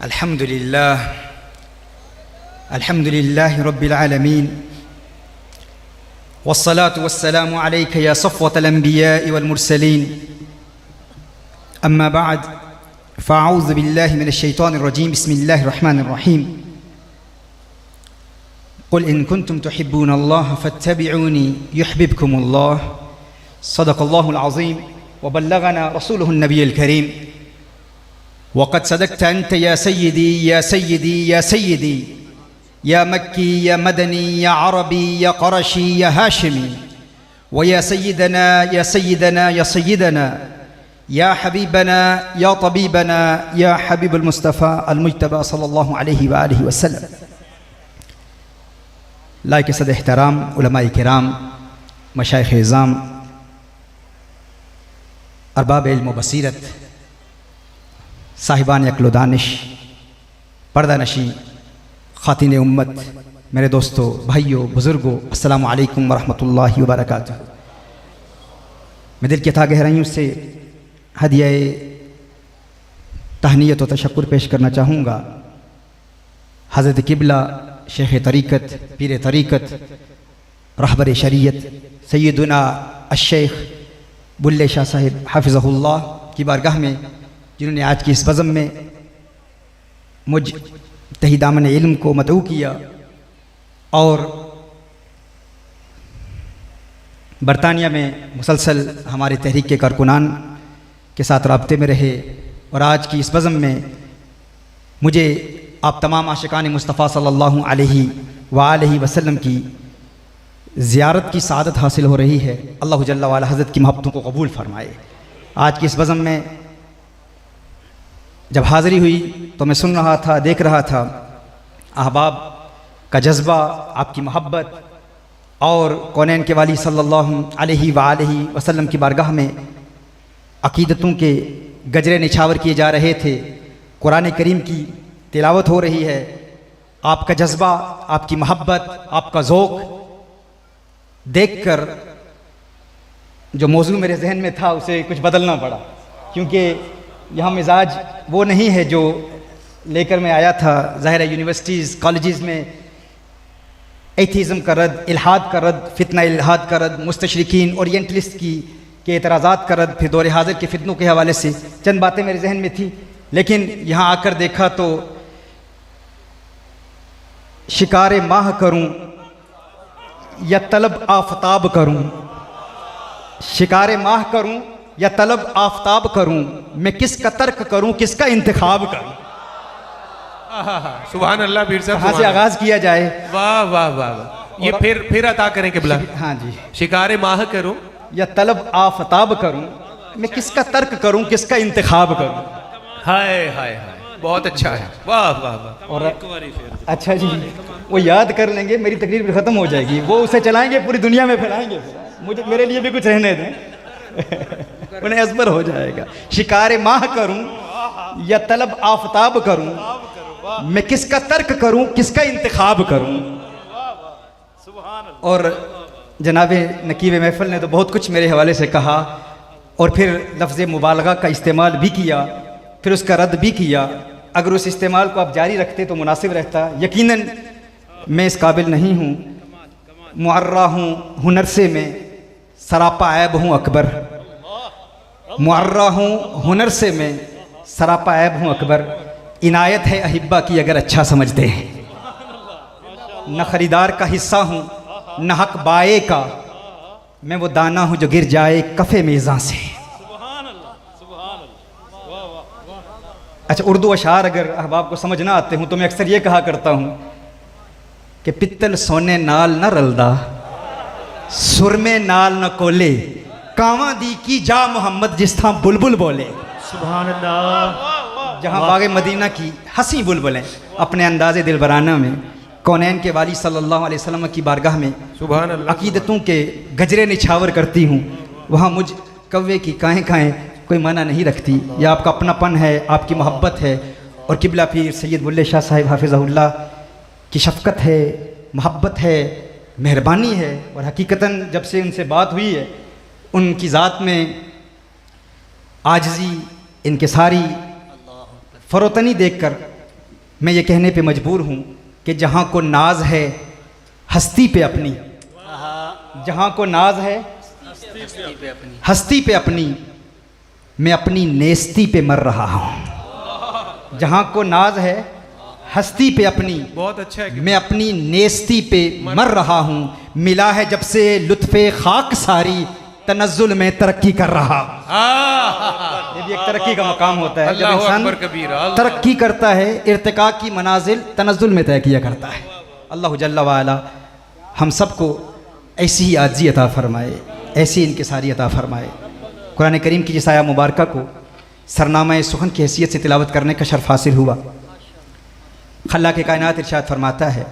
अल्हम्दुलिल्लाह अल्हम्दुलिल्लाहि रब्बिल आलमीन वस्सलातु वस्सलामु अलैका या सफ़्वतल अंबिया'i वल मुरसलीन अम्मा बअद फ़अऊज़ु बिल्लाहि मिनश शैतानिर रजीम बिस्मिल्लाहिर रहमानिर रहीम क़ुल इन कुन्तुम तुहिब्बूनल्लाह फ़त्तबिऊनी युहब्बिबकुमुल्लाह सदक़ल्लाहुल अज़ीम व बल्लगना रसूलुहुन नबियुल करीम वक़द सदक़्त अन्त या सय्यदी या सय्यदी या सय्यदी या मक्की या मदनी या अरबी या क़ुरशी या हाशिमी व या सय्यदना या सय्यदना या सय्यदना या हबीबना या तबीबना या हबीबुल मुस्तफ़ा अल मुज्तबा सल्लल्लाहु अलैहि व आलिहि वसल्लम। लायक सद एहतराम उलमाए किराम, मशाइख़ इज़ाम, अरबाब इल्म व बसीरत, साहिबान अक्ल व दानिश, पर्दा नशी, ख़ातिन उम्मत, मेरे दोस्तों, भाइयों, बुज़ुर्गों, अस्सलामु अलैकुम व रहमतुल्लाहि व बरकातुहू। मैं दिल की अथाह गहराइयों से हदिया तहनीयत व तशक्कुर पेश करना चाहूँगा हज़रत किबला शेख तरीक़त, पीर तरीक़त, रहबर शरीयत सैयदुना अश-शेख बुल्ले शाह साहिब हाफ़िज़हुल्लाह की बारगाह में, जिन्होंने आज की इस बज़म में मुझ तही दामन इल्म को मदऊ किया और बरतानिया में मुसलसल हमारी तहरीक के कारकुनान के साथ राब्ते में रहे और आज की इस बज़म में मुझे आप तमाम आशिकान मुस्तफ़ा सल्लल्लाहु अलैहि व आलिहि वसल्लम की ज़ियारत की सआदत हासिल हो रही है। अल्लाह जल्ला वाला हज़रत की मोहब्बतों को कबूल फरमाए। आज की इस बज़म में जब हाज़िरी हुई तो मैं सुन रहा था, देख रहा था, अहबाब का जज्बा, आपकी मोहब्बत और कौनैन के वाली सल्लल्लाहु अलैहि व आलिहि वसल्लम की बारगाह में अक़ीदतों के गजरे निछावर किए जा रहे थे। कुरान करीम की तिलावत हो रही है। आपका जज्बा, आपकी मोहब्बत, आपका ज़ौक़ देखकर जो मौजू मेरे जहन में था उसे कुछ बदलना पड़ा, क्योंकि यहाँ मिजाज वो नहीं है जो लेकर मैं आया था। ज़ाहिर है यूनिवर्सिटीज़ कॉलेजेस में एथीज़म का रद्द, इल्हाद का रद्द, फितना इल्हाद का रद्द, मुस्तशरिकीन ओरिएंटलिस्ट के एतराज़ात का रद्द, फिर दौर हाज़िर के फितनों के हवाले से चंद बातें मेरे जहन में थी। लेकिन यहाँ आकर देखा तो शिकारे माह करूँ या तलब आफताब करूँ, शिकारे माह करूँ या तलब आफताब करूँ, मैं किसका तर्क करूँ, किसका इंतखाब करूँ। सुभान अल्लाह। पीर साहब कहाँ से आगाज़ किया जाए? वाह वाह वाह वाह। ये फिर अता करें किबला। हाँ जी। शिकारे माह करूँ या तलब आफताब करूँ, मैं किसका तर्क करूँ, किसका इंतखाब करूँ। हाय हाय हाय, बहुत अच्छा है। वाह वाह वाह। और अच्छा जी, वो याद कर लेंगे, मेरी तकरीर भी ख़त्म हो जाएगी, वो उसे चलाएंगे, पूरी दुनिया में फैलाएंगे। मुझे, मेरे लिए भी कुछ रहने दें उन्हें अज़बर हो जाएगा। शिकारे माह करूँ या तलब आफताब करूँ, मैं किसका तर्क करूँ, किसका इंतखाब करूँ। और जनाबे नकीब महफिल ने तो बहुत कुछ मेरे हवाले से कहा और फिर लफ्ज़ मुबालगा का इस्तेमाल भी किया, फिर उसका रद्द भी किया। अगर उस इस्तेमाल को आप जारी रखते तो मुनासिब रहता। यकीनन मैं इस काबिल नहीं हूँ, मुअर्रा हूँ हुनर से, मैं सरापा ऐब हूँ अकबर। मुअर्रा हूँ हुनर से, मैं सरापा ऐब हूँ अकबर। इनायत है अहिब्बा की अगर अच्छा समझते हैं। न ख़रीदार का हिस्सा हूँ न हक बाए का, मैं वो दाना हूँ जो गिर जाए कफ़े मेज़ां से। अच्छा, उर्दू अशार अगर अहबाब को समझ ना आते हूँ तो मैं अक्सर ये कहा करता हूँ कि पित्तल सोने नाल न रलदा, सुरमे नाल न कोले, कावां दी की जा मोहम्मद जिस थां बुलबुल बोले। सुभान अल्लाह। जहाँ बागे मदीना की हंसी बुलबुलें अपने अंदाज़े दिलबराना में कौनैन के वाली सल्लल्लाहु अलैहि वसल्लम की बारगाह में सुभान अल्लाह अक़ीदतों के गजरे निछावर करती हूँ, वहाँ मुझ कव्वे की काहें काहें कोई माना नहीं रखती। यह आपका अपनापन है, आपकी मोहब्बत है और किबला पीर सैयद बुल्ले शाह साहिब हाफ़िज़हुल्लाह की शफ़क़त है, मोहब्बत है, मेहरबानी है। और हकीकतन जब से उनसे बात हुई है, उनकी ज़ात में आजिज़ी, इनकिसारी, फ़रोतनी देखकर मैं ये कहने पे मजबूर हूँ कि जहाँ को नाज है हस्ती पे अपनी, जहाँ को नाज है हस्ती पे अपनी, मैं अपनी नेस्ती पे मर रहा हूँ। जहाँ को नाज है हस्ती पे अपनी, बहुत अच्छा है। मैं अपनी नेस्ती पे मर रहा हूँ। मिला है जब से लुत्फ़े खाक सारी, तनज़्ज़ुल में तरक्की कर रहा। ये भी एक तरक्की का मकाम होता है, जब अल्लाहु इंसान अकबर कबीरा, अल्लाह। तरक्की करता है, इर्तिका की मनाजिल तनज़्ज़ुल में तय किया करता है। अल्लाह जल्ला वाला हम सबको ऐसी ही आजी अता फरमाए, ऐसी इनकिसारी अता फरमाए। कुरान करीम की जिस आया मुबारका को सरनामा सुखन की हैसियत से तिलावत करने का शर्फ हासिल हुआ। खल्ला के कायनात इरशाद फरमाता है,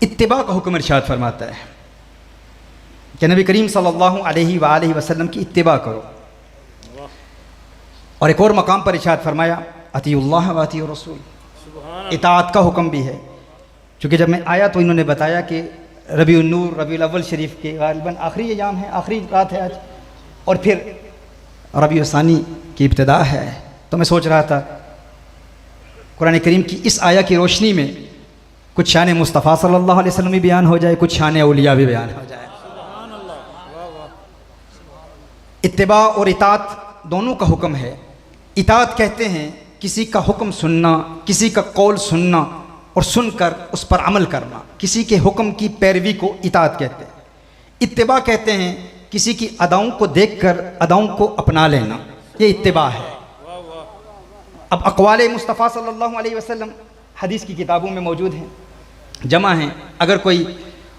इत्तिबा का हुक्म इरशाद फरमाता है कि नबी करीम सल्लल्लाहु अलैहि वसल्लम की इत्तिबा करो। और एक और मकाम पर इरशाद फरमाया, अतीउल्लाह व अतीउर रसूल, इताअत का हुक्म भी है। चूँकि जब मैं आया तो इन्होंने बताया कि रबीउन नूर, रबीउल अव्वल शरीफ के गालिबन आखिरी अयाम है, आखिरी रात है आज, और फिर रबीउल सानी की इब्तिदा है। तो मैं सोच रहा था कुरान करीम की इस आया की रोशनी में कुछ शान मुस्तफ़ा सल्लल्लाहु अलैहि वसल्लम भी बयान हो जाए, कुछ शान औलिया भी बयान हो जाए। इत्तिबा और इताअत दोनों का हुक्म है। इताअत कहते हैं किसी का हुक्म सुनना, किसी का कौल सुनना और सुनकर उस पर अमल करना, किसी के हुक्म की पैरवी को इताअत कहते हैं। इत्तिबा कहते हैं किसी की अदाओं को देखकर अदाओं को अपना लेना, ये इत्तिबा है। अब अक़वाले मुस्तफ़ा सल्लल्लाहु अलैहि वसल्लम हदीस की किताबों में मौजूद हैं, जमा हैं। अगर कोई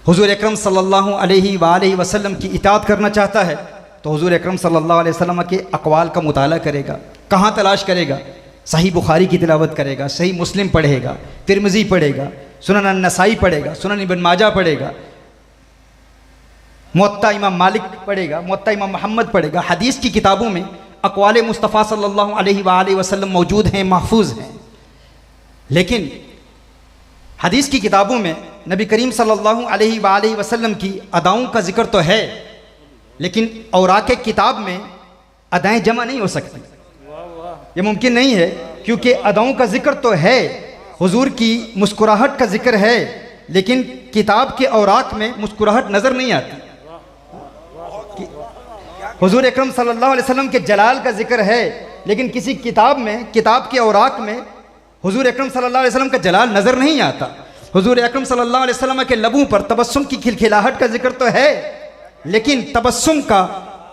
हुज़ूर अकरम सल्लल्लाहु अलैहि वसल्लम की इताअत करना चाहता है तो हुज़ूर अकरम सल्लल्लाहु अलैहि वसल्लम के अक़वाल का मुताला करेगा। कहाँ तलाश करेगा? सही बुखारी की तिलावत करेगा, सही मुस्लिम पढ़ेगा, तिरमिज़ी पढ़ेगा, सुनन नसाई पढ़ेगा, सुनन इब्न माजा पढ़ेगा, मुअत्ता इमाम मालिक पढ़ेगा, मुअत्ता इमाम मोहम्मद पढ़ेगा। हदीस की किताबों में अक़वाले मुस्तफ़ा सल्लल्लाहु अलैहि वसल्लम मौजूद हैं, महफूज हैं। लेकिन हदीस की किताबों में नबी करीम सल्लल्लाहु अलैहि वसल्लम की अदाओं का जिक्र तो है, लेकिन औराक़े किताब में अदाएँ जमा नहीं हो सकती। ये मुमकिन नहीं है, क्योंकि अदाओं का जिक्र तो है, हुजूर की मुस्कुराहट का जिक्र है, लेकिन किताब के औराक में मुस्कुराहट नज़र नहीं आती। हुजूर अकरम सल्लल्लाहु अलैहि वसल्लम के जलाल का जिक्र है, लेकिन किसी किताब में, किताब के औराक में हुजूर अकरम सल्लल्लाहु अलैहि वसल्लम का जलाल नज़र नहीं आता। हुजूर अकरम सल्लल्लाहु अलैहि वसल्लम के लबों पर तबस्सुम की खिलखिलाहट का जिक्र तो है, लेकिन तबस्सुम का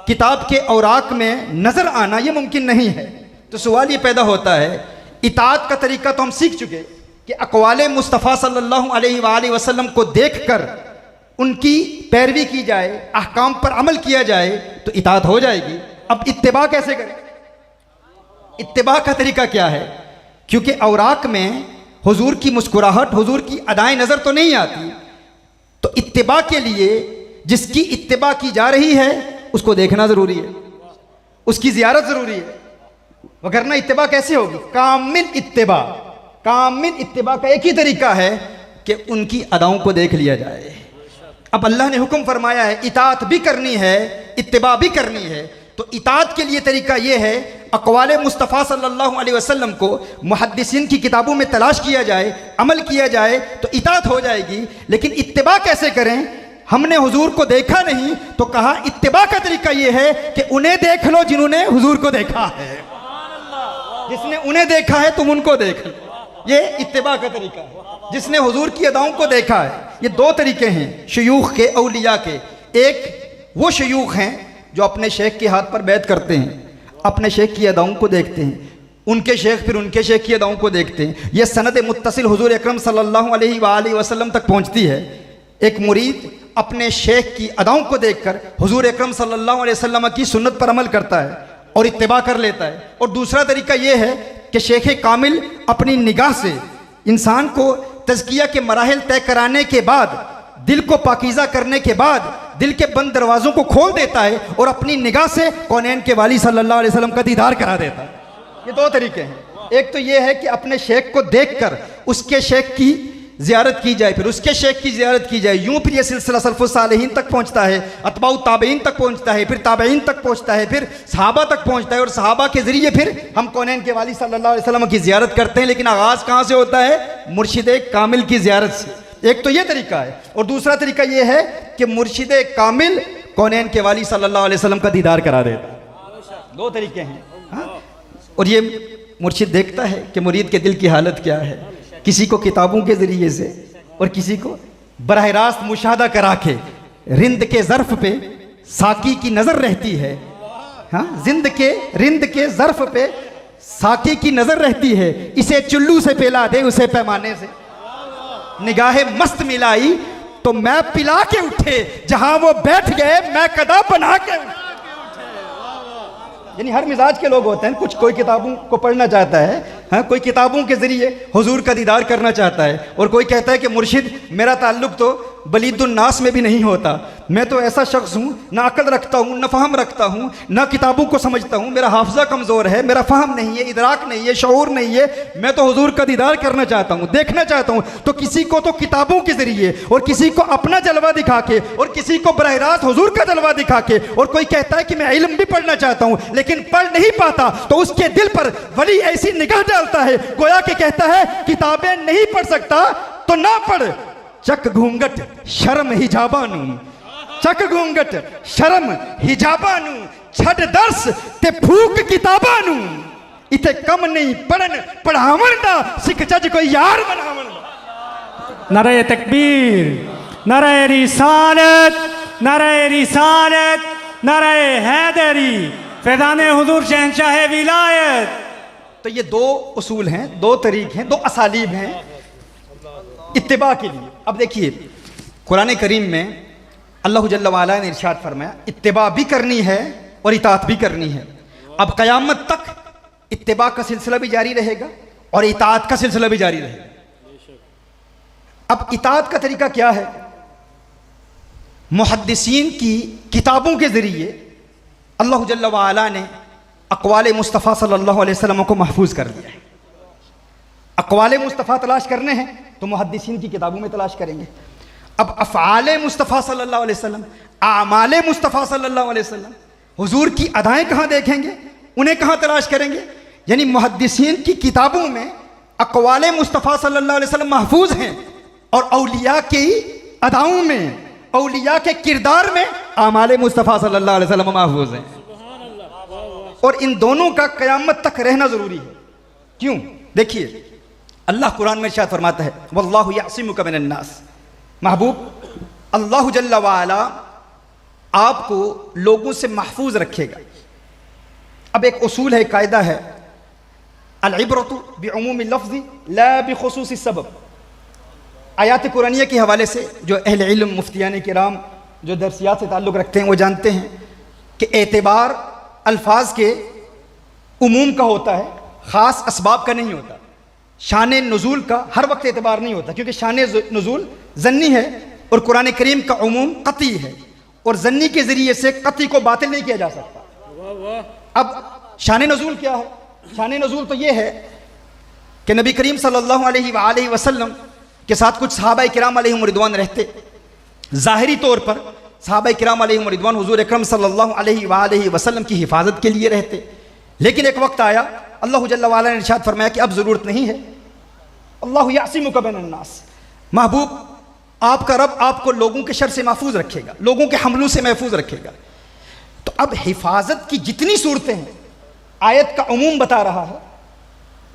किताब के औराक में नज़र आना ये मुमकिन नहीं है। तो सवाल ये पैदा होता है, इताअत का तरीका तो हम सीख चुके कि अक़वाले मुस्तफ़ा सल्लल्लाहु अलैहि वसल्लम को देखकर उनकी पैरवी की जाए, अहकाम पर अमल किया जाए तो इताअत हो जाएगी। अब इत्तिबा कैसे करें? इत्तिबा का तरीका क्या है? क्योंकि औराक में हुजूर की मुस्कुराहट, हुजूर की अदाएँ नज़र तो नहीं आती, तो इत्तिबा के लिए जिसकी इत्तिबा की जा रही है उसको देखना ज़रूरी है, उसकी ज़ियारत ज़रूरी है, वगरना इत्तिबा कैसे होगी? कामिल इत्तिबा, कामिल इत्तिबा का एक ही तरीका है कि उनकी अदाओं को देख लिया जाए। अब अल्लाह ने हुक्म फरमाया है इताअत भी करनी है, इत्तिबा भी करनी है, तो इताअत के लिए तरीका यह है अक़वाले मुस्तफ़ा सल्लल्लाहु अलैहि वसल्लम को मुहद्दिसीन की किताबों में तलाश किया जाए, अमल किया जाए तो इताअत हो जाएगी। लेकिन इत्तिबा कैसे करें? हमने हुजूर को देखा नहीं तो कहा इत्तिबा का तरीका यह है कि उन्हें देख लो जिन्होंने हुजूर को देखा है, जिसने उन्हें देखा है तुम उनको देख लो, ये इत्तिबा का तरीका है। जिसने हुजूर की अदाओं को देखा है, ये दो तरीके हैं शयूख के, औलिया के। एक वो शयूख हैं जो अपने शेख के हाथ पर बैत करते हैं, अपने शेख की अदाओं को देखते हैं, उनके शेख फिर उनके शेख की अदाओं को देखते हैं। यह सनद मुत्तसिल हुजूर अकरम सल्लल्लाहु अलैहि वसल्लम तक पहुँचती है। एक मुरीद अपने शेख की अदाओं को देखकर हुजूर अकरम सल्लल्लाहु अलैहि वसल्लम की सुन्नत पर अमल करता है और इत्तिबा कर लेता है। और दूसरा तरीका यह है कि शेख कामिल अपनी निगाह से इंसान को तज़किया के मराहिल तय कराने के बाद, दिल को पाकीज़ा करने के बाद, दिल के बंद दरवाज़ों को खोल देता है और अपनी निगाह से कौनैन के वाली सल्लल्लाहु अलैहि वसल्लम का दीदार करा देता है। ये दो तरीके हैं। एक तो ये है कि अपने शेख को देखकर उसके शेख की ज़ियारत की जाए, फिर उसके शेख की ज़ियारत की जाए, यूं फिर ये सिलसिला सल्फ़ुस सालिहीन तक पहुंचता है, अतबाउ ताबईन तक पहुंचता है, फिर ताबईन तक पहुंचता है, फिर सहाबा तक पहुंचता है, और सहाबा के ज़रिए फिर हम कौनैन के वाली सल्लल्लाहु अलैहि वसल्लम की ज़ियारत करते हैं। लेकिन आगाज़ कहाँ से होता है? मुर्शिद कामिल की ज़ियारत से। एक तो ये तरीका है, और दूसरा तरीका ये है कि मुर्शिद कामिल कौनैन के वाली सल्लल्लाहु अलैहि वसल्लम का दीदार करा देता है। दो तरीके हैं। हाँ? और ये मुर्शिद देखता है कि मुरीद के दिल की हालत क्या है, किसी को किताबों के ज़रिए से और किसी को बराह रास्त मुशाहदा करा के। रिंद के ज़र्फ़ पे साकी की नज़र रहती है। हाँ, रिंद के ज़र्फ़ पे साकी की नज़र रहती है, इसे चुल्लू से पिला दे उसे पैमाने से। निगाहे मस्त मिलाई तो मैं पिला के उठे, जहां वो बैठ गए मैं कदा बना के उठे। यानी हर मिजाज के लोग होते हैं। कुछ कोई किताबों को पढ़ना चाहता है, हाँ, कोई किताबों के ज़रिए हुजूर का दीदार करना चाहता है, और कोई कहता है कि मुर्शिद मेरा ताल्लुक़ तो बलीदुन्नास में भी नहीं होता, मैं तो ऐसा शख्स हूँ ना अकल रखता हूँ ना फ़हम रखता हूँ ना किताबों को समझता हूँ, मेरा हाफजा कमज़ोर है, मेरा फ़हम नहीं है, इदराक नहीं है, शऊर नहीं है, मैं तो हुजूर का दीदार करना चाहता हूँ, देखना चाहता हूँ। तो किसी को तो किताबों के ज़रिए, और किसी को अपना जलवा दिखा के, और किसी को बरह रास्त हुजूर का जलवा दिखा के, और कोई कहता है कि मैं इल्म भी पढ़ना चाहता हूँ लेकिन पढ़ नहीं पाता, तो उसके दिल पर वली ऐसी निगाह डालता है गोया कि कहता है किताबें नहीं पढ़ सकता तो ना पढ़, चक घूंघट शर्म हिजाबानू, चक घूंघट शर्म हिजाबानू, छड़ दर्स ते फूक किताबानू, इते कम नहीं पढ़न पढ़ावन दा, सिख जज कोई यार बनावन दा। नारे तकबीर, नारे रिसालत, नारे रिसालत, नारे हैदरी, फैज़ाने हुजूर शहंशाह विलायत। तो ये दो उसूल हैं, दो तरीक़ हैं, दो असालीब हैं इत्तिबा के लिए। अब देखिए कुरान करीम में अल्लाह जल्ल वाला ने इरशाद फरमाया इत्तिबा भी करनी है और इताअत भी करनी है। अब क़यामत तक इत्तिबा का सिलसिला भी जारी रहेगा और इताअत का सिलसिला भी जारी रहेगा। अब इताअत का तरीका क्या है? मुहद्दिसीन की किताबों के ज़रिए अल्लाह जल्ल वाला ने अक़वाले मुस्तफ़ा सल्लल्लाहु अलैहि वसल्लम को महफूज कर दिया है। अक़वाले मुस्तफ़ा तलाश करने हैं तो मुहद्दिसीन की किताबों में तलाश करेंगे। अब अफ़आले मुस्तफ़ा सल्लल्लाहु अलैहि वसल्लम, आमाले मुस्तफ़ा सल्लल्लाहु अलैहि वसल्लम, हुजूर की अदाएँ कहाँ देखेंगे, उन्हें कहाँ तलाश करेंगे? यानी मुहद्दिसीन की किताबों में अक़वाले मुस्तफ़ा सल्लल्लाहु अलैहि वसल्लम महफूज हैं, और औलिया की अदाओं में, औलिया के किरदार में आमाले मुस्तफ़ा सल्लल्लाहु अलैहि वसल्लम महफूज हैं। और इन दोनों का क़यामत तक रहना ज़रूरी है। क्यों? देखिए अल्लाह कुरान में इरशाद फरमाता है वल्लाहु यअसिमुका मिनन नास, महबूब अल्लाह जल्ल वाला आपको लोगों से महफूज रखेगा। अब एक उसूल है, कायदा है, अल इब्रतु बिउमूमि लफ्ज़ि ला बिखुसूसी सबब। आयात कुरानिया के हवाले से जो अहले इल्म मुफ्तियान किराम जो दरसियात से ताल्लुक़ रखते हैं वो जानते हैं कि एतबार अल्फाज के उमूम का होता है, ख़ास असबाब का नहीं होता। शान नुज़ूल का हर वक्त एतबार नहीं होता, क्योंकि शान नुज़ूल ज़न्नी है और कुरान करीम का उमूम क़ती है, और ज़न्नी के ज़रिए से क़ती को बातिल नहीं किया जा सकता। अब शान नुज़ूल क्या है? शान नुज़ूल तो ये है कि नबी करीम सल्लल्लाहु अलैहि वसल्लम के साथ कुछ सहाबा किराम अलैहिम रिदवान रहते। ज़ाहिरी तौर पर सहाबा किराम अलैहिम रिदवान हुज़ूर अकरम सल्लल्लाहु अलैहि वसल्लम की हिफाजत के लिए रहते। लेकिन एक वक्त आया, अल्लाह जल्ल वाला ने इरशाद फरमाया कि अब ज़रूरत नहीं है। अल्लाहु यअसिमुका मिनन नास, महबूब आपका रब आपको लोगों के शर से महफूज रखेगा, लोगों के हमलों से महफूज रखेगा। तो अब हिफाजत की जितनी सूरतें हैं, आयत का उमूम बता रहा है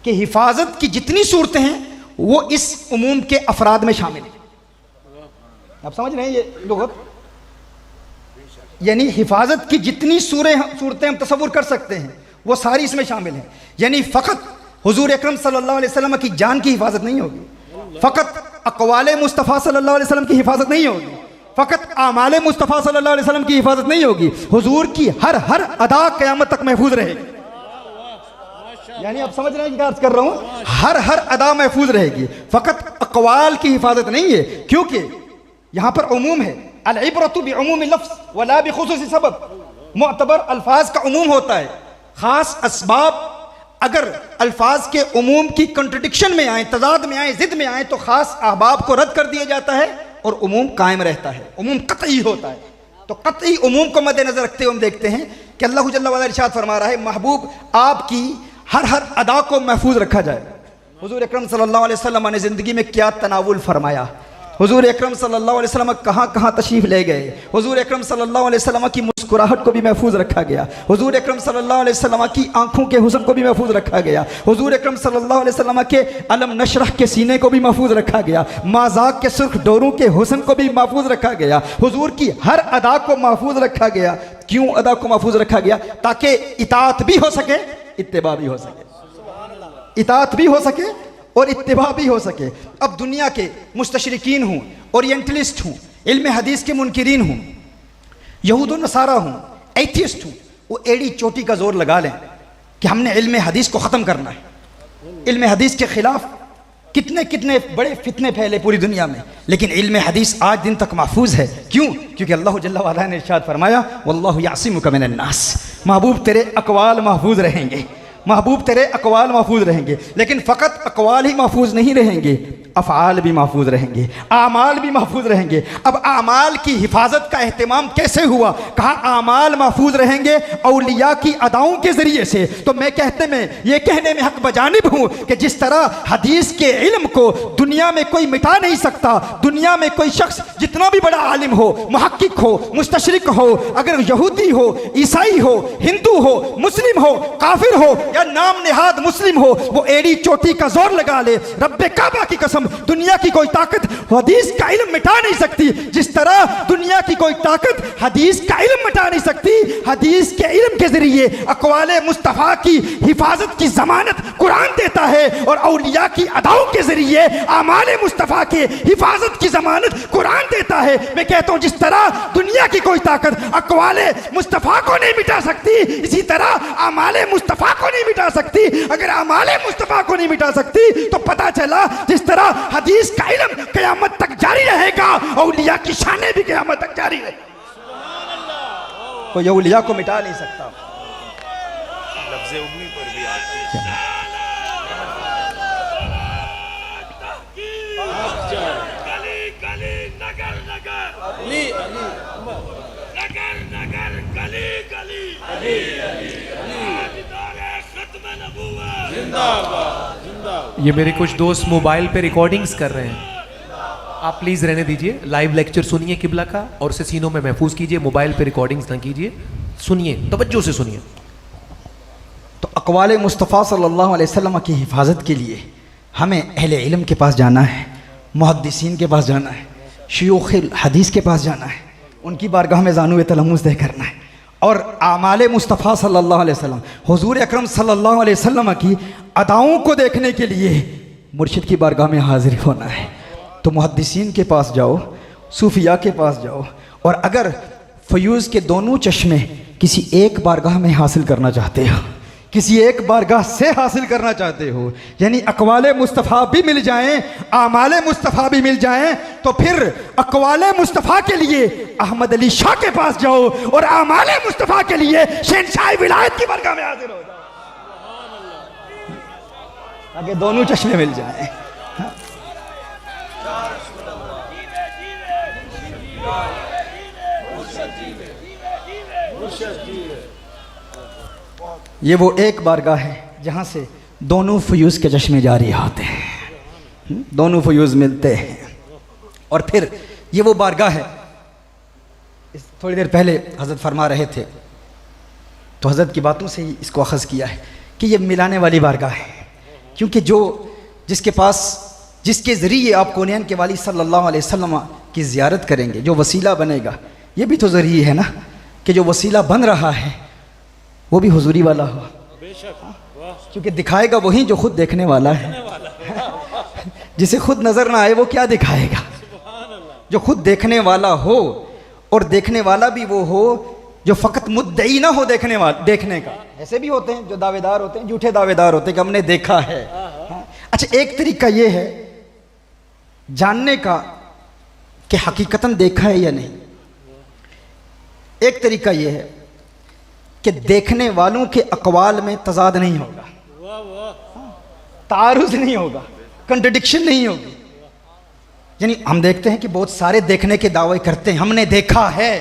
कि हिफाजत की जितनी सूरतें हैं वो इस उमूम के अफराद में शामिल है। आप समझ रहे हैं ये लुगत? यानी हिफाजत की जितनी सूरतें हम तसव्वुर कर सकते हैं वो सारी इसमें शामिल हैं। यानी फ़कत हुजूर अकरम सल्लल्लाहु अलैहि वसल्लम की जान की हिफाजत नहीं होगी, फ़कत अक़वाले मुस्तफ़ा सल्लल्लाहु अलैहि वसल्लम की हिफाजत नहीं होगी, फ़कत आमाले मुस्तफ़ा सल्लल्लाहु अलैहि वसल्लम की हिफाजत नहीं होगी। हुजूर की हर अदा क़यामत तक महफूज रहेगी। यानी आप समझ रहे हैं क्या अर्ज़ कर रहा हूँ? हर अदा महफूज रहेगी, फ़कत अक़वाल की हिफाजत नहीं है, क्योंकि यहाँ पर उमूम है। अल इब्रतु बिउमूमि लफ्ज़ वला बिखुसूसी सबब। मुअतबर अल्फाज का उमूम होता है, ख़ास असबाब अगर अल्फाज के उमूम की कंट्रडिक्शन में आए, तजाद में आए, जिद में आए, तो खास अहबाब को रद्द कर दिया जाता है और उमूम कायम रहता है, उमूम कतई होता है। तो कतई उमूम को मद्देनजर रखते हुए हम देखते हैं कि अल्लाह जल्ल वअला इरशाद फरमा रहा है, महबूब आपकी हर अदा को महफूज रखा जाए। हुजूर अकरम सल्लल्लाहु अलैहि वसल्लम ने ज़िंदगी में क्या तनावुल फरमाया, हुजूर अकरम सल्लल्लाहु अलैहि वसल्लम कहाँ कहाँ तशरीफ़ ले गए, हुजूर अकरम सल्लल्लाहु अलैहि वसल्लम की मुस्कुराहट को भी महफूज रखा गया, हुजूर अकरम सल्लल्लाहु अलैहि वसल्लम की आंखों के हुस्न को भी महफूज रखा गया, हुजूर अकरम सल्लल्लाहु अलैहि वसल्लम के अलम नशरह के सीने को भी महफूज रखा गया, माज़ाक के सुर्ख डोरों के हुस्न को भी महफूज रखा गया, हुजूर की हर अदा को महफूज रखा गया। क्यों अदा को महफूज रखा गया? ताकि इताअत भी हो सके, इत्तिबा भी हो सके, इताअत भी हो सके और इत्तिबा भी हो सके। अब दुनिया के मुस्तशरिकीन हूँ, ओरिएंटलिस्ट हूँ, इल्म हदीस के मुनकिरीन हूँ, यहूद व नसारा हूँ, एथियस्ट हूँ, वो एड़ी चोटी का जोर लगा लें कि हमने इल्म हदीस को ख़त्म करना है। इल्म हदीस के ख़िलाफ़ कितने कितने बड़े फितने फैले पूरी दुनिया में, लेकिन इल्म हदीस आज दिन तक महफूज है। क्यों? क्योंकि अल्लाह जल्ल वअला ने इरशाद फरमाया, वल्लाहु यासिमुका मिनन्नास, महबूब तेरे अक़वाल महफूज रहेंगे, महबूब तेरे अक़वाल महफूज रहेंगे। लेकिन फ़कत अक़वाल ही महफूज नहीं रहेंगे, अफ़आल भी महफूज रहेंगे, आमाल भी महफूज रहेंगे। अब आमाल की हिफाजत का एहतमाम कैसे हुआ? कहा आमाल महफूज रहेंगे औलिया की अदाओं के ज़रिए से। तो मैं ये कहने में हक बजानिब हूँ कि जिस तरह हदीस के इल्म को दुनिया में कोई मिटा नहीं सकता, दुनिया में कोई शख्स जितना भी बड़ा आलिम हो, मुहक्किक हो, मुस्तशरिक हो, अगर यहूदी हो, ईसाई हो, हिंदू हो, मुस्लिम हो, काफिर हो या नाम नेहाद मुस्लिम हो, वो एड़ी चोटी का जोर लगा ले, रब्बे काबा की कसम, दुनिया की कोई ताकत हदीस का इल्म मिटा नहीं सकती। जिस तरह दुनिया की कोई ताकत हदीस का इल्म मिटा नहीं सकती, हदीस के इल्म के जरिए अक़वाले मुस्तफ़ा की हिफाजत की जमानत कुरान देता है और औलिया की अदाओं के जरिए आमाले मुस्तफ़ा के हिफाजत की जमानत कुरान देता है। मैं कहता हूँ जिस तरह दुनिया की कोई ताकत अक़वाले मुस्तफ़ा को नहीं मिटा सकती, इसी तरह आमाले मुस्तफ़ा को नहीं मिटा सकती। अगर आमाले मुस्तफ़ा को नहीं मिटा सकती तो पता चला जिस तरह हदीस का इल्म क़यामत तक जारी रहेगा, औलिया की शानें भी क़यामत तक जारी रहेगी। कोई औलिया को मिटा नहीं सकता। लफ्ज़े उम्मी पर भी आती है। ये मेरे कुछ दोस्त मोबाइल पे रिकॉर्डिंग्स कर रहे हैं, आप प्लीज़ रहने दीजिए। लाइव लेक्चर सुनिए किबला का और उसे सीनों में महफूज कीजिए, मोबाइल पे रिकॉर्डिंग्स ना कीजिए, सुनिए, तवज्जो से सुनिए। तो अक़वाले मुस्तफ़ा सल्लल्लाहु अलैहि वसल्लम की हिफाजत के लिए हमें अहले इल्म के पास जाना है, मुहद्दिसीन के पास जाना है, शयूख़ हदीस के पास जाना है, उनकी बारगाह में ज़ानुए तलम्मुस दे करना है और आमाले मुस्तफ़ा सल्लल्लाहु अलैहि वसल्लम, हुज़ूर अकरम सल्लल्लाहु अलैहि वसल्लम की अदाओं को देखने के लिए मुर्शिद की बारगाह में हाजिर होना है। तो मुहद्दिसीन के पास जाओ, सूफिया के पास जाओ, और अगर फ़यूज़ के दोनों चश्मे किसी एक बारगाह में हासिल करना चाहते हो, किसी एक बारगाह से हासिल करना चाहते हो, यानी अक़वाले मुस्तफ़ा भी मिल जाएं, आमाले मुस्तफ़ा भी मिल जाएं, तो फिर अक़वाले मुस्तफ़ा के लिए अहमद अली शाह के पास जाओ और आमाले मुस्तफ़ा के लिए शहंशाह विलायत की बारगाह में हाजिर हो जाओ, ताकि दोनों चश्मे मिल जाएं। ये वो एक बारगाह है जहाँ से दोनों फ़यूज़ के चश्मे जारी होते हैं, दोनों फ़यूज़ मिलते हैं। और फिर ये वो बारगाह है, थोड़ी देर पहले हज़रत फरमा रहे थे तो हज़रत की बातों से ही इसको अख़ज़ किया है कि ये मिलाने वाली बारगाह है, क्योंकि जिसके ज़रिए आप कौनैन के वाली सल्लल्लाहु अलैहि वसल्लम की ज़ियारत करेंगे, जो वसीला बनेगा, ये भी तो ज़रिए है ना कि जो वसीला बन रहा है वो भी हुजूरी वाला हो, क्योंकि दिखाएगा वही जो खुद देखने वाला है। जिसे खुद नजर ना आए वो क्या दिखाएगा? जो खुद देखने वाला हो, और देखने वाला भी वो हो जो फ़कत मुद्दई ना हो देखने का। ऐसे भी होते हैं जो दावेदार होते हैं, झूठे दावेदार होते हैं कि हमने देखा है। अच्छा, एक तरीका ये है जानने का कि हकीकतन देखा है या नहीं। एक तरीका ये है कि देखने वालों के अक़वाल में तज़ाद नहीं होगा। तारुज नहीं होगा, कंट्रडिक्शन नहीं होगी। यानी हम देखते हैं कि बहुत सारे देखने के दावे करते हैं, हमने देखा है,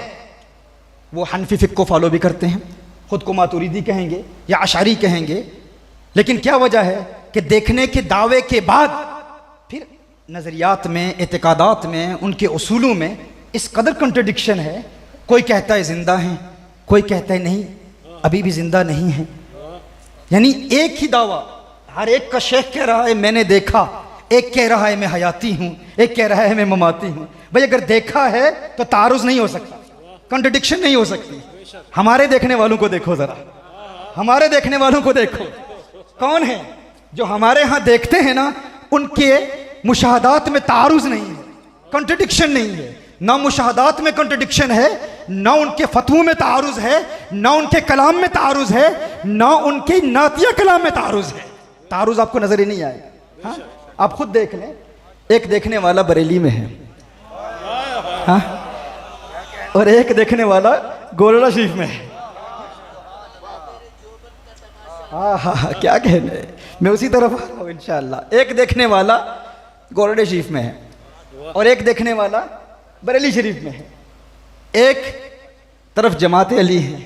वो हनफी फिक को फॉलो भी करते हैं, खुद को मातुरीदी कहेंगे या अशारी कहेंगे, लेकिन क्या वजह है कि देखने के दावे के बाद फिर नज़रियात में, एतकादात में, उनके उसूलों में इस कदर कंट्रडिक्शन है। कोई कहता है ज़िंदा हैं, कोई कहता है नहीं अभी भी ज़िंदा नहीं है। यानी एक ही दावा, हर एक का शेख कह रहा है मैंने देखा, एक कह रहा है मैं हयाती हूँ, एक कह रहा है मैं ममाती हूँ। भाई अगर देखा है तो तारुज नहीं हो सकता, कंट्रडिक्शन नहीं हो सकती। हमारे देखने वालों को देखो ज़रा, हमारे देखने वालों को देखो, कौन है जो हमारे यहाँ देखते हैं ना, उनके मुशाहदात में तारुज नहीं है, कंट्रडिक्शन नहीं है। ना मुशाहदात में कंट्रडिक्शन है, ना उनके फतवों में तारुज है, ना उनके कलाम में तारुज है, ना उनके नातिया कलाम में तारुज है। तारुज आपको नजर ही नहीं आएगा। हाँ? आप खुद देख लें, एक देखने वाला बरेली में है, हाँ? और एक देखने वाला गोलड़ा शरीफ में है। हाँ हाँ, क्या कहने, मैं उसी तरफ आ रहा हूँ इंशाअल्लाह। एक देखने वाला गोलड़े शरीफ में है और एक देखने वाला बरेली शरीफ में है। एक तरफ जमात अली है,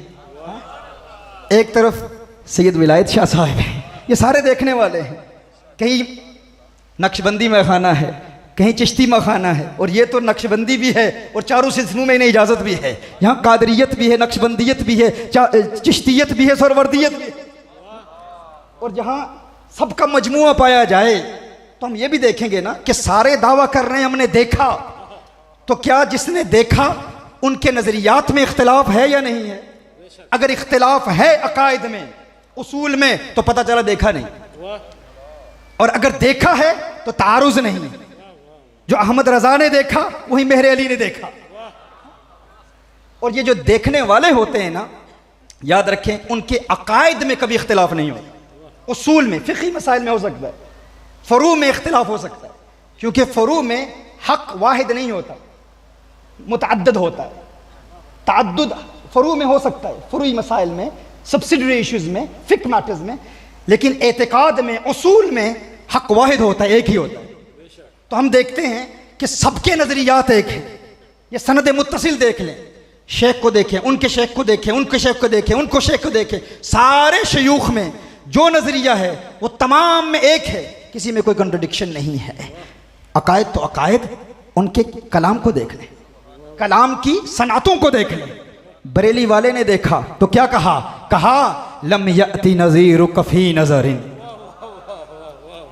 एक तरफ सैयद विलायत शाह साहब हैं। ये सारे देखने वाले हैं। कहीं नक्शबंदी में खाना है, कहीं चिश्ती में खाना है, और ये तो नक्शबंदी भी है और चारों सिलसिलों में इन्हें इजाज़त भी है। यहाँ कादरियत भी है, नक्शबंदियत भी है, चिश्तियत भी है, सरवर्दियत भी है। और जहाँ सबका मजमुआ पाया जाए तो हम ये भी देखेंगे ना कि सारे दावा कर रहे हैं हमने देखा, तो क्या जिसने देखा उनके नज़रियात में इख्तिलाफ है या नहीं है? अगर इख्तिलाफ है अकायद में, उसूल में, तो पता चला देखा नहीं। और अगर देखा है तो तारुज नहीं। जो अहमद रजा ने देखा वही मेहर अली ने देखा। और ये जो देखने वाले होते हैं ना, याद रखें उनके अकायद में कभी इख्तिलाफ नहीं होता। उसूल में, फ़िक़ही मसाइल में हो सकता है, फ़रू में इख्तिलाफ हो सकता है, क्योंकि फ़रू में हक़ वाहिद नहीं होता, मुतअद्दिद होता है। तअद्दुद फ़रू में हो सकता है, फ़रूई मसाइल में, सब्सिडरी इश्यूज़ में, फ़िक़ह मैटर्स में, लेकिन एतिक़ाद में, उसूल में हक़ वाहिद होता है, एक ही होता है। तो हम देखते हैं कि सबके नज़रियात एक हैं। ये सनद मुत्तसिल देख लें, शेख को देखें, उनके शेख को देखें, उनके शेख को देखें, उनको शेख को देखें, सारे शयूख में जो नज़रिया है वो तमाम में एक है, किसी में कोई कंट्रडिक्शन नहीं है। अकायद तो अकायद, उनके कलाम को देख लें, कलाम की सनातों को देख लें। बरेली वाले ने देखा तो क्या कहा? कहा लम यअति नज़ीर कफ़ी नज़रिन।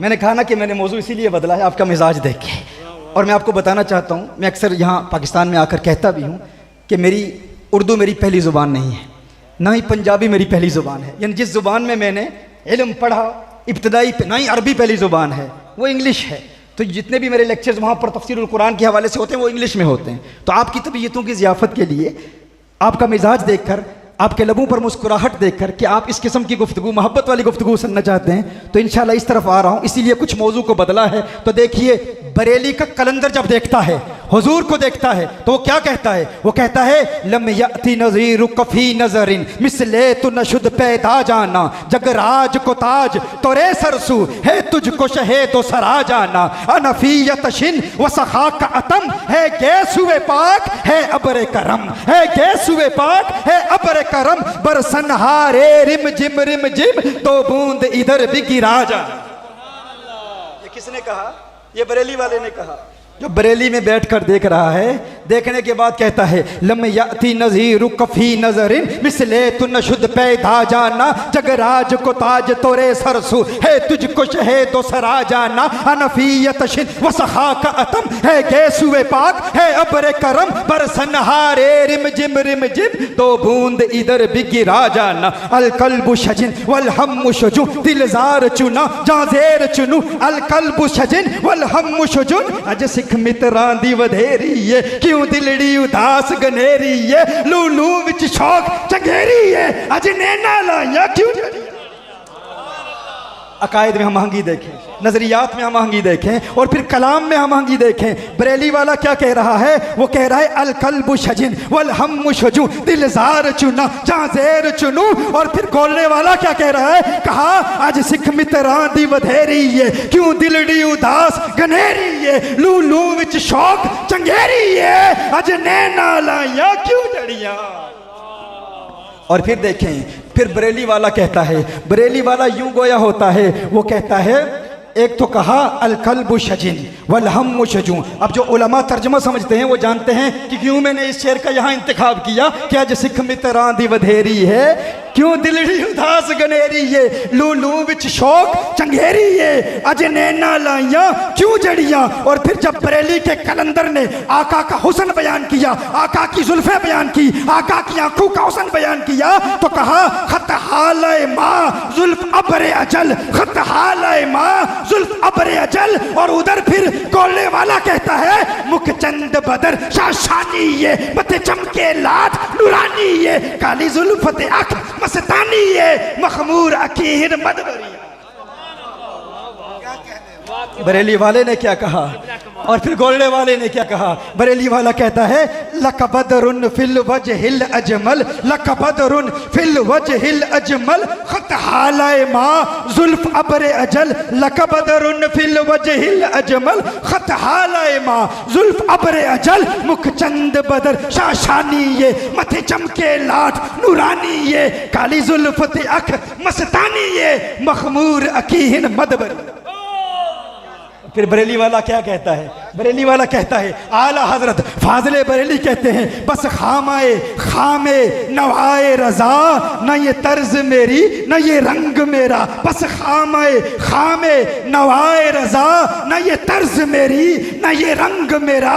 मैंने कहा ना कि मैंने मौजू इसीलिए बदला है आपका मिजाज देख के। और मैं आपको बताना चाहता हूँ, मैं अक्सर यहाँ पाकिस्तान में आकर कहता भी हूँ कि मेरी उर्दू मेरी पहली ज़ुबान नहीं है, ना ही पंजाबी मेरी पहली ज़ुबान है। यानी जिस ज़ुबान में मैंने इल्म पढ़ा इब्तदाई, ना ही अरबी पहली ज़ुबान है, वो इंग्लिश है। तो जितने भी मेरे लेक्चर्स वहाँ पर तफसीरुल कुरान के हवाले से होते हैं वो इंग्लिश में होते हैं। तो आपकी तबीयतों की ज़ियाफ़त के लिए, आपका मिजाज देखकर, आपके लबों पर मुस्कुराहट देखकर कि आप इस किस्म की गुफ्तगू, मोहब्बत वाली गुफ्तगू सुनना चाहते हैं, तो इंशाल्लाह इस तरफ आ रहा हूँ, इसीलिए कुछ मौजू को बदला है। तो देखिए, बरेली का कलंदर जब देखता है, हुजूर को देखता है, तो वो क्या कहता है? वो कहता है लम यअति नज़ीर कफ़ी नज़रिन मिसले तु नशुद पैदा जाना, जगराज को ताज तोरे सरसू है, तुझको शहे तो सरा जाना, अनफियत शिन व सखा का अतम है, गैसुए पाक है अबरे करम, है गैसुए पाक है अबरे करम, बरसनहारे रिम जिम तो बूंद इधर भी गिरा जाना। ये किसने कहा? ये बरेली वाले ने कहा, जो बरेली में बैठकर देख रहा है। देखने के बाद कहता है लम यअति नज़ीर कफ़ी नज़रिन मिसले तु नशुद पैदा जाना, जगराज को ताज तोरे सरसू है, तुझको शहे तो सरा जाना, अनफियत शिन व सखा का अतम है, गैसुए पाक है अबरे करम, बरसनहारे रिम जिम दो बूंद इधर भी गिरा जाना, अल कल्बु शजिन वल हम्मु शुजू दिलजार चुना जाजेर चुनू, अल कल्बु शजिन वल हम्मु शुजुन, अज सिख मित्रां दी वधेरी है, क्यों दिलड़ी उदास गनेरी है, लूलू विच शौक चंगेरी है, अज नैना लाया क्यों। अकायद में हम आहंगी देखें, नज़रियात में हम आहंगी देखें, और फिर कलाम में हम आहंगी देखें। बरेली वाला क्या कह रहा है? वो कह रहा है अल कल्बु शजिन वल हम्मु शजू, दिलजार चुना जहाँ ज़ेर चुनू। और फिर गोलने वाला क्या कह रहा है? कहा आज सिख मित्रां दी वधेरी है, क्यों दिलड़ी उदास गनेरी है, लू लू विच शौक चंगेरी है, आज नैना लाया क्यों जड़ियां। और फिर देखें, फिर बरेली वाला कहता है, बरेली वाला यूं गोया होता है, वो कहता है एक तो कहा अल कल्बु शजिन वल हम्मु शजू। अब जो उलमा तर्जमा समझते हैं वो जानते हैं कि क्यों मैंने इस शेर का यहाँ इंतखाब किया कि आज सिख मित्रां दी वधेरी है, क्यों दिलड़ी उदास गनेरी है, लू लू विच शौक चंगेरी है, अज नैना लाइया क्यों जड़ियां। और फिर जब बरेली के कलंदर ने आका का हुस्न बयान किया, आका की जुल्फें बयान की, आका की आंखों का हुस्न बयान किया, तो कहा खत हाले माँ जुल्फ अबरे अजल, खत हाले माँ जुल्फ अबरे अजल। और उधर फिर कोल्ले वाला कहता है मुख चंद बदर शाशानी ये, मथे चमके लाट नूरानी ये, काली जुल्फत अख मस्तानी ये, मखमूर अकीर मदबरी। बरेली वाले ने क्या कहा और फिर गोलने वाले ने क्या कहा? बरेली वाला कहता है लकबदरुन फिल वजहिल अजमल, लकबदरुन फिल वजहिल अजमल, खत हालाए माँ जुल्फ अबरे अजल, लकबदरुन फिल वजहिल अजमल, खत हालाए माँ जुल्फ अबरे अजल, मुख चंद बदर शाशानी ये, मथे चमके लाट नूरानी ये, काली जुल्फत अख मस्तानी ये, मखमूर अकीहिन मदबरी। फिर बरेली वाला क्या कहता है? बरेली वाला कहता है आला हजरत फाजले बरेली कहते हैं बस खामाए खामे नवाए रजा, न ये तर्ज मेरी न ये रंग मेरा, बस खामाए खामे नवाए रजा, न ये तर्ज मेरी न ये रंग मेरा।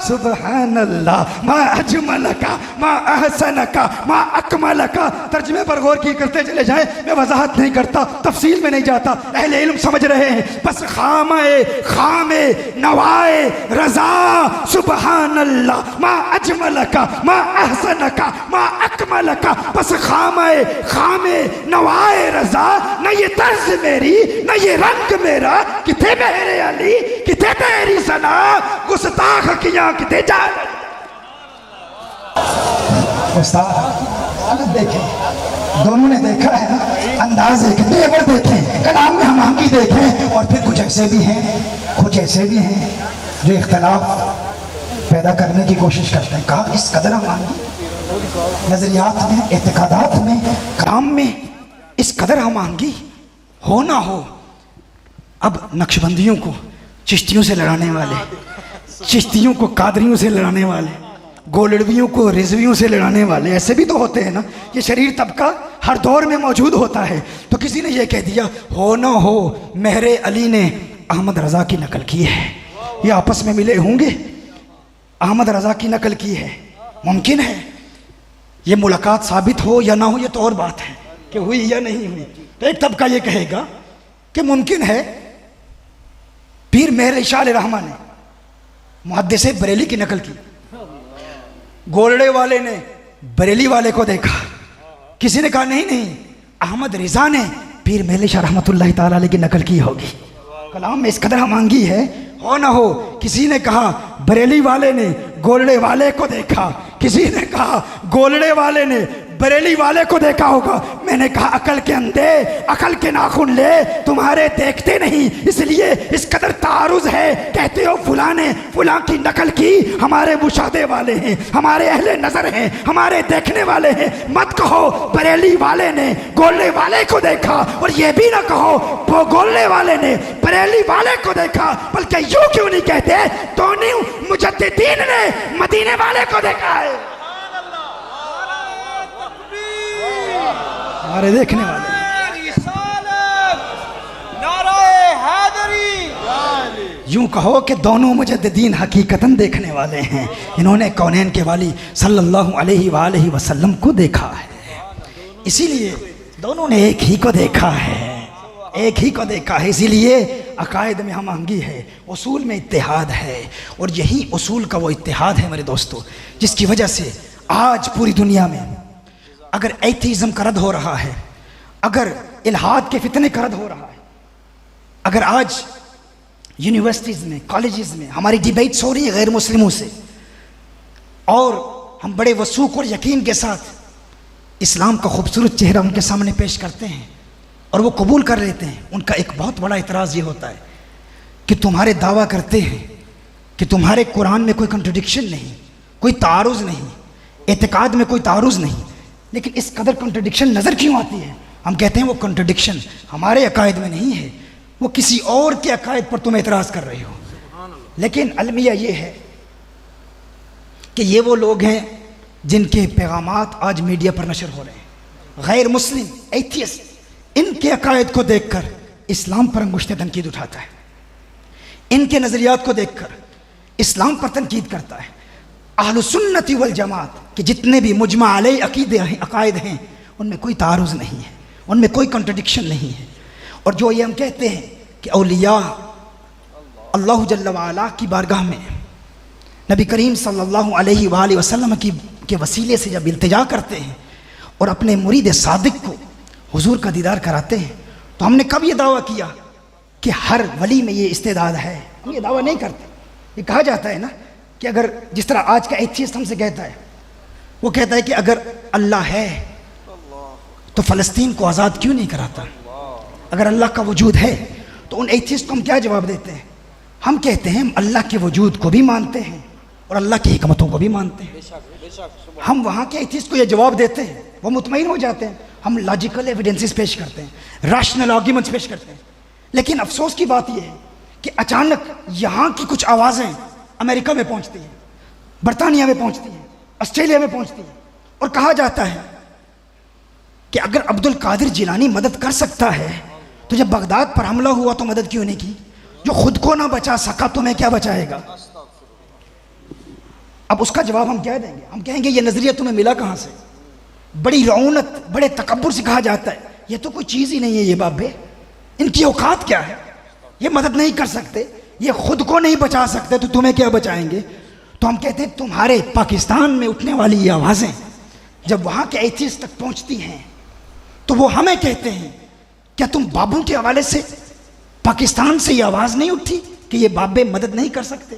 सुबहान अल्लाह मा अजमल का मा अहसन का मा अकमल का। तर्जमे पर गौर की करते चले जाए, मैं वजाहत नहीं करता, तफसील में नहीं जाता, अहले इल्म समझ रहे हैं। बस खामाए खामे नवाए रजा, सुबहान अल्लाह मा अजमल का मा अहसन का मा अकमल का, बस खामे खामे नवाए रजा, न ये तर्ज मेरी न ये रंग मेरा, किथे मेरे अली किथे तेरी सना, गुस्ताख किया किथे जा। उस्ताद देखें, दोनों ने देखा है ना, अंदाज देखें, तेवर देखें, कलाम में हम आहंगी देखें। और फिर कुछ ऐसे भी हैं, कुछ ऐसे भी हैं जो इख्तलाफ पैदा करने की कोशिश करते हैं। कहा इस कदर हम आहंगी नजरियात में, एतकादात में, काम में इस कदर हम आहंगी हो ना हो। अब नक्शबंदियों को चिश्तियों से लड़ाने वाले, चिश्तियों को कादरियों से लड़ाने वाले, गोलड़वियों को रिजवियों से लड़ाने वाले ऐसे भी तो होते हैं ना। ये शरीर तबका हर दौर में मौजूद होता है। तो किसी ने ये कह दिया हो ना हो मेहरे अली ने अहमद रजा की नकल की है, ये आपस में मिले होंगे, अहमद रजा की नकल की है। मुमकिन है ये मुलाकात साबित हो या ना हो, ये तो और बात है कि हुई या नहीं हुई। तो एक तबका ये कहेगा कि मुमकिन है पीर मेहर इशाल रहमान ने मुहद्दिस बरेली की नकल की, गोलड़े वाले ने बरेली वाले को देखा, किसी ने कहा नहीं नहीं अहमद रिजा ने पीर मेहर शाह रहमतुल्लाह ताला अलैह की नकल की होगी। कलाम में इस कदर मांगी है हो ना हो। किसी ने कहा बरेली वाले ने गोलड़े वाले को देखा, किसी ने कहा गोलड़े वाले ने बरेली वाले को देखा होगा। मैंने कहा अकल के अंधे अकल के नाखून ले, तुम्हारे देखते नहीं इसलिए इस कदर तारुज है। कहते हो फुला ने फुला की नकल की, हमारे मुशादे वाले हैं, हमारे अहले नजर हैं, हमारे देखने वाले हैं। मत कहो बरेली वाले ने गोलने वाले को देखा, और ये भी ना कहो वो गोलने वाले ने बरेली वाले को देखा। बल्कि यूं क्यों नहीं कहते दोनों मुजद्दिदीन ने मदीने वाले को देखा है। हमारे देखने वाले यूं कहो कि दोनों मुजद्दिदीन हकीकतन देखने वाले हैं। इन्होंने कौनैन के वाली सल्लल्लाहु अलैहि वसल्लम को देखा है, इसीलिए दोनों ने एक ही को देखा है, एक ही को देखा है। इसीलिए अकायद में हम आहंगी है, उसूल में इत्तेहाद है, और यही उसूल का वो इत्तेहाद है मेरे दोस्तों जिसकी वजह से आज पूरी दुनिया में अगर एथीज़म का रद्द हो रहा है, अगर इल्हाद के फितने का रद्द हो रहा है, अगर आज यूनिवर्सिटीज़ में, कॉलेजेस में हमारी डिबेट्स हो रही है गैर मुस्लिमों से, और हम बड़े वसूख और यकीन के साथ इस्लाम का खूबसूरत चेहरा उनके सामने पेश करते हैं और वो कबूल कर लेते हैं, उनका एक बहुत बड़ा इतराज़ ये होता है कि तुम्हारे दावा करते हैं कि तुम्हारे कुरान में कोई कंट्रडिक्शन नहीं, कोई तारुज़ नहीं, एतकाद में कोई तारुज़ नहीं, लेकिन इस कदर कंट्रडिक्शन नज़र क्यों आती है? हम कहते हैं वो कंट्रडिक्शन हमारे अकायद में नहीं है, वो किसी और के अकायद पर तुम एतराज़ कर रहे हो। लेकिन अलमिया ये है कि ये वो लोग हैं जिनके पैगामात आज मीडिया पर नशर हो रहे हैं। गैर मुस्लिम एथियस्ट इनके अकायद को देखकर इस्लाम पर अंगुश्त तनकीद उठाता है, इनके नज़रियात को देखकर इस्लाम पर तनकीद करता है। अहलुसुन्नती वल जमात के जितने भी मुजमा अलैह अकीदे हैं, अकायद हैं, उनमें कोई तारुज़ नहीं है, उनमें कोई कंट्रडिक्शन नहीं है। और जो ये हम कहते हैं कि औलिया अल्लाह जल्ल व अला की बारगाह में नबी करीम सल्लल्लाहु अलैहि वसल्लम के वसीले से जब इल्तिजा करते हैं और अपने मुरीद सादिक को हुजूर का दीदार कराते हैं, तो हमने कब ये दावा किया कि हर वली में ये इस्तेदाद है? हम ये दावा नहीं करते। ये कहा जाता है ना कि अगर जिस तरह आज का एथियस्ट हमसे कहता है, वो कहता है कि अगर अल्लाह है तो फ़लस्तीन को आज़ाद क्यों नहीं कराता? अगर अल्लाह का वजूद है तो उन एथियस्ट को हम क्या जवाब देते हैं? हम कहते हैं हम अल्लाह के वजूद को भी मानते हैं और अल्लाह की हिकमतों को भी मानते हैं। हम वहाँ के एथियस्ट को ये जवाब देते हैं, वो मुतमईन हो जाते हैं। हम लॉजिकल एविडेंसेस पेश करते हैं, रैशनल आर्ग्यूमेंट्स पेश करते हैं। लेकिन अफसोस की बात यह है कि अचानक यहाँ की कुछ आवाज़ें अमेरिका में पहुँचती हैं, बरतानिया में पहुँचती हैं, ऑस्ट्रेलिया में पहुँचती हैं, और कहा जाता है कि अगर अब्दुल कादिर जिलानी मदद कर सकता है तो जब बगदाद पर हमला हुआ तो मदद क्यों नहीं की? जो खुद को ना बचा सका तो मैं क्या बचाएगा? अब उसका जवाब हम क्या देंगे? हम कहेंगे ये नज़रिया तुम्हें मिला कहाँ से? बड़ी रौनत, बड़े तकब्बुर से कहा जाता है ये तो कोई चीज़ ही नहीं है, ये बाबे इनकी औकात क्या है? ये मदद नहीं कर सकते, ये खुद को नहीं बचा सकते, तो तुम्हें क्या बचाएंगे? तो हम कहते हैं तुम्हारे पाकिस्तान में उठने वाली ये आवाज़ें जब वहाँ के एथियस्ट तक पहुँचती हैं तो वो हमें कहते हैं क्या तुम बाबू के हवाले से पाकिस्तान से ये आवाज़ नहीं उठी कि ये बाबे मदद नहीं कर सकते?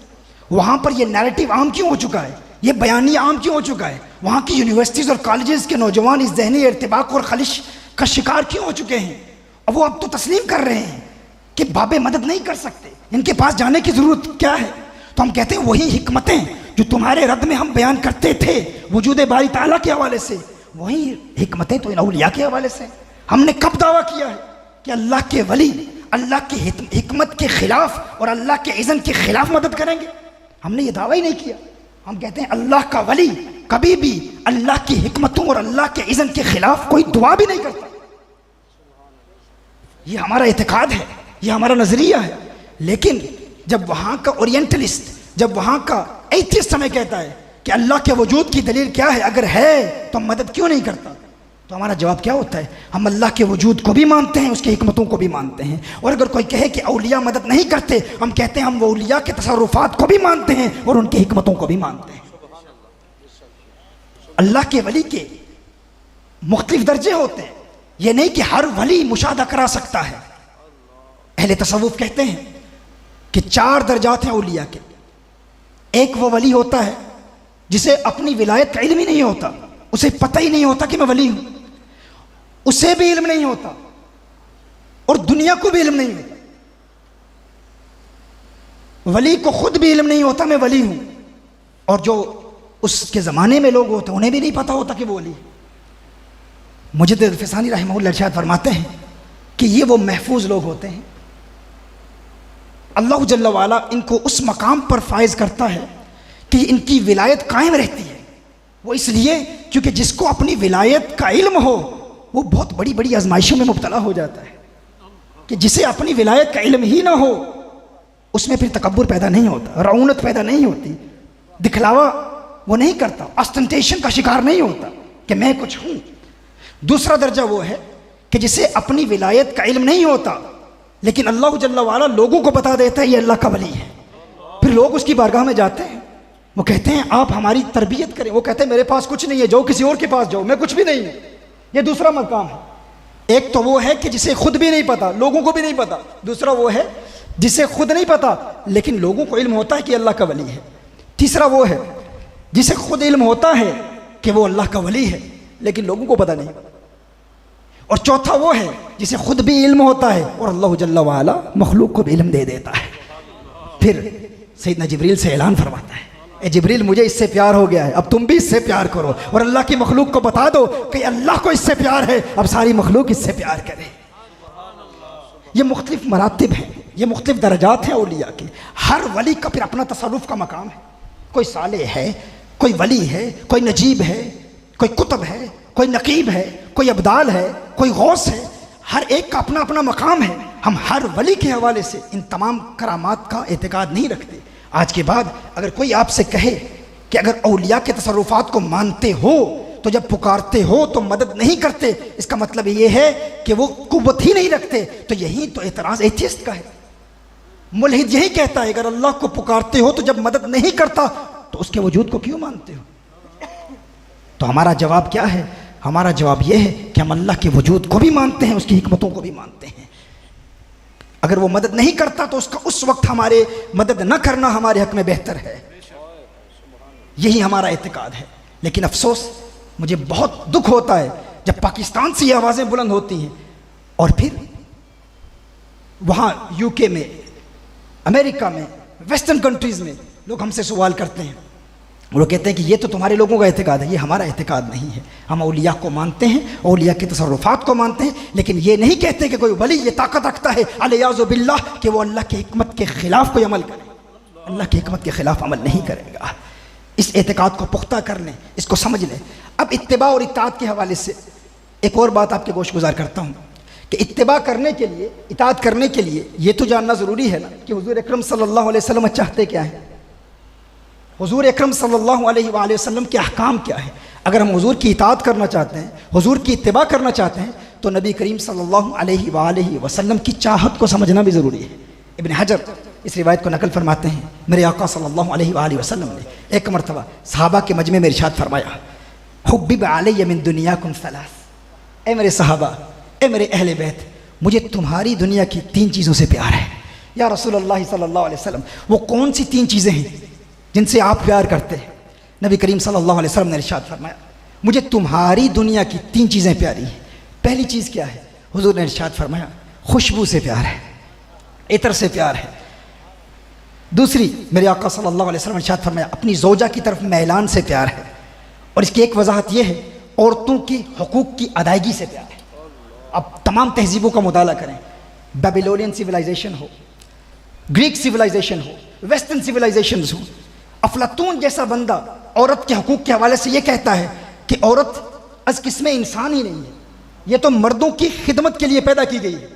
वहाँ पर ये नैरेटिव आम क्यों हो चुका है? ये बयानिया आम क्यों हो चुका है? वहाँ की यूनिवर्सिटीज़ और कॉलेजेस के नौजवान इस ज़हनी इर्तिबाक और खलिश का शिकार क्यों हो चुके हैं? और वो अब तो तस्लीम कर रहे हैं कि बाबे मदद नहीं कर सकते, इनके पास जाने की ज़रूरत क्या है? तो हम कहते हैं वही हिकमतें जो तुम्हारे रद्द में हम बयान करते थे वजूद बारी ताला के हवाले से, वही हिकमतें तो इन औलिया के हवाले से। हमने कब दावा किया है कि अल्लाह के वली अल्लाह की हिकमत के खिलाफ और अल्लाह के इज़्न के खिलाफ मदद करेंगे? हमने ये दावा ही नहीं किया। हम कहते हैं अल्लाह का वली कभी भी अल्लाह की हिकमतों और अल्लाह के इज़्न के खिलाफ कोई दुआ भी नहीं करता। ये हमारा इत्तेकाद है, ये हमारा नजरिया है। लेकिन जब वहाँ का ओरिएंटलिस्ट, जब वहाँ का एथियस्ट हमें कहता है कि अल्लाह के वजूद की दलील क्या है, अगर है तो मदद क्यों नहीं करता, तो हमारा जवाब क्या होता है? हम अल्लाह के वजूद को भी मानते हैं, उसकी हिकमतों को भी मानते हैं। और अगर कोई कहे कि औलिया मदद नहीं करते, हम कहते हैं हम वो औलिया के तसर्रुफात को भी मानते हैं और उनकी हिकमतों को भी मानते हैं। अल्लाह के वली के मुख्तलिफ दर्जे होते हैं, ये नहीं कि हर वली मुशाहदा करा सकता है। अहले तसव्वुफ कहते हैं कि 4 दर्जात हैं औलिया के। एक वो वली होता है जिसे अपनी विलायत का इल्म ही नहीं होता, उसे पता ही नहीं होता कि मैं वली हूं, उसे भी इल्म नहीं होता और दुनिया को भी इल्म नहीं होता। वली को खुद भी इल्म नहीं होता मैं वली हूं, और जो उसके ज़माने में लोग होते हैं उन्हें भी नहीं पता होता कि वो वली। मुजद्दिद अल-फ़िसानी रहमहुल्लाह इरशाद फरमाते हैं कि ये वो महफूज लोग होते हैं, अल्लाह जल्ल वाला इनको उस मकाम पर फायज करता है कि इनकी विलायत कायम रहती है। वो इसलिए क्योंकि जिसको अपनी विलायत का इल्म हो वो बहुत बड़ी बड़ी आजमाइशों में मुब्तला हो जाता है, कि जिसे अपनी विलायत का इल्म ही ना हो उसमें फिर तकब्बुर पैदा नहीं होता, रऊनत पैदा नहीं होती, दिखलावा वो नहीं करता, ऑस्टेंटेशन का शिकार नहीं होता कि मैं कुछ हूं। दूसरा दर्जा वो है कि जिसे अपनी विलायत का इल्म नहीं होता लेकिन अल्लाह जल्ल वाला लोगों को बता देता है ये अल्लाह का वली है। फिर लोग उसकी बारगाह में जाते हैं, वो कहते हैं आप हमारी तरबियत करें। वो कहते हैं मेरे पास कुछ नहीं है, जाओ किसी और के पास जाओ, मैं कुछ भी नहीं हूं। ये दूसरा मकाम है। एक तो वो है कि जिसे खुद भी नहीं पता, लोगों को भी नहीं पता। दूसरा वो है जिसे खुद नहीं पता लेकिन लोगों को इल्म होता है कि अल्लाह का वली है। तीसरा वो है जिसे खुद इल्म होता है कि वो अल्लाह का वली है लेकिन लोगों को पता नहीं। और चौथा वो है जिसे खुद भी इल्म होता है और अल्लाह जल्ला वाला मखलूक को भी इल्म दे देता है। फिर सैयदना जिब्रील से ऐलान फरमाता है, ए जिब्रील मुझे इससे प्यार हो गया है, अब तुम भी इससे प्यार करो और अल्लाह की मखलूक को बता दो कि अल्लाह को इससे प्यार है, अब सारी मखलूक इससे प्यार करे। ये मुख्तलिफ मरातिब हैं, ये मुख्तलिफ दर्जात हैं औलिया के। हर वली का फिर अपना तसर्रुफ का मकाम है। कोई सालेह है, कोई वली है, कोई नजीब है, कोई कुतुब है, कोई नकीब है, कोई अब्दाल है, कोई गौस है। हर एक का अपना अपना मकाम है। हम हर वली के हवाले से इन तमाम करामात का एतकाद नहीं रखते। आज के बाद अगर कोई आपसे कहे कि अगर औलिया के तसर्रुफात को मानते हो तो जब पुकारते हो तो मदद नहीं करते, इसका मतलब ये है कि वो कुव्वत ही नहीं रखते, तो यही तो एतराज़ एथियस्ट का है। मुल्हिद यही कहता है अगर अल्लाह को पुकारते हो तो जब मदद नहीं करता तो उसके वजूद को क्यों मानते हो? तो हमारा जवाब क्या है? हमारा जवाब यह है कि हम अल्लाह के वजूद को भी मानते हैं, उसकी हिकमतों को भी मानते हैं। अगर वो मदद नहीं करता तो उसका उस वक्त हमारे मदद न करना हमारे हक में बेहतर है। यही हमारा एतकाद है। लेकिन अफसोस, मुझे बहुत दुख होता है जब पाकिस्तान से ये आवाज़ें बुलंद होती हैं और फिर वहाँ यूके में, अमेरिका में, वेस्टर्न कंट्रीज़ में लोग हमसे सवाल करते हैं। वो कहते हैं कि ये तो तुम्हारे लोगों का एतकाद है, ये हमारा एतकाद नहीं है। हम औलिया को मानते हैं, औलिया के तसर्रुफात को मानते हैं, लेकिन ये नहीं कहते कि कोई वली ये ताकत रखता है अलियाज़ु बिल्लाह कि वो अल्लाह की हिकमत के ख़िलाफ़ कोई अमल करे। अल्लाह की हिकमत के ख़िलाफ़ अमल नहीं करेगा। इस एतकाद को पुख्ता कर लें, इसको समझ लें। अब इत्तिबा और इताअत के हवाले से एक और बात आपके गोश गुजार करता हूँ कि इत्तिबा करने के लिए, इताअत करने के लिए ये तो जानना ज़रूरी है ना कि हुज़ूर अकरम सल्लल्लाहु अलैहि वसल्लम चाहते क्या है, हुज़ूर अकरम सल्लल्लाहु अलैहि वसल्लम के अहकाम क्या है। अगर हम हुज़ूर की इताअत करना चाहते हैं, हुज़ूर की इत्तिबा करना चाहते हैं, तो नबी करीम सल्लल्लाहु अलैहि वसल्लम की चाहत को समझना भी ज़रूरी है। इब्न हजर इस रिवायत को नकल फरमाते हैं, मेरे आका सल्लल्लाहु अलैहि वसल्लम ने एक मरतबा सहाबा के मजमे में इरशाद फरमाया, हुब्बिब अलैया मिन दुनियाकुम सलास, ए मेरे सहाबा, ए मेरे अहले बैत, मुझे तुम्हारी दुनिया की 3 चीज़ों से प्यार है। या रसूलुल्लाह सल्लल्लाहु अलैहि वसल्लम, वो कौन सी 3 चीज़ें हैं जिनसे आप प्यार करते हैं? नबी करीम सल्लल्लाहु अलैहि वसल्लम ने इरशाद फरमाया, मुझे तुम्हारी दुनिया की 3 चीज़ें प्यारी हैं। पहली चीज़ क्या है? हुजूर ने इरशाद फरमाया, खुशबू से प्यार है, इतर से प्यार है। दूसरी, मेरे आका सल्लल्लाहु अलैहि वसल्लम ने इरशाद फरमाया, अपनी ज़ौजा की तरफ मैलान से प्यार है। और इसकी एक वजाहत यह है, औरतों की हुकूक की अदायगी से प्यार है। अब तमाम तहजीबों का मुताला करें, बेबीलोनियन सिविलाइजेशन हो, ग्रीक सिविलाइजेशन हो, वेस्टर्न सिविलाइजेशन हो, अफलातून जैसा बंदा औरत के हकूक़ के हवाले से ये कहता है कि औरत अज किस्म इंसान ही नहीं है, ये तो मर्दों की खिदमत के लिए पैदा की गई है।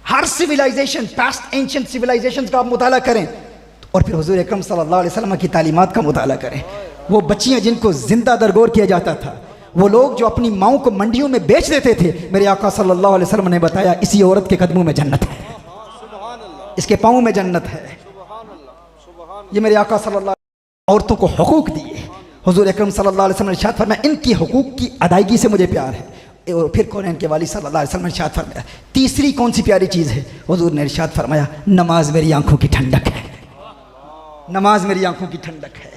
हर सिविलाइजेशन, पास्ट एंशिएंट सिविलाइजेशन का आप मुताला करें और फिर हुजूर अकरम सल्लल्लाहु अलैहि वसल्लम की तालीमात का मुताला करें। वो बच्चियां जिनको जिंदा दरगोर किया जाता था, वो लोग जो अपनी माओं को मंडियों में बेच देते थे, मेरे आका सल्लल्लाहु अलैहि वसल्लम ने बताया, इसी औरत के कदमों में जन्नत है, इसके पाँव में जन्नत है। ये मेरे आका सल्लल्लाहु औरतों को हुकूक दिए। हुजूर अकरम सल्लल्लाहु अलैहि वसल्लम ने इरशाद फरमाया, इनकी हुकूक की अदायगी से मुझे प्यार है। और फिर कौन के वाली सल्लल्लाहु अलैहि वसल्लम ने इरशाद फरमाया, तीसरी कौन सी प्यारी चीज़ है? हुजूर ने इरशाद फरमाया, नमाज मेरी आंखों की ठंडक है। नमाज मेरी आंखों की ठंडक है,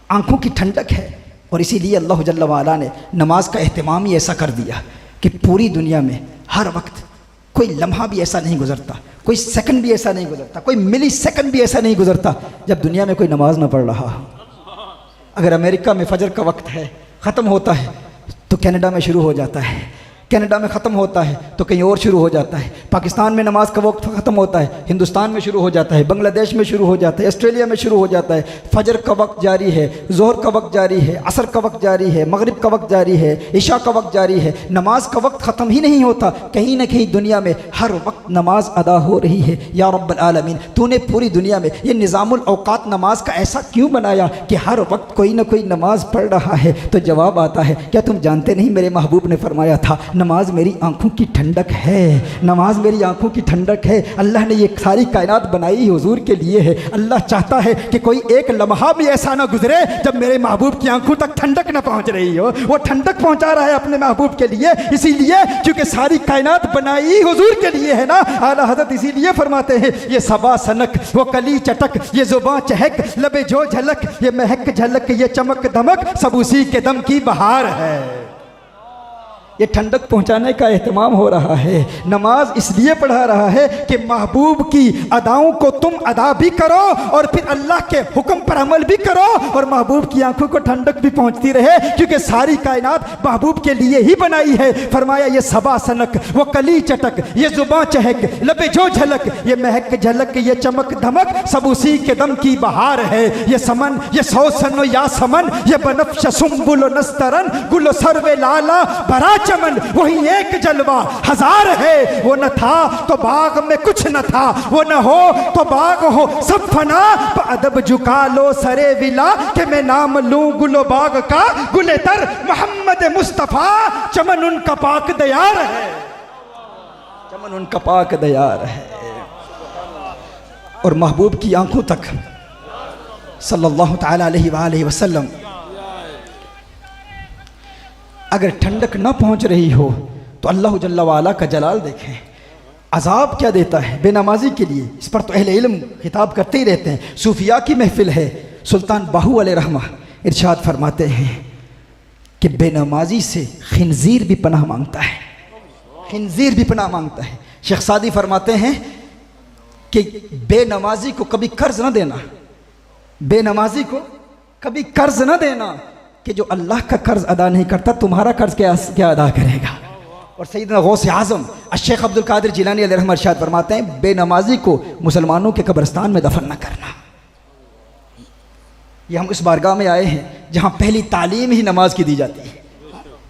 आंखों की ठंडक है। और इसीलिए अल्लाह जल्ल वाला ने नमाज का एहतमाम ही ऐसा कर दिया कि पूरी दुनिया में हर वक्त कोई लम्हा भी ऐसा नहीं गुजरता, कोई सेकंड भी ऐसा नहीं गुजरता, कोई मिली सेकंड भी ऐसा नहीं गुजरता जब दुनिया में कोई नमाज ना पढ़ रहा। अगर अमेरिका में फजर का वक्त है, ख़त्म होता है तो कनाडा में शुरू हो जाता है, कनाडा में ख़त्म होता है तो कहीं और शुरू हो जाता है। पाकिस्तान में नमाज का वक्त ख़त्म होता है, हिंदुस्तान में शुरू हो जाता है, बांग्लादेश में शुरू हो जाता है, ऑस्ट्रेलिया में शुरू हो जाता है। फजर का वक्त जारी है, ज़ोहर का वक्त जारी है, असर का वक्त जारी है, मगरिब का वक्त जारी है, इशा का वक्त जारी है। नमाज का वक्त ख़त्म ही नहीं होता। कहीं ना कहीं दुनिया में हर वक्त नमाज अदा हो रही है। या रब्बल आलमीन, तूने पूरी दुनिया में ये निज़ामुल औकात नमाज का ऐसा क्यों बनाया कि हर वक्त कोई ना कोई नमाज पढ़ रहा है? तो जवाब आता है, क्या तुम जानते नहीं मेरे महबूब ने फरमाया था, नमाज मेरी आंखों की ठंडक है, नमाज मेरी आंखों की ठंडक है। अल्लाह ने ये सारी कायनात बनाई हुजूर के लिए है। अल्लाह चाहता है कि कोई एक लम्हा भी ऐसा ना गुजरे जब मेरे महबूब की आंखों तक ठंडक ना पहुंच रही हो। वो ठंडक पहुंचा रहा है अपने महबूब के लिए, इसीलिए क्योंकि सारी कायनात बनाई हुजूर के लिए है ना। आला हज़रत इसीलिए फरमाते हैं, ये सबा सनक, वो कली चटक, ये जुबां चहक, लबे जो झलक, ये महक झलक, ये चमक दमक, सब उसी के दम की बहार है। ये ठंडक पहुंचाने का एहतमाम हो रहा है। नमाज इसलिए पढ़ा रहा है कि महबूब की अदाओं को तुम अदा भी करो और फिर अल्लाह के हुक्म पर अमल भी करो और महबूब की आंखों को ठंडक भी पहुंचती रहे, क्योंकि सारी कायनात महबूब के लिए ही बनाई है। फरमाया ये सबा सनक, वो कली चटक, ये जुबां चहक, लबे जो झलक, ये महक झलक, ये चमक धमक, सब उसी के दम की बहार है। ये समन, ये सौसन या समन, ये बनफ्श सुम्बुल नस्तरन, गुल सरवे लाला भरा चमन, वही एक जलवा हजार है। वो न था तो बाग में कुछ न था, वो न हो तो बाग हो सब फना, अदब झुका लो सरे विला कि मैं नाम लूं गुलो बाग का, गुले तर मोहम्मद मुस्तफा, चमन उनका पाक दयार है, चमन उनका पाक दयार है। और महबूब की आंखों तक सल्लल्लाहु तआला अलैहि वसल्लम अगर ठंडक न पहुंच रही हो तो अल्लाह जल्ला वाला का जलाल देखें, अजाब क्या देता है बेनमाजी के लिए। इस पर तो अहले इल्म खिताब करते ही रहते हैं। सूफिया की महफिल है, सुल्तान बाहू अलैहिर्रहमा इरशाद फरमाते हैं कि बेनमाजी से खिंजीर भी पनाह मांगता है, खिंजीर भी पनाह मांगता है। शेख सादी फरमाते हैं कि बेनमाजी को कभी कर्ज न देना, बेनमाजी को कभी कर्ज न देना, कि जो अल्लाह का कर्ज अदा नहीं करता तुम्हारा कर्ज क्या अदा करेगा। और सैयदना गौस आज़म शेख अब्दुल कादिर जिलानी अलैहिर्रहमत इरशाद फरमाते हैं, बेनमाजी को मुसलमानों के कब्रिस्तान में दफन न करना। ये हम उस बारगाह में आए हैं जहाँ पहली तालीम ही नमाज की दी जाती है,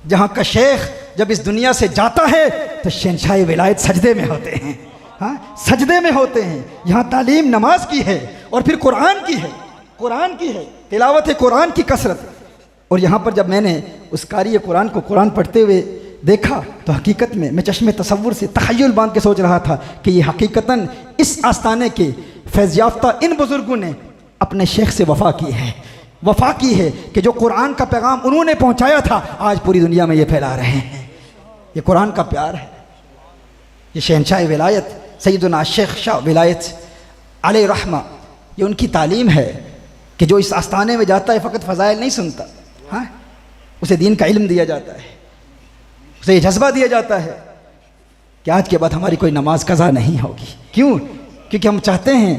जहाँ का शेख जब इस दुनिया से जाता है तो शहंशाह विलायत सजदे में होते हैं, हाँ सजदे में होते हैं। यहाँ तालीम नमाज की है और फिर कुरान की है, कुरान की है, तिलावत कुरान की कसरत। और यहाँ पर जब मैंने उस कारी कुरान को कुरान पढ़ते हुए देखा तो हकीकत में मैं चश्मे तसव्वुर से तख़य्युल बांध के सोच रहा था कि ये हकीकतन इस आस्थाने के फैज़ याफ्ता इन बुज़ुर्गों ने अपने शेख से वफ़ा की है, वफ़ा की है कि जो कुरान का पैगाम उन्होंने पहुँचाया था आज पूरी दुनिया में ये फैला रहे हैं। ये कुरान का प्यार है। ये शहंशाह विलायत सैयदना शेख शाह विलायत अलैहिर्रहमा, ये उनकी तालीम है कि जो इस आस्थाने में जाता है फ़कत फ़ज़ाइल नहीं सुनता, हाँ उसे दीन का इल्म दिया जाता है, उसे ये जज्बा दिया जाता है कि आज के बाद हमारी कोई नमाज कज़ा नहीं होगी। क्यों? क्योंकि हम चाहते हैं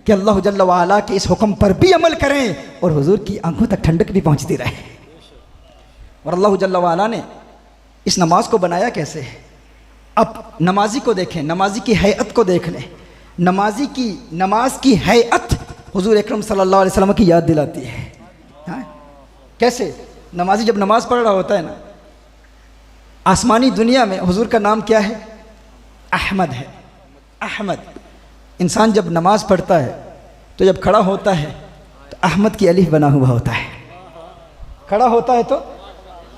कि अल्लाह जल्ला वाला के इस हुक्म पर भी अमल करें और हुजूर की आंखों तक ठंडक भी पहुंचती रहे। और अल्लाह जल्ला वाला ने इस नमाज को बनाया कैसे है? अब नमाजी को देखें, नमाजी की हैअत को देख लें। नमाजी की नमाज की हैअत हुजूर अकरम सल्लल्लाहु अलैहि वसल्लम की याद दिलाती है। हाँ? कैसे? नमाजी जब नमाज पढ़ रहा होता है ना, आसमानी दुनिया में हुजूर का नाम क्या है? अहमद है, अहमद। इंसान जब नमाज पढ़ता है तो जब खड़ा होता है तो अहमद की अलिफ बना हुआ होता है, खड़ा होता है तो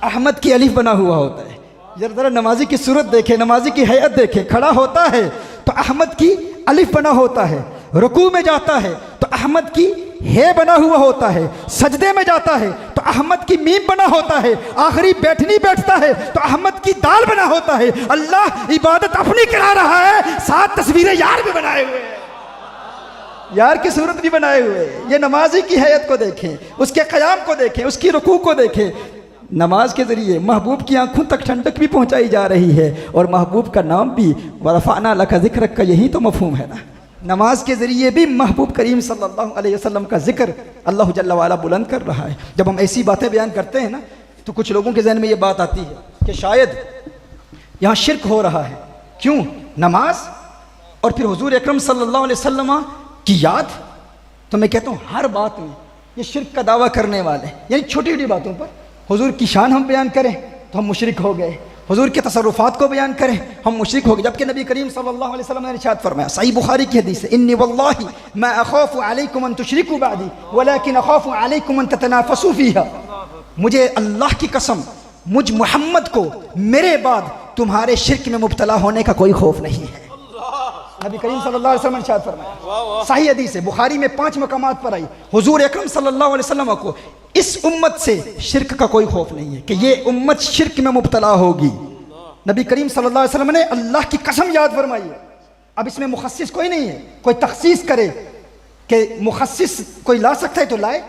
अहमद की अलिफ बना हुआ होता है। जरा नमाजी की सूरत देखे, नमाजी की हैयत देखे, खड़ा होता है तो अहमद की अलिफ बना होता है, रुकू में जाता है तो अहमद की हे बना हुआ होता है, सजदे में जाता है तो अहमद की मीम बना होता है, आखिरी बैठनी बैठता है तो अहमद की दाल बना होता है। अल्लाह इबादत अपनी करा रहा है, साथ तस्वीरें यार भी बनाए हुए हैं, यार की सूरत भी बनाए हुए हैं। ये नमाजी की हैयत को देखें, उसके क़याम को देखें, उसकी रुकू को देखें। नमाज के ज़रिए महबूब की आंखों तक ठंडक भी पहुंचाई जा रही है और महबूब का नाम भी वरफ़अना लका ज़िक्रक का यही तो मफ़हूम है ना। नमाज के ज़रिए भी महबूब करीम सल्लल्लाहु अलैहि वसल्लम का जिक्र अल्लाह जल्ला वाला बुलंद कर रहा है। जब हम ऐसी बातें बयान करते हैं ना तो कुछ लोगों के जहन में ये बात आती है कि शायद यहाँ शिरक हो रहा है। क्यों? नमाज और फिर हुजूर अकरम सल्लल्लाहु अलैहि वसल्लम की याद। तो मैं कहता हूँ हर बात में ये शिरक का दावा करने वाले, यानी छोटी छोटी बातों पर हुजूर की शान हम बयान करें तो हम मुशरिक हो गए, हुजूर के तसर्रुफात को बयान करें हम मुशरिक हो गए। जबकि नबी करीम सल्लल्लाहु अलैहि वसल्लम ने इरशाद फरमाया, सही बुखारी की हदीस है, इन्नी वल्लाहि मा अखाफु अलैकुम अन तुशरिकू बअदी वलाकिन अखाफु अलैकुम अन ततनाफसू फीहा। मुझे अल्लाह की कसम, मुझ मोहम्मद को मेरे बाद तुम्हारे शिर्क में मुब्तला होने का कोई खौफ नहीं है। नबी करीम सल्लल्लाहु अलैहि वसल्लम ने इरशाद फरमाया, सही हदीस है, बुखारी में 5 मकामात पर आई, हुजूर अकरम सल्लल्लाहु अलैहि वसल्लम को इस उम्मत से शिर्क का कोई खौफ नहीं है कि ये उम्मत शिर्क में मुब्तला होगी। नबी करीम सल्लल्लाहु अलैहि वसल्लम ने अल्लाह की कसम याद फरमाई है। अब इसमें मुखस्सिस कोई नहीं है, कोई तखसीस करे कि मुखस्सिस कोई ला सकता है तो लाए,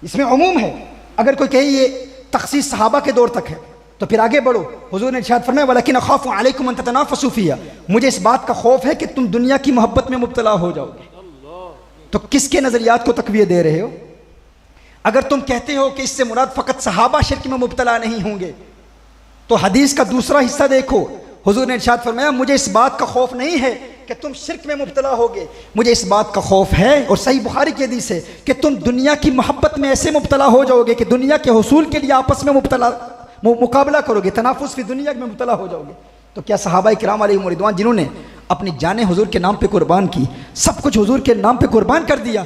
इसमें उमूम है। अगर कोई कहे ये तखसीस सहाबा के दौर तक है तो फिर आगे बढ़ो। हुजूर ने इरशाद फरमाया, वलकिन अखाफु अलैकुम अन ततनाफसू फिया, मुझे इस बात का खौफ है कि तुम दुनिया की मोहब्बत में मुब्तला हो जाओगे। तो किसके नजरियात को तकवीह दे रहे हो? अगर तुम कहते हो कि इससे मुराद फ़कत सहाबा शिर्क में मुब्तला नहीं होंगे, तो हदीस का दूसरा हिस्सा देखो। हुजूर ने इरशाद फरमाया, मुझे इस बात का खौफ नहीं है कि तुम शिर्क में मुब्तला होगे, मुझे इस बात का खौफ है, और सही बुखारी की हदीस है, कि तुम दुनिया की मोहब्बत में ऐसे मुब्तला हो जाओगे कि दुनिया के हुसूल के लिए आपस में मुकाबला करोगे, तनाफुस की दुनिया में मुब्तला हो जाओगे। तो क्या सहाबा किराम अलैहिम रिदवान जिन्होंने अपनी जानें हुजूर के नाम पे कुर्बान की, सब कुछ हुजूर के नाम पे कुर्बान कर दिया,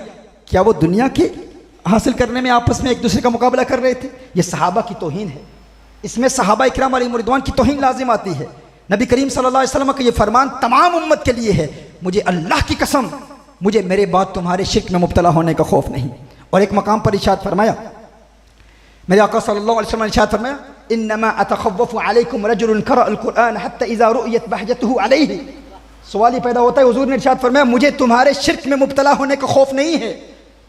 क्या वो दुनिया के हासिल करने में आपस में एक दूसरे का मुकाबला कर रहे थे? ये सहाबा की तौहीन है, इसमें सहाबा किराम अलैहिम रिदवान की तौहीन लाजिम आती है। नबी करीम सल्लल्लाहु अलैहि वसल्लम का ये फरमान तमाम उम्मत के लिए है, मुझे अल्लाह की कसम, मुझे मेरे बाद तुम्हारे शिर्क में मुब्तला होने का खौफ नहीं। और एक मकाम पर इरशाद फरमाया, मेरे आका सल्लल्लाहु अलैहि वसल्लम ने इरशाद फरमाया, इन्नमा अतखव्वफु अलैकुम रजुलन क़रअल कुरआन हत्ता इज़ा रुअयत बहजतुहु अलैहि। सवाल ये पैदा होता है, हुजूर ने इरशाद फरमाया, मुझे तुम्हारे शिर्क में मुब्तला होने का खौफ नहीं है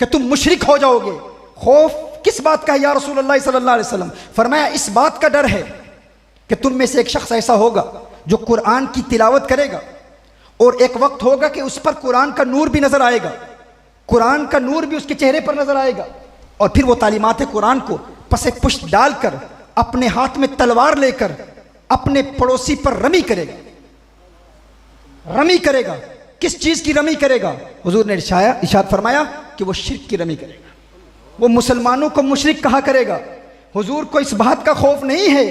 कि तुम मुशरिक हो जाओगे। खौफ किस बात का है या रसूल अल्लाह सल्लल्लाहु अलैहि वसल्लम? फरमाया, इस बात का डर है कि तुम में से एक शख्स ऐसा होगा जो कुरान की तिलावत करेगा, और एक वक्त होगा कि उस पर कुरान का नूर भी नजर आएगा, कुरान का नूर भी उसके चेहरे पर नजर आएगा, और फिर वो तालीमात कुरान को पसे पुष्ट डालकर अपने हाथ में तलवार लेकर अपने पड़ोसी पर रमी करेगा। रमी करेगा, किस चीज की रमी करेगा? हुजूर ने इरशाद फरमाया कि वो शिर्क की रमी करेगा, वो मुसलमानों को मुशरिक कहा करेगा। हुजूर को इस बात का खौफ नहीं है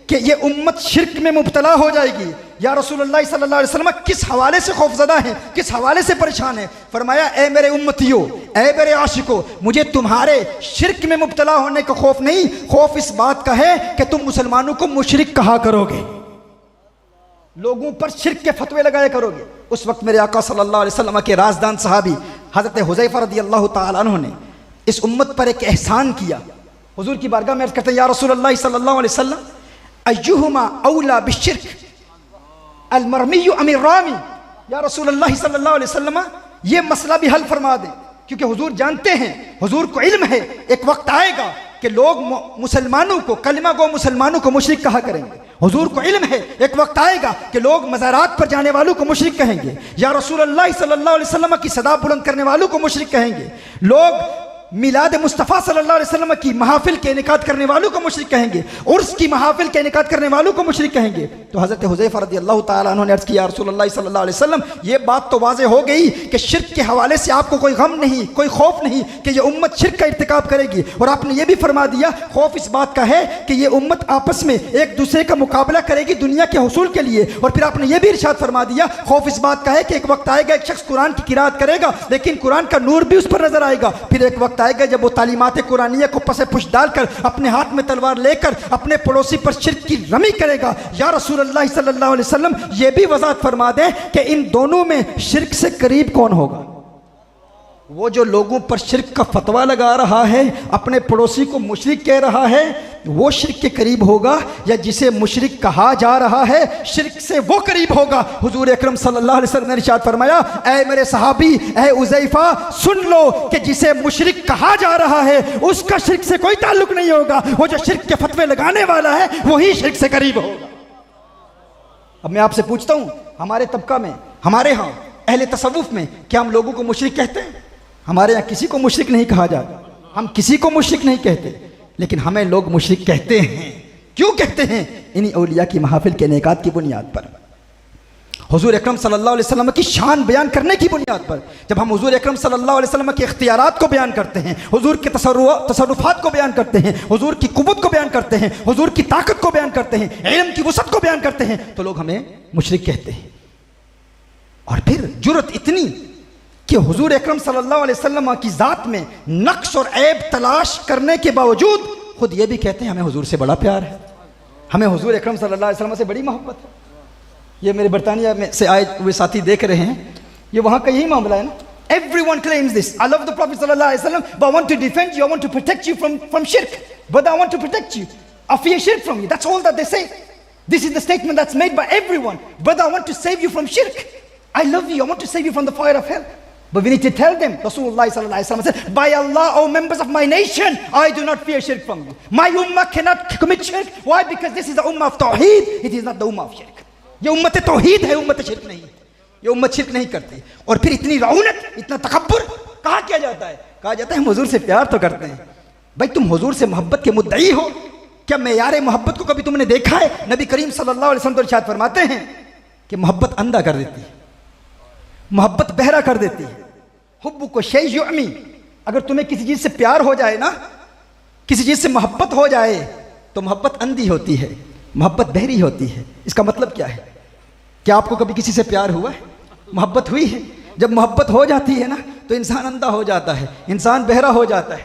कि ये उम्मत शिर्क में मुब्तला हो जाएगी। या रसूलुल्लाह सल्लल्लाहु अलैहि वसल्लम किस हवाले से खौफजदा है, किस हवाले से परेशान है? फरमाया, ए मेरे उम्मतियों, ए मेरे आशिकों, मुझे तुम्हारे शिर्क में मुब्तला होने का खौफ नहीं, खौफ इस बात का है कि तुम मुसलमानों को मुशरिक कहा करोगे, लोगों पर शिर्क के फतवे लगाया करोगे। उस वक्त मेरे आका सल्लल्लाहु अलैहि वसल्लम के राजदान सहाबी हजरत हुज़ैफा रज़ियल्लाहु ताला अन्हु ने इस उम्मत पर एक एहसान किया। हुजूर की बारगाह में अर्ज़ करते हैं, या रसूलल्लाह सल्लल्लाहु अलैहि वसल्लम, अय्युहुमा औला बिश्शिर्क अलमरमिय्यु अमिर रामी। या रसूलल्लाह सल्लल्लाहु अलैहि वसल्लम, ये मसला भी हल फरमा दे, क्योंकि हुजूर जानते हैं, हुजूर को इल्म है, एक वक्त आएगा कि लोग मुसलमानों को, कलिमा गो मुसलमानों को मुशरिक कहा करेंगे। हुजूर को इल्म है, एक वक्त आएगा कि लोग मज़ारात पर जाने वालों को मुशरिक कहेंगे, या रसूलुल्लाह सल्लल्लाहु अलैहि वसल्लम की सदा बुलंद करने वालों को मुशरिक कहेंगे, लोग मिलाद मुस्तफ़ा सल्लल्लाहु अलैहि वसल्लम की महफिल के इनेकाद करने वालों को मुशरिक कहेंगे, उर्स की महफिल के इनेकाद करने वालों को मुशरिक कहेंगे। तो हज़रत हुज़ैफा रज़ियल्लाहु ताला अन्हु ने अर्ज़ किया, रसूलुल्लाह सल्लल्लाहु अलैहि वसल्लम, ये बात तो वाज़ेह हो गई कि शिर्क के हवाले से आपको कोई गम नहीं, कोई खौफ नहीं कि ये उम्मत शिर्क का इर्तिकाब करेगी। और आपने ये भी फरमा दिया, खौफ इस बात का है कि ये उम्मत आपस में एक दूसरे का मुकाबला करेगी दुनिया के हुसूल के लिए। और फिर आपने ये भी इरशाद फरमा दिया, खौफ इस बात का है कि एक वक्त आएगा, एक शख्स कुरान की किरात करेगा, लेकिन कुरान का नूर भी उस पर नजर आएगा। फिर एक वक्त आएगा जब वो तालीमात कुरानिया को पसे पुश डालकर अपने हाथ में तलवार लेकर अपने पड़ोसी पर शिर्क की रमी करेगा। या रसूलुल्लाह सल्लल्लाहु अलैहि वसल्लम, ये भी वजाहत फरमा दे कि इन दोनों में शिर्क से करीब कौन होगा? वो जो लोगों पर शिर्क का फतवा लगा रहा है, अपने पड़ोसी को मुशरिक कह रहा है, वो शिर्क के करीब होगा, या जिसे मुशरिक कहा जा रहा है शिर्क से वो करीब होगा? हुजूर अकरम सल्लल्लाहु अलैहि वसल्लम ने इरशाद फरमाया, ऐ मेरे सहाबी, ऐ उज़ैफा, सुन लो कि जिसे मुशरिक कहा जा रहा है उसका शिर्क से कोई ताल्लुक नहीं होगा, वो जो शिर्क के फतवे लगाने वाला है वही शिर्क से करीब होगा। अब मैं आपसे पूछता हूँ, हमारे तबका में, हमारे यहाँ अहले तसव्वुफ में, क्या हम लोगों को मुशरिक कहते हैं? हमारे यहाँ किसी को मुशरिक नहीं कहा जाता, हम किसी को मुशरिक नहीं कहते, लेकिन हमें लोग मुशरिक कहते हैं। क्यों कहते हैं? इन्हीं औलिया की महफिल के नेकात की बुनियाद पर, हुजूर अकरम सल्लल्लाहु अलैहि वसल्लम की शान बयान करने की बुनियाद पर। जब हम हुजूर अकरम सल्लल्लाहु अलैहि वसल्लम के इख्तियारात को बयान करते हैं, हुजूर के तसर्रुफात को बयान करते हैं, हुजूर की कुव्वत को बयान करते हैं, हुजूर की ताकत को बयान करते हैं, इल्म की वसअत को बयान करते हैं, तो लोग हमें मुशरिक कहते हैं। और फिर जुर्रत इतनी कि हुजूर अकरम सल्लल्लाहु अलैहि वसल्लम की ज़ात में नक्श और ऐब तलाश करने के बावजूद खुद ये भी कहते हैं हमें हुजूर से बड़ा प्यार है, हमें हुजूर अकरम सल्लल्लाहु अलैहि वसल्लम से बड़ी मोहब्बत है। ये मेरे बरतानिया में से आए हुए साथी देख रहे हैं, ये वहाँ का यही मामला है ना। Everyone claims this. I love the Prophet sallallahu alaihi wasallam, but I want to defend you. I want to protect you from shirk. But I want to protect you. I fear shirk from you. That's all that they say. This is the statement that's made by everyone. But I want to save you from shirk. I love you. I want to save you from the fire of hell. But we need to tell them. Rasulullah sallallahu alaihi wasallam said, "By Allah, O members of my nation, I do not fear shirk from you. My ummah cannot commit shirk. Why? Because this is the ummah of tawheed. It is not the ummah of shirk. ये उम्मत तौहीद है, उम्मत शिरक नहीं। ये उम्मत शिरक नहीं करती। और फिर इतनी रऊनत, इतना तकब्बुर कहा किया जाता है? कहा जाता है हम हुजूर से प्यार तो करते हैं। भाई तुम हुजूर से मोहब्बत के मुद्दई हो, क्या मेयार मोहब्बत को कभी तुमने देखा है? नबी करीम सल्लल्लाहु अलैहि वसल्लम तो इरशाद फरमाते हैं कि मोहब्बत अंधा कर देती है, मोहब्बत बहरा कर देती है। हुब्बु को शै युअमी, अगर तुम्हें किसी चीज से प्यार हो जाए ना, किसी चीज से मोहब्बत हो जाए, तो मोहब्बत अंधी होती है, मोहब्बत बहरी होती है। इसका मतलब क्या है? क्या आपको कभी किसी से प्यार हुआ है? मोहब्बत हुई है? जब मोहब्बत हो जाती है ना, तो इंसान अंधा हो जाता है, इंसान बहरा हो जाता है।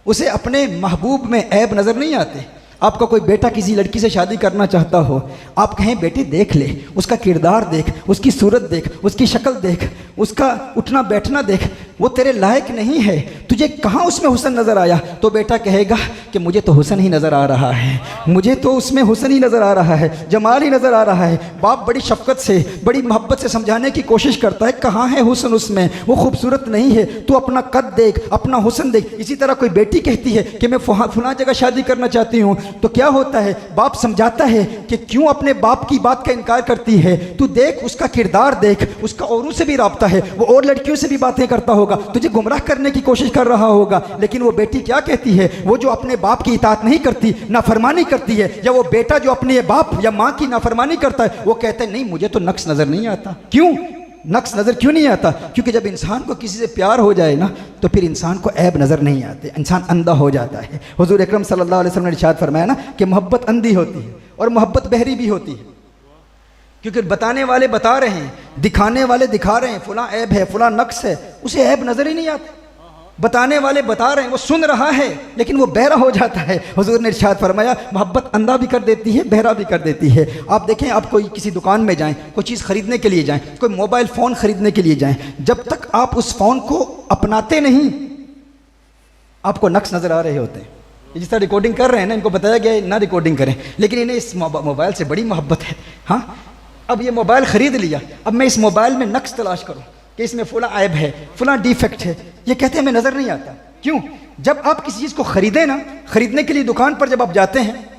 उसे अपने महबूब में ऐब नजर नहीं आते। आपका कोई बेटा किसी लड़की से शादी करना चाहता हो, आप कहें बेटे देख ले, उसका किरदार देख, उसकी सूरत देख, उसकी शक्ल देख, उसका उठना बैठना देख, वो तेरे लायक नहीं है, तुझे कहाँ उसमें हुस्न नज़र आया? तो बेटा कहेगा कि मुझे तो हुस्न ही नज़र आ रहा है, मुझे तो उसमें हुस्न ही नज़र आ रहा है, जमाल ही नज़र आ रहा है। बाप बड़ी शफकत से, बड़ी मोहब्बत से समझाने की कोशिश करता है, कहाँ है हुस्न उसमें, वो खूबसूरत नहीं है, तू अपना कद देख, अपना हुस्न देख। इसी तरह कोई बेटी कहती है कि मैं फलां जगह शादी करना चाहती हूँ, तो क्या होता है? बाप समझाता है कि क्यों अपने बाप की बात का इनकार करती है, तू देख उसका किरदार देख, उसका औरों से भी राब्ता है, वो और लड़कियों से भी बातें करता होगा, तुझे गुमराह करने की कोशिश कर रहा होगा। लेकिन वो बेटी क्या कहती है? वो जो अपने बाप की इताअत नहीं करती, नाफरमानी करती है, या वो बेटा जो अपने बाप या माँ की नाफरमानी करता है, वो कहते हैं नहीं मुझे तो नक्स नजर नहीं आता। क्यों नक्स नज़र क्यों नहीं आता? क्योंकि जब इंसान को किसी से प्यार हो जाए ना, तो फिर इंसान को ऐब नज़र नहीं आते, इंसान अंधा हो जाता है। हुजूर अकरम सल्लल्लाहु अलैहि वसल्लम ने इरशाद फरमाया ना कि मोहब्बत अंधी होती है और मोहब्बत बहरी भी होती है। क्योंकि बताने वाले बता रहे हैं, दिखाने वाले दिखा रहे हैं, फुला ऐब है, फुला नक्स है, उसे ऐब नज़र ही नहीं आता। बताने वाले बता रहे हैं, वो सुन रहा है, लेकिन वो बहरा हो जाता है। हुजूर ने इरशाद फरमाया मोहब्बत अंधा भी कर देती है, बहरा भी कर देती है। आप देखें, आप कोई किसी दुकान में जाएं, कोई चीज़ खरीदने के लिए जाएं, कोई मोबाइल फ़ोन खरीदने के लिए जाएं, जब तक आप उस फ़ोन को अपनाते नहीं, आपको नक्स नज़र आ रहे होते हैं। जिस तरह रिकॉर्डिंग कर रहे हैं ना, इनको बताया गया है ना रिकॉर्डिंग करें, लेकिन इन्हें इस मोबाइल से बड़ी मोहब्बत है। हाँ, अब ये मोबाइल ख़रीद लिया, अब मैं इस मोबाइल में नक्स तलाश करूँ कि इसमें फुला ऐब है, फुला डिफेक्ट है, ये कहते हैं हमें नज़र नहीं आता। क्यों? जब आप किसी चीज़ को ख़रीदें ना, ख़रीदने के लिए दुकान पर जब आप जाते हैं,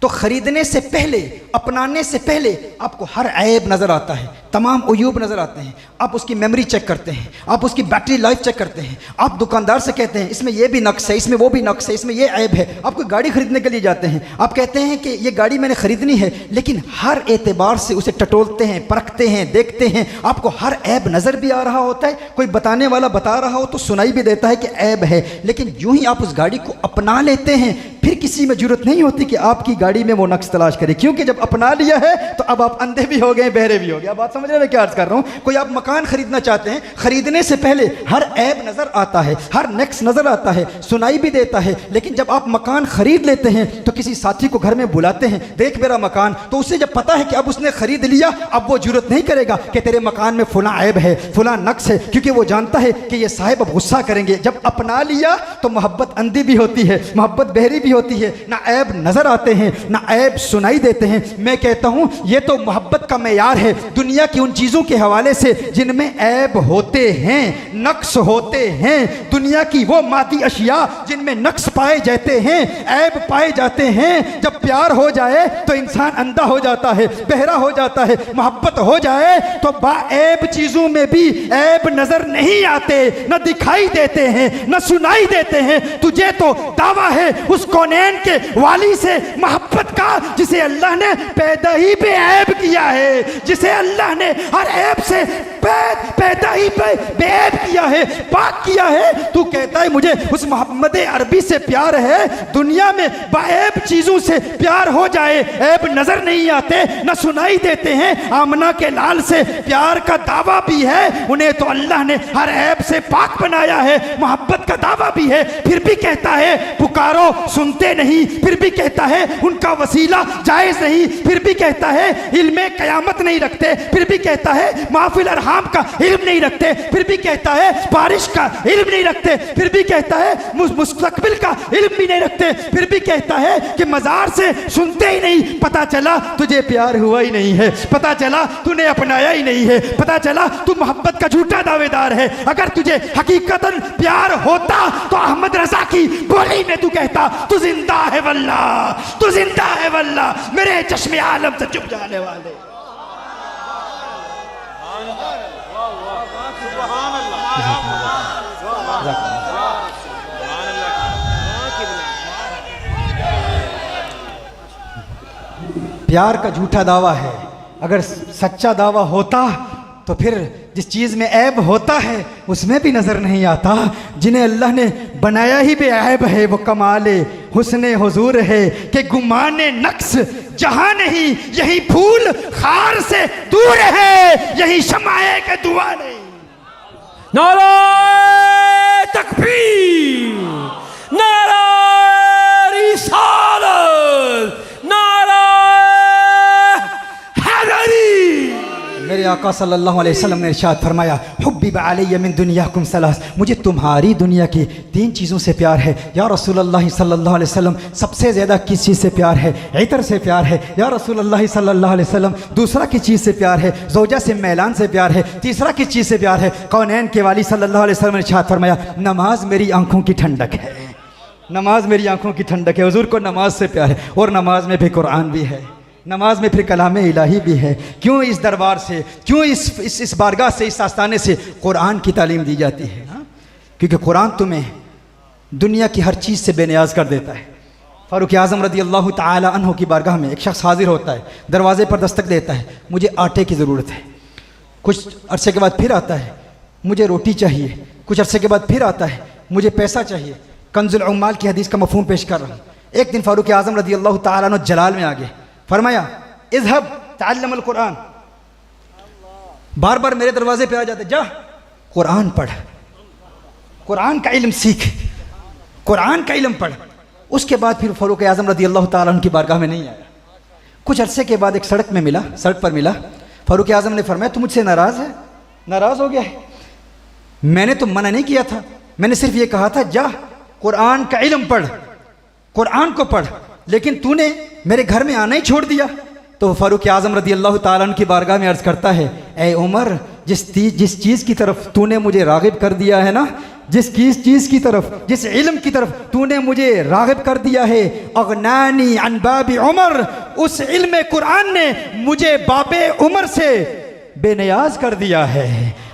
तो ख़रीदने से पहले, अपनाने से पहले आपको हर ऐब नज़र आता है, तमाम उयूब नज़र आते हैं। आप उसकी मेमोरी चेक करते हैं, आप उसकी बैटरी लाइफ चेक करते हैं, आप दुकानदार से कहते हैं इसमें ये भी नक्स है, इसमें वो भी नक्स है, इसमें ये ऐब है। आप कोई गाड़ी खरीदने के लिए जाते हैं, आप कहते हैं कि ये गाड़ी मैंने ख़रीदनी है, लेकिन हर एतबार से उसे टटोलते हैं, परखते हैं, देखते हैं, आपको हर ऐब नज़र भी आ रहा होता है। कोई बताने वाला बता रहा हो तो सुनाई भी देता है कि ऐब है, लेकिन यूं ही आप उस गाड़ी को अपना लेते हैं, फिर किसी में जरूरत नहीं होती कि आपकी गाड़ी में वो नक्स तलाश करे, क्योंकि जब अपना लिया है तो अब आप अंधे भी हो गए, बहरे भी हो गए। आप बात समझ रहे हैं मैं क्या अर्ज कर रहा हूँ? कोई आप मकान खरीदना चाहते हैं, खरीदने से पहले हर ऐब नजर आता है, हर नक्स नजर आता है, सुनाई भी देता है, लेकिन जब आप मकान खरीद लेते हैं तो किसी साथी को घर में बुलाते हैं, देख मेरा मकान, तो उसे जब पता है कि अब उसने खरीद लिया, अब वो जरूरत नहीं करेगा कि तेरे मकान में फुला ऐब है, फुला नक्स है, क्योंकि वो जानता है कि ये साहिब अब गुस्सा करेंगे। जब अपना लिया तो मोहब्बत अंधी भी होती है, मोहब्बत बहरी भी होती है, ना ऐब नजर आते हैं, ना ऐब सुनाई देते हैं। मैं कहता हूं ये तो मोहब्बत का मेयार है। दुनिया की उन चीजों के हवाले से जिनमें ऐब होते हैं, नक्स होते हैं, दुनिया की वो मादी अशिया जिनमें नक्स पाए जाते हैं, ऐब पाए जाते हैं, जब प्यार हो जाए तो इंसान अंधा हो जाता है, बहरा हो जाता है। मोहब्बत हो जाए तो बाऐब चीजों में भी ऐब नजर नहीं आते, न दिखाई देते हैं, न सुनाई देते हैं। तुझे तो दावा है उस कौनैन के वाली से मोहब्बत का जिसे अल्लाह ने पैदा ही पे ऐब किया है, जिसे अल्लाह ने हर ऐब से पैदा ही बेऐब किया है, पाक किया है। तू कहता है मुझे उस मोहम्मद अरबी से प्यार है। दुनिया में बाऐब चीजों से प्यार हो जाए, ऐब नजर नहीं आते न सुनाई देते हैं। आमना के लाल से प्यार का दावा भी है, उन्हें तो अल्लाह ने हर ऐब से पाक बनाया है। मोहब्बत का दावा भी है, फिर भी कहता है पुकारो सुनते नहीं, फिर भी कहता है उनका वसीला जायज नहीं, फिर भी कहता है इल्मे कयामत नहीं रखते, फिर भी कहता है माफिल अरहाम का इल्म नहीं रखते, फिर भी कहता है बारिश का इल्म नहीं रखते, फिर भी कहता है मुस्तकबिल का इल्म भी नहीं रखते, फिर भी कहता है कि मजार से सुनते ही नहीं। पता चला तुझे प्यार हुआ ही नहीं है, पता चला तूने अपनाया ही नहीं है, पता चला तू मोहब्बत का झूठा दावेदार है। अगर तुझे हकीकतन प्यार होता तो अहमद रजा की बोली में तू कहता तू जिंदा है वल्ला, तू जिंदा है वल्ला, मेरे चश्मे आलम से चुप जाने वाले। प्यार का झूठा दावा है। अगर सच्चा दावा होता तो फिर जिस चीज़ में ऐब होता है उसमें भी नज़र नहीं आता। जिन्हें अल्लाह ने बनाया ही बेऐब है वो कमाले हुस्ने हुजूर है कि गुमाने नक्स जहां नहीं, यही फूल खार से दूर है, यही शमाए के दुआ नहीं। नारे तकबीर, नारे रिसालत, नारे हैदरी। मेरे आका सल्लल्लाहु अलैहि वसल्लम ने इरशाद फरमाया हुब्बिब अलैया मिन दुनियाकुम सलास, मुझे तुम्हारी दुनिया की 3 चीज़ों से प्यार है। या रसूलल्लाह सल्लल्लाहु अलैहि वसल्लम, सबसे ज़्यादा किस चीज़ से प्यार है? इतर से प्यार है। या रसूलल्लाह सल्लल्लाहु अलैहि वसल्लम, दूसरा किस चीज़ से प्यार है? ज़ौजा से मैलान से प्यार है। तीसरा किस चीज़ से प्यार है? कौनैन के वाली सल्लल्लाहु अलैहि वसल्लम ने इरशाद फरमाया नमाज मेरी आंखों की ठंडक है, नमाज मेरी आंखों की ठंडक है। हुजूर को नमाज से प्यार है और नमाज में भी कुरान भी है, नमाज में फिर कलामे इलाही भी है। क्यों इस दरबार से, क्यों इस बारगाह से, इस आस्थाने से कुरान की तालीम दी जाती है? हाँ? क्योंकि कुरान तुम्हें दुनिया की हर चीज़ से बेनियाज कर देता है। फ़ारूक आज़म रदी अल्लाह ताला अन्हु की बारगाह में एक शख्स हाजिर होता है, दरवाजे पर दस्तक देता है, मुझे आटे की ज़रूरत है। कुछ अरसे के बाद फिर आता है, मुझे रोटी चाहिए। कुछ अरसे के बाद फिर आता है, मुझे पैसा चाहिए। कंजुल उम्माल की हदीस का मफ़हूम पेश कर रहा हूँ। एक दिन फ़ारूक आज़म रदी अल्लाह ताला अन्हु जलाल में आ गए, फरमाया इज़हब तअल्लम कुरान। बार बार मेरे दरवाजे पे आ जाते, जा कुरान पढ़, कुरान का इल्म सीख, कुरान का इल्म पढ़। उसके बाद फिर फ़ारूक आज़म रदी अल्लाह ताला अन्हु की बारगाह में नहीं आया। कुछ अरसे के बाद एक सड़क में मिला, सड़क पर मिला। फ़ारूक आज़म ने फरमाया तू मुझसे नाराज़ है, नाराज़ हो गया है? मैंने तो मना नहीं किया था, मैंने सिर्फ ये कहा था जा कुरान का इल्म पढ़, कुरान को पढ़, लेकिन तूने मेरे घर में आना ही छोड़ दिया। तो फ़ारूक आज़म रदी अल्लाह ताला अन्हु की बारगाह में अर्ज़ करता है ए उमर, जिस चीज़ की तरफ तूने मुझे राग़िब कर दिया है ना, जिस चीज़ की तरफ, जिस इल्म की तरफ तूने मुझे राग़िब कर दिया है, अगनानी अन बाबी उमर, उस इल्म कुरान ने मुझे बाबे उमर से बेनियाज कर दिया है।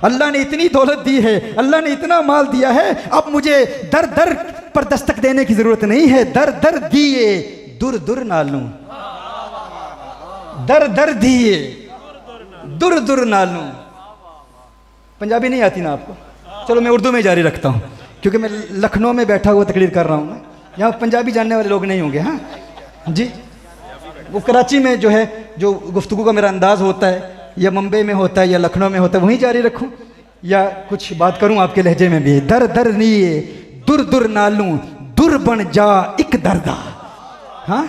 अल्लाह ने इतनी दौलत दी है, अल्लाह ने इतना माल दिया है, अब मुझे दर दर पर दस्तक देने की ज़रूरत नहीं है। दर दर दिए दुर दुर ना लूं, दर दर दिए दुर दुर ना लूं। पंजाबी नहीं आती ना आपको? चलो मैं उर्दू में जारी रखता हूँ, क्योंकि मैं लखनऊ में बैठा हुआ तकरीर कर रहा हूँ ना, यहाँ पंजाबी जानने वाले लोग नहीं होंगे। हाँ जी, वो कराची में जो है, जो गुफ्तगू का मेरा अंदाज़ होता है, या मुंबई में होता है या लखनऊ में होता है, वहीं जारी रखूँ या कुछ बात करूँ आपके लहजे में भी? दर दर निये दुर दुर ना लूं, दुर बन जा एक दर्दा। हाँ,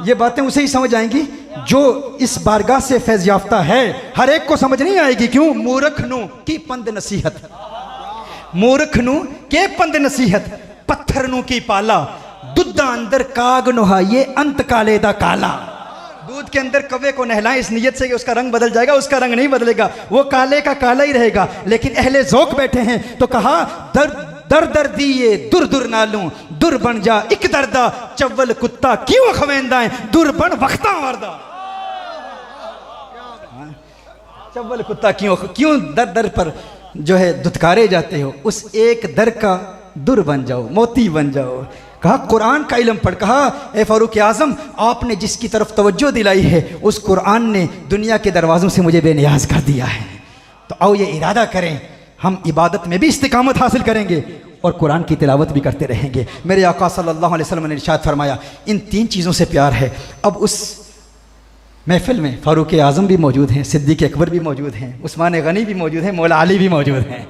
ये बातें उसे ही समझ आएंगी जो इस बारगाह से फैज़ याफ्ता है। हर एक को समझ नहीं आएगी। क्यों? मूर्ख नू की पंद नसीहत, मूर्ख नू के पंद नसीहत, पत्थर नू की पाला, दुद्धा अंदर काग नोहा, ये अंत काले दा काला। दूध के अंदर कौवे को नहलाएं इस नियत से कि उसका रंग बदल जाएगा, उसका रंग नहीं बदलेगा, वो काले का काला ही रहेगा। लेकिन अहले ज़ौक़ बैठे हैं तो कहा दर दर दिए दुर दुर ना लूं, दुर बन जा एक दर्दा, चव्वल कुत्ता क्यों खवेंदा दुर बन वक्ता मरदा। चव्वल कुत्ता क्यों दर दर पर जो है दुत्कारे जाते हो, उस एक दर का दुर बन जाओ, मोती बन जाओ। कहा कुरान का इल्म पढ़। कहा ए फारूक आज़म, आपने जिसकी तरफ तवज्जो दिलाई है उस कुरान ने दुनिया के दरवाज़ों से मुझे बेनियाज कर दिया है। तो आओ ये इरादा करें, हम इबादत में भी इस्तिकामत हासिल करेंगे और कुरान की तिलावत भी करते रहेंगे। मेरे आका सल्लल्लाहु अलैहि वसल्लम ने इरशाद फरमाया, इन 3 चीज़ों से प्यार है। अब उस महफिल में फ़ारूक आज़म भी मौजूद हैं, सिद्दीक़ अकबर भी मौजूद हैं, उस्मान गनी भी मौजूद हैं, मौला अली भी मौजूद हैं।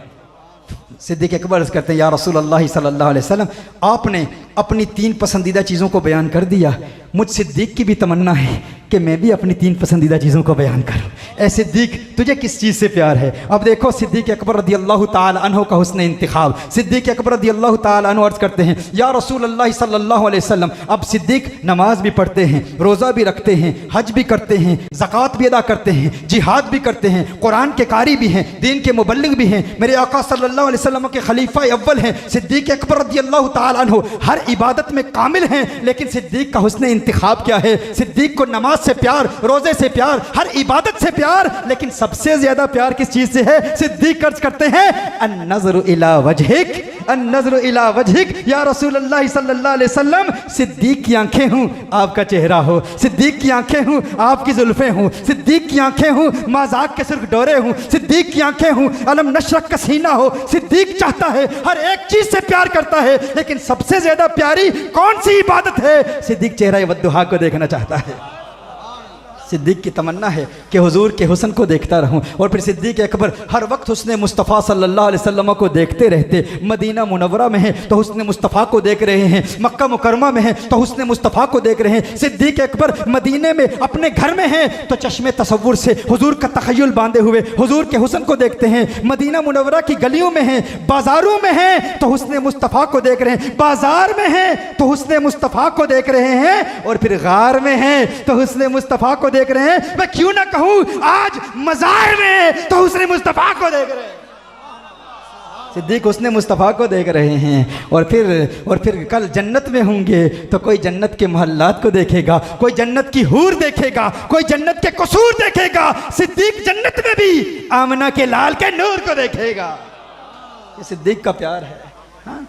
सिद्दीक़ अकबर अर्ज़ करते हैं, या रसूल अल्लाह सल्लल्लाहु अलैहि वसल्लम, आपने अपनी 3 पसंदीदा चीज़ों को बयान कर दिया। मुझ सिद्दीक़ की भी तमन्ना है कि मैं भी अपनी 3 पसंदीदा चीज़ों को बयान करूँ। ए सिद्दीक़, तुझे किस चीज़ से प्यार है? अब देखो सिद्दीक़ अकबर रदी अल्लाह ताला अन्हु का हुस्न इंतिखाब। सिद्दीक़ अकबर रदी अल्लाह ताला अन्हु अर्ज़ करते हैं, या रसूल अल्लाह सल्लल्लाहु अलैहि वसल्लम, अब सिद्दीक़ नमाज भी पढ़ते हैं, रोज़ा भी रखते हैं, हज भी करते हैं, ज़कात भी अदा करते हैं, जिहाद भी करते हैं, कुरान के कारी भी हैं, दीन के मुबल्लिग भी हैं, मेरे आका सल्लल्लाहु अलैहि वसल्लम के खलीफा अव्वल हैं। सिद्दीक़ अकबर रदी अल्लाह ताला अन्हु हर इबादत में कामिल हैं, लेकिन सिद्दीक़ का हुस्न इंतिखाब क्या है? सिद्दीक़ को नमाज से प्यार, रोजे से प्यार, हर इबादत से प्यार, लेकिन सबसे ज्यादा प्यार किस चीज से है? सिद्दीक़ अर्ज करते हैं, अन-नज़्रु इला वजहिक, अन-नज़्रु इला वजहिक या रसूल अल्लाह सल्लल्लाहु अलैहि वसल्लम। सिद्दीक़ की आंखें हूँ, आपका चेहरा हो। सिद्दीक़ की आंखें हूँ, आपकी जुल्फें हूँ। सिद्दीक़ की आंखें हूँ, मज़ाक के सुर्ख डोरे हूँ। सिद्दीक़ की आंखें हूँ, अलम नशरह का सीना हो। सिद्दीक़ चाहता है, हर एक चीज से प्यार करता है, लेकिन सबसे ज्यादा प्यारी कौन सी इबादत है? सिद्दीक़ चेहरा वद्दुहा को देखना चाहता है। सिद्दीक़ की तमन्ना है कि हुजूर के हुस्न को देखता रहूं। और फिर सिद्दीक़ अकबर हर वक्त हुस्न मुस्तफ़ा सल्लल्लाहु अलैहि वसल्लम को देखते रहते। मदीना मुनव्वरा में है तो हुस्न मुस्तफ़ा को देख रहे हैं, मक्का मुकरमा में है तो हुस्न मुस्तफ़ा को देख रहे हैं। सिद्दीक़ अकबर मदीने में अपने घर में है तो चश्मे तसव्वुर से हुजूर का तख़य्युल बांधे हुए हुजूर के हुस्न को देखते हैं। मदीना मुनव्वरा की गलियों में है, बाजारों में है तो हुस्न मुस्तफ़ा को देख रहे हैं। बाजार में है तो हुस्न मुस्तफ़ा को देख रहे हैं, और फिर गार में है तो हुस्न मुस्तफ़ा को देख रहे हैं। मैं क्यों ना कहूं आज मज़ार में तो हुस्न मुस्तफ़ा को देख रहे हैं। सिद्दीक़ हुस्न मुस्तफ़ा को देख रहे हैं। और फिर कल जन्नत में होंगे तो कोई जन्नत के महल्लात को देखेगा, कोई जन्नत की हूर देखेगा, कोई जन्नत के कसूर देखेगा। सिद्दीक़ जन्नत में भी आमना के लाल के नूर को देखेगा। ये सिद्दीक़ का प्यार है। हाँ?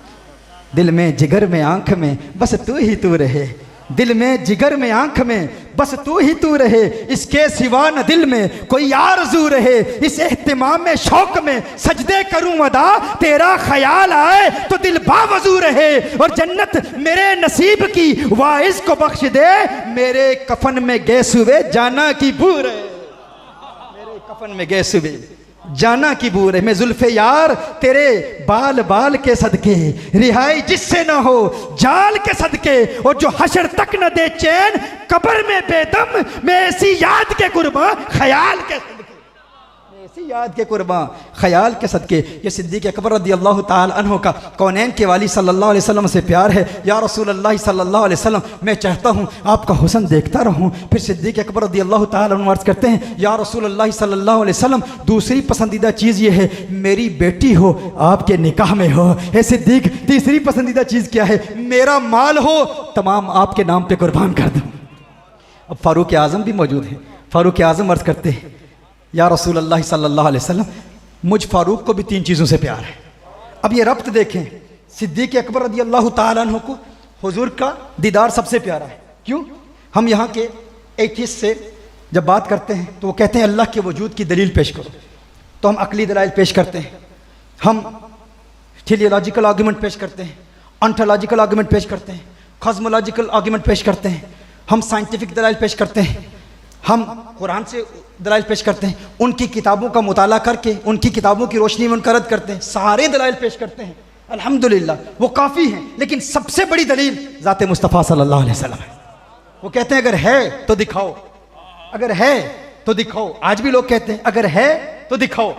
दिल में जिगर में आंख में बस तू ही तू रहे, दिल में जिगर में आंख में बस तू ही तू रहे, इसके सिवा न दिल में कोई आरज़ू रहे। इस एहतिमाम में शौक में सजदे करूं अदा, तेरा ख्याल आए तो दिल बावजू रहे। और जन्नत मेरे नसीब की वाइस को बख्श दे, मेरे कफन में गैसुवे जाना की बूर है, मेरे कफन में गैसुवे जाना की बूर है। मैं जुल्फे यार तेरे बाल बाल के सदके, रिहाई जिससे ना हो जाल के सदके, और जो हशर तक न दे चैन कब्र में बेदम, मैं ऐसी याद के कुर्बान ख्याल के सदके, मैं ऐसी याद के कुर्बान ख्याल के सदके। ये सिद्दीक़ अकबर रदी अल्लाह ताला अन्हु का कौनैन के वाली सल्लल्लाहु अलैहि वसल्लम से प्यार है। या रसूल अल्लाह सल्लल्लाहु अलैहि वसल्लम, मैं चाहता हूँ आपका हुस्न देखता रहूँ। फिर सिद्दीक़ अकबर रदी अल्लाह ताला अन्हु अर्ज़ करते हैं, या रसूल अल्लाह सल्लल्लाहु अलैहि वसल्लम, दूसरी पसंदीदा चीज़ ये है मेरी बेटी हो आपके निकाह में हो। हे सिद्दीक़, तीसरी पसंदीदा चीज़ क्या है? मेरा माल हो तमाम आपके नाम पर कुर्बान कर दूँ। अब फ़ारूक आज़म भी मौजूद हैं। फ़ारूक आज़म अर्ज़ करते हैं, या रसूल अल्लाह सल्लल्लाहु अलैहि वसल्लम, मुझ फ़ारूक को भी 3 चीज़ों से प्यार है। अब ये रब्त देखें, सिद्दीक़ अकबर रदी अल्लाह ताला अन्हु को हुजूर का दीदार सबसे प्यारा है। क्यों? हम यहाँ के एथिस्ट से जब बात करते हैं तो वो कहते हैं अल्लाह के वजूद की दलील पेश करो, तो हम अकली दलाइल पेश करते हैं, हम टेलियोलॉजिकल आर्गूमेंट पेश करते हैं, ऑन्टोलॉजिकल आर्गूमेंट पेश करते हैं, कॉस्मोलॉजिकल आर्गूमेंट पेश करते हैं, हम साइंटिफिक दलाइल पेश करते हैं, हम कुरान से दलाइल पेश करते हैं, उनकी किताबों का मुताला करके उनकी किताबों की रोशनी में उनका रद्द करते हैं, सारे दलाइल पेश करते हैं। अल्हम्दुलिल्लाह वो काफ़ी हैं, लेकिन सबसे बड़ी दलील ज़ात मुस्तफ़ा सल्लल्लाहु अलैहि वसल्लम है। वो कहते हैं अगर है तो दिखाओ, अगर है तो दिखाओ। आज भी लोग कहते हैं अगर है तो दिखाओ।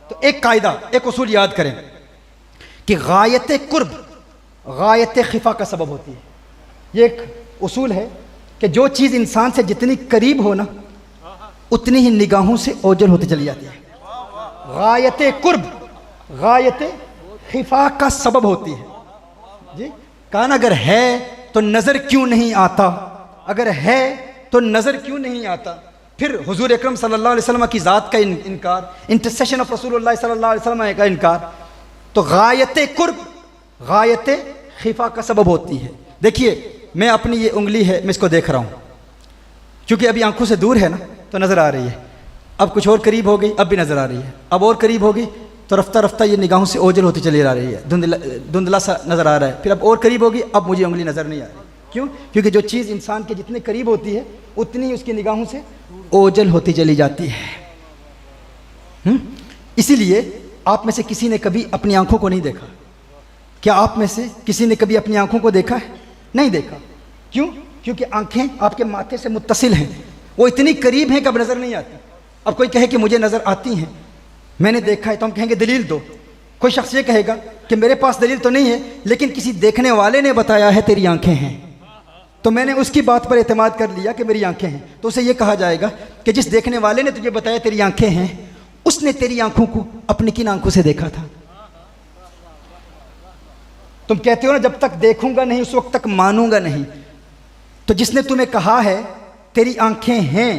तो एक कायदा, एक उसूल याद करें कि गायत कुर्ब गायत खिफा का सबब होती है। ये एक उसूल है कि जो चीज़ इंसान से जितनी करीब हो ना उतनी ही निगाहों से ओझल होती चली जाती है। गायत कुर्ब गायत खिफा का सबब होती है। जी कान अगर है तो नज़र क्यों नहीं आता, अगर है तो नज़र क्यों नहीं आता। फिर हुजूर अकरम सल्लल्लाहु अलैहि वसल्लम की ज़ात का इनकार, इंटरसेशन ऑफ रसूलुल्लाह सल्लल्लाहु अलैहि वसल्लम का इनकार। तो गायत कुर्ब गायत खिफा का सबब होती है। देखिए मैं अपनी ये उंगली है, मैं इसको देख रहा हूँ, क्योंकि अभी आंखों से दूर है ना तो नज़र आ रही है। अब कुछ और करीब हो गई, अब भी नज़र आ रही है। अब और करीब हो गई तो रफ्ता रफ्ता ये निगाहों से ओझल होती चली आ रही है, धुंधला सा नज़र आ रहा है। फिर अब और करीब होगी, अब मुझे उंगली नज़र नहीं आ रही। क्यों? क्योंकि जो चीज़ इंसान के जितने करीब होती है उतनी उसकी निगाहों से ओझल होती चली जाती है। इसीलिए आप में से किसी ने कभी अपनी आंखों को नहीं देखा? क्या आप में से किसी ने कभी अपनी आंखों को देखा है? नहीं देखा। क्यों? क्योंकि आंखें आपके माथे से मुत्तसिल हैं, वो इतनी करीब हैं कि अब नज़र नहीं आती। अब कोई कहे कि मुझे नज़र आती हैं, मैंने देखा है, तो हम कहेंगे दलील दो। कोई शख्स ये कहेगा कि मेरे पास दलील तो नहीं है, लेकिन किसी देखने वाले ने बताया है तेरी आंखें हैं, तो मैंने उसकी बात पर एतमाद कर लिया कि मेरी आंखें हैं। तो उसे ये कहा जाएगा कि जिस देखने वाले ने तुझे बताया तेरी आंखें हैं, उसने तेरी आंखों को अपनी किन आंखों से देखा था? तुम कहते हो ना जब तक देखूंगा नहीं उस वक्त तक मानूंगा नहीं। तो जिसने तुम्हें कहा है तेरी आंखें हैं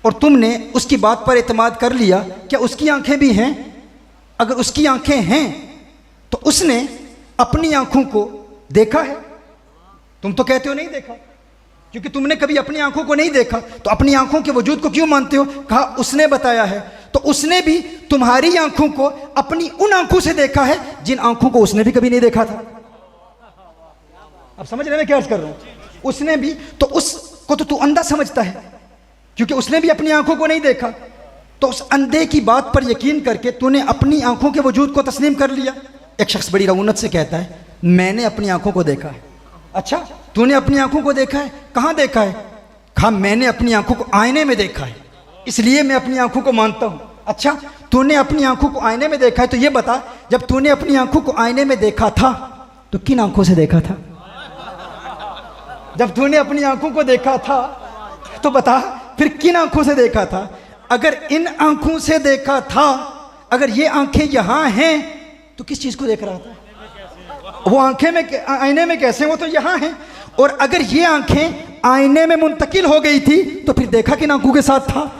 और तुमने उसकी बात पर एतमाद कर लिया, क्या उसकी आंखें भी हैं? अगर उसकी आंखें हैं तो उसने अपनी आंखों को देखा है। तुम तो कहते हो नहीं देखा, क्योंकि तुमने कभी अपनी आंखों को नहीं देखा, तो अपनी आंखों के वजूद को क्यों मानते हो? कहा उसने बताया है, तो उसने भी तुम्हारी आंखों को अपनी उन आंखों से देखा है जिन आंखों को उसने भी कभी नहीं देखा था। अब समझ रहे मैं क्या अर्ज कर रहा हूं? उसने भी, तो उसको तो तू अंधा समझता है, क्योंकि उसने भी अपनी आंखों को नहीं देखा, तो उस अंधे की बात पर यकीन करके तूने अपनी आंखों के वजूद को तस्लीम कर लिया। एक शख्स बड़ी रऊनत से कहता है मैंने अपनी आंखों को देखा है। अच्छा, तूने अपनी आंखों को देखा है? कहाँ देखा है? कहा मैंने अपनी आंखों को आईने में देखा है, इसलिए मैं अपनी आंखों को मानता हूं। अच्छा, तूने अपनी आंखों को आईने में देखा है, तो ये बता जब तूने अपनी आंखों को आईने में देखा था तो किन आंखों से देखा था? जब तूने अपनी आंखों को देखा था तो बता फिर किन आंखों से देखा था? अगर इन आंखों से देखा था, अगर ये आंखें यहां हैं तो किस चीज को देख रहा था? वो आंखें में आईने में कैसे? वो तो यहां हैं। और अगर ये आंखें आईने में मुंतकिल हो गई थी तो फिर देखा किन आंखों के साथ था?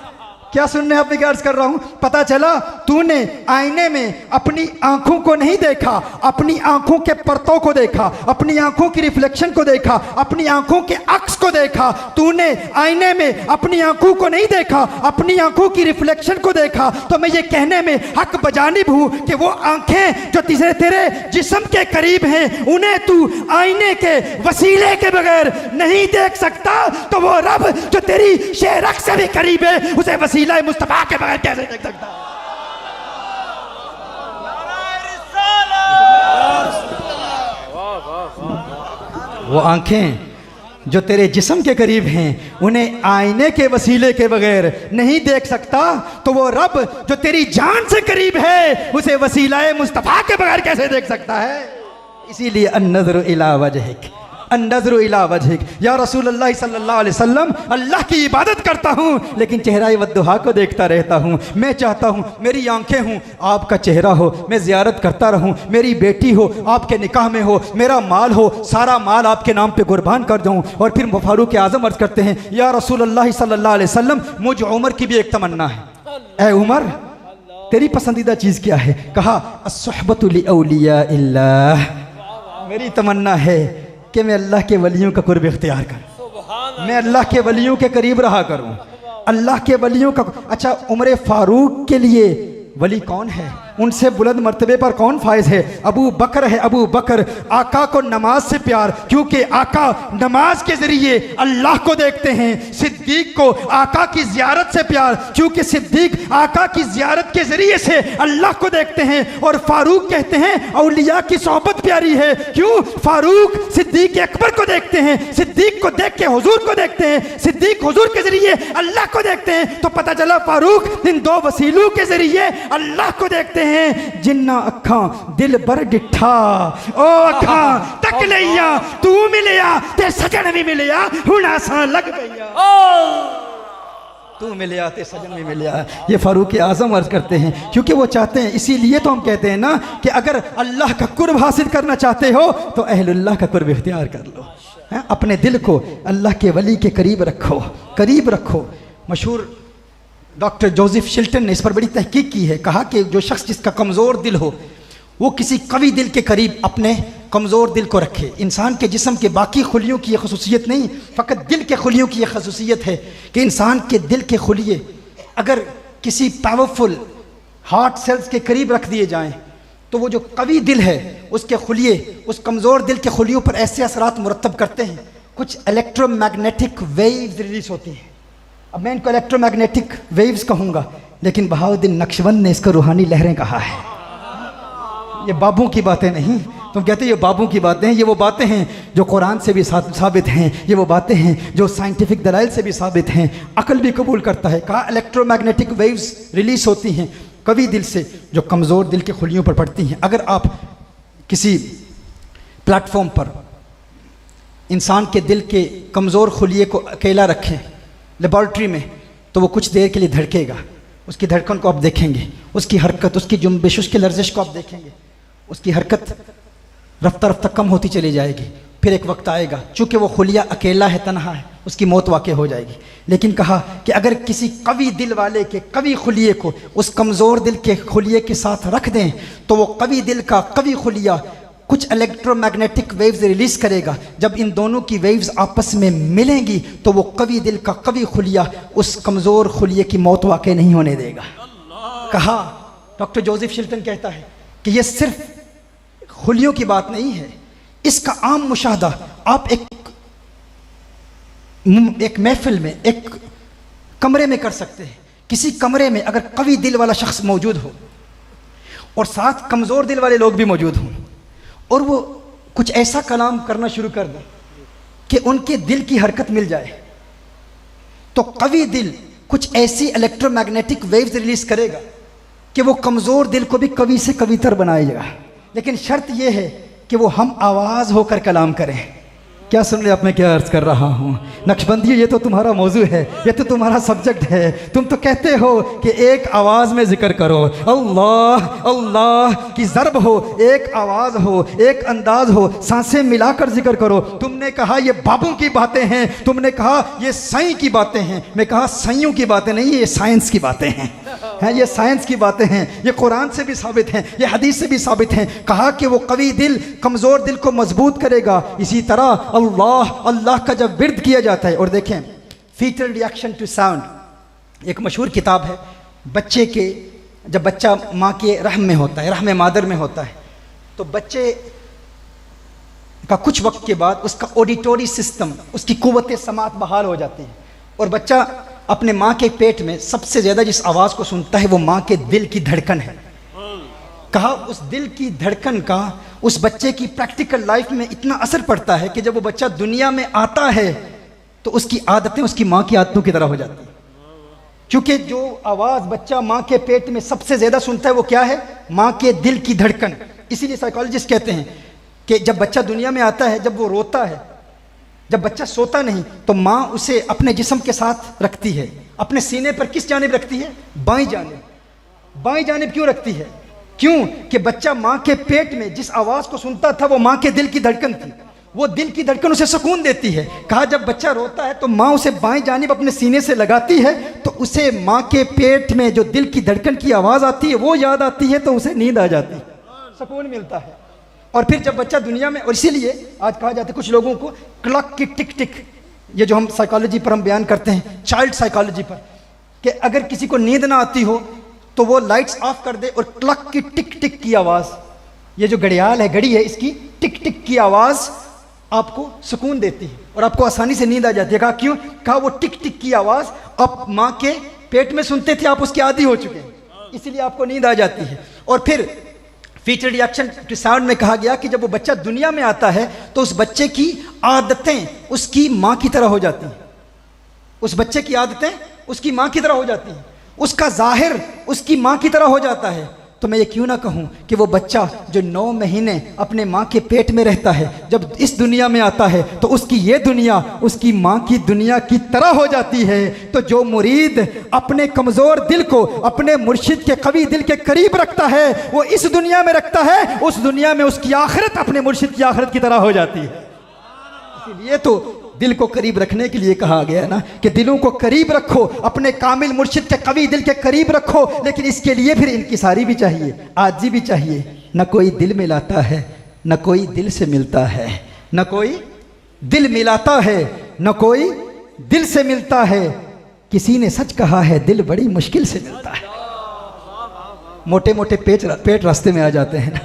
क्या सुनने आप क्या अर्ज कर रहा हूं? पता चला तूने आईने में अपनी आंखों को नहीं देखा, अपनी आंखों के परतों को देखा, अपनी आंखों की रिफ्लेक्शन को देखा, अपनी आंखों के अक्स को देखा। तूने आईने में अपनी आंखों को नहीं देखा, अपनी आंखों की रिफ्लेक्शन को देखा। तो मैं ये कहने में हक बजानिब हूं कि वो आंखें जो तेरे जिस्म के करीब हैं उन्हें तू आईने के वसीले के बगैर नहीं देख सकता, तो वो रब जो तेरी शेरक से भी करीब है उसे वसीला मुस्तफा के बगैर कैसे देख सकता? वो आंखें जो तेरे जिस्म के करीब हैं उन्हें आईने के वसीले के बगैर नहीं देख सकता, तो वो रब जो तेरी जान से करीब है उसे वसीला मुस्तफा के बगैर कैसे देख सकता है? इसीलिए अन्नज़रु इला वजहिक, अन्नज़रु इला वजहिक, या रसूलुल्लाह सल्लल्लाहु अलैहि वसल्लम, अल्लाह की इबादत करता हूँ लेकिन चेहरा वद्दुहा को देखता रहता हूँ। मैं चाहता हूँ मेरी आंखें हों, आपका चेहरा हो, मैं ज़ियारत करता रहूँ, मेरी बेटी हो, आपके निकाह में हो, मेरा माल हो, सारा माल आपके नाम पे कुर्बान कर दूँ। और फिर फारूक आज़म अर्ज़ करते हैं या रसूलुल्लाह सल्लल्लाहु अलैहि वसल्लम, मुझ उमर की भी एक तमन्ना है। ऐ उमर, तेरी पसंदीदा चीज़ क्या है? कहा अस्सुहबतु लिऔलिया इल्लाह, मेरी तमन्ना है कि मैं अल्लाह के वलियों का कुर्ब इख्तियार करूं, मैं अल्लाह के वलियों के करीब रहा करूं, अल्लाह के वलियों का। अच्छा, उमर फारूक के लिए वली कौन है? उनसे बुलंद मर्तबे पर कौन फायज है? अबू बकर है। अबू बकर, आका को नमाज से प्यार, क्योंकि आका नमाज के जरिए अल्लाह को देखते हैं। सिद्दीक को आका की जियारत से प्यार, क्योंकि सिद्दीक आका की जियारत के जरिए से अल्लाह को देखते हैं। और फारूक कहते हैं औलिया की सोहबत प्यारी है, क्यों? फारूक सिद्दीक अकबर को देखते हैं, सिद्दीक को देख के हुजूर को देखते हैं, सिद्दीक हुजूर के जरिए अल्लाह को देखते हैं। तो पता चला फारूक इन दो वसीलों के जरिए अल्लाह को देखते हैं। जिन्ना अखा दिल बर डिठा, ओ अखा तक लिया तू मिलिया ते सजन भी मिलिया, हुण आसा लग गया, तू मिलिया ते सजन भी मिलिया। ये फारूक आजम अर्ज करते हैं, क्योंकि वो चाहते हैं। इसीलिए तो हम कहते हैं ना कि अगर अल्लाह का कुर्ब हासिल करना चाहते हो तो अहलुल्लाह का कुर्ब इख्तियार कर लो। अपने दिल को अल्लाह के वली के करीब रखो, करीब रखो। मशहूर डॉक्टर जोसेफ शिल्टन ने इस पर बड़ी तहकीक की है। कहा कि जो शख्स जिसका कमज़ोर दिल हो वो किसी कवी दिल के करीब अपने कमज़ोर दिल को रखे। इंसान के जिस्म के बाकी खुलियों की ये खसूसियत नहीं, फ़कत दिल के खुलियों की ये खसूसियत है कि इंसान के दिल के खुलिये अगर किसी पावरफुल हार्ट सेल्स के करीब रख दिए जाएं तो वो जो कवी दिल है उसके खुलिये उस कमज़ोर दिल के खुलियों पर ऐसे असरात मुरतब करते हैं, कुछ इलेक्ट्रोमैग्नेटिक वेव्स रिलीज होती हैं। अब मैं इनको इलेक्ट्रोमैग्नेटिक वेव्स कहूँगा, लेकिन बहाउद्दीन नक्शबंद ने इसको रूहानी लहरें कहा है। ये बाबू की बातें नहीं, तुम कहते हो ये बाबू की बातें हैं, ये वो बातें हैं जो कुरान से भी साबित हैं, ये वो बातें हैं जो साइंटिफिक दलाइल से भी साबित हैं, अकल भी कबूल करता है। कहा इलेक्ट्रोमैग्नेटिक वेव्स रिलीज होती हैं कवि दिल से जो कमज़ोर दिल के खुलियों पर पड़ती हैं। अगर आप किसी प्लेटफॉर्म पर इंसान के दिल के कमज़ोर खुलिये को अकेला रखें लेबॉर्ट्री में, तो वो कुछ देर के लिए धड़केगा, उसकी धड़कन को आप देखेंगे, उसकी हरकत, उसकी जुम्बिश, उसकी लर्जिश को आप देखेंगे, उसकी हरकत रफ्ता रफ्ता कम होती चली जाएगी। फिर एक वक्त आएगा, चूँकि वो खुलिया अकेला है, तन्हा है, उसकी मौत वाक़ हो जाएगी। लेकिन कहा कि अगर किसी कवि दिल वाले के कवि खुलिये को उस कमज़ोर दिल के खुलिये के साथ रख दें तो वो कवि दिल का कवि खुलिया कुछ इलेक्ट्रोमैग्नेटिक वेव्स रिलीज करेगा। जब इन दोनों की वेव्स आपस में मिलेंगी तो वो कवि दिल का कवि खुलिया उस कमज़ोर खुलिये की मौत वाक़ नहीं होने देगा। कहा डॉक्टर जोसेफ शिल्टन कहता है कि ये सिर्फ खुलियों की बात नहीं है, इसका आम मुशाहदा आप एक महफिल में, एक कमरे में कर सकते हैं। किसी कमरे में अगर कवि दिल वाला शख्स मौजूद हो और साथ कमज़ोर दिल वाले लोग भी मौजूद हों और वो कुछ ऐसा कलाम करना शुरू कर दें कि उनके दिल की हरकत मिल जाए, तो कवि दिल कुछ ऐसी इलेक्ट्रोमैग्नेटिक वेव्स रिलीज करेगा कि वो कमज़ोर दिल को भी कवि से कवितर बनाएगा। लेकिन शर्त यह है कि वो हम आवाज़ होकर कलाम करें। क्या सुन रहे आप, मैं क्या अर्ज़ कर रहा हूँ? नक्शबंदी, ये तो तुम्हारा मौजू है, ये तो तुम्हारा सब्जेक्ट है। तुम तो कहते हो कि एक आवाज़ में जिक्र करो, अल्लाह अल्लाह की ज़रब हो, एक आवाज़ हो, एक अंदाज हो, सांसें मिलाकर जिक्र करो। तुमने कहा ये बाबों की बातें हैं, तुमने कहा ये साईं की बातें हैं। मैं कहा साइयों की बातें नहीं, ये साइंस की बातें हैं, ये साइंस की बातें हैं, ये कुरान से भी साबित हैं, ये हदीस से भी साबित हैं। कहा कि वो कवि दिल कमज़ोर दिल को मजबूत करेगा। इसी तरह अल्लाह अल्लाह का जब विर्द किया जाता है, और देखें फीटल रिएक्शन टू साउंड, एक मशहूर किताब है। बच्चे के जब बच्चा माँ के रहम में होता है, रहम मादर में होता है, तो बच्चे का कुछ वक्त के बाद उसका ऑडिटोरी सिस्टम, उसकी कुव्वत समात बहाल हो जाती है, और बच्चा अपने माँ के पेट में सबसे ज़्यादा जिस आवाज़ को सुनता है वो माँ के दिल की धड़कन है। कहा उस दिल की धड़कन का उस बच्चे की प्रैक्टिकल लाइफ में इतना असर पड़ता है कि जब वो बच्चा दुनिया में आता है तो उसकी आदतें उसकी माँ की आदतों की तरह हो जाती हैं। क्योंकि जो आवाज़ बच्चा माँ के पेट में सबसे ज़्यादा सुनता है वो क्या है? माँ के दिल की धड़कन। इसीलिए साइकोलॉजिस्ट कहते हैं कि जब बच्चा दुनिया में आता है, जब वो रोता है, जब बच्चा सोता नहीं, तो माँ उसे अपने जिस्म के साथ रखती है, अपने सीने पर किस जानिब रखती है? बाईं जानिब। बाईं जानिब क्यों रखती है? क्यों कि बच्चा माँ के पेट में जिस आवाज़ को सुनता था वो माँ के दिल की धड़कन थी, वो दिल की धड़कन उसे सुकून देती है। कहा जब बच्चा रोता है तो माँ उसे बाईं जानिब अपने सीने से लगाती है, तो उसे माँ के पेट में जो दिल की धड़कन की आवाज़ आती है वो याद आती है, तो उसे नींद आ जाती है, सुकून मिलता है। और फिर जब बच्चा दुनिया में, और इसीलिए आज कहा जाता है कुछ लोगों को क्लॉक की टिक टिक, ये जो हम साइकोलॉजी पर हम बयान करते हैं, चाइल्ड साइकोलॉजी पर, कि अगर किसी को नींद ना आती हो तो वो लाइट्स ऑफ कर दे और क्लॉक की टिक टिक की आवाज़, ये जो घड़ियाल है, घड़ी है, इसकी टिक टिक की आवाज़ आपको सुकून देती है और आपको आसानी से नींद आ जाती है। कहा क्यों? कहा वो टिक टिक की आवाज़ आप माँ के पेट में सुनते थे, आप उसके आदी हो चुके हैं, इसीलिए आपको नींद आ जाती है। और फिर फीचर रिएक्शन टू साउंड में कहा गया कि जब वो बच्चा दुनिया में आता है तो उस बच्चे की आदतें उसकी माँ की तरह हो जाती हैं, उस बच्चे की आदतें उसकी माँ की तरह हो जाती हैं, उसका जाहिर उसकी माँ की तरह हो जाता है। तो मैं ये क्यों ना कहूँ कि वो बच्चा जो 9 महीने अपने माँ के पेट में रहता है, जब इस दुनिया में आता है तो उसकी ये दुनिया उसकी माँ की दुनिया की तरह हो जाती है। तो जो मुरीद अपने कमज़ोर दिल को अपने मुर्शिद के कवी दिल के करीब रखता है, वो इस दुनिया में रखता है, उस दुनिया में उसकी आखिरत अपने मुर्शिद की आखिरत की तरह हो जाती है। इसीलिए तो दिल को करीब रखने के लिए कहा गया है ना कि दिलों को करीब रखो, अपने कामिल मुर्शिद के कवी दिल के करीब रखो, लेकिन इसके लिए फिर इनकिसारी भी चाहिए, आजी भी चाहिए। न कोई दिल में लाता है न कोई दिल से मिलता है, न कोई दिल मिलाता है, न कोई दिल से मिलता है। किसी ने सच कहा है दिल बड़ी मुश्किल से मिलता है। मोटे मोटे पेट रास्ते में आ जाते हैं,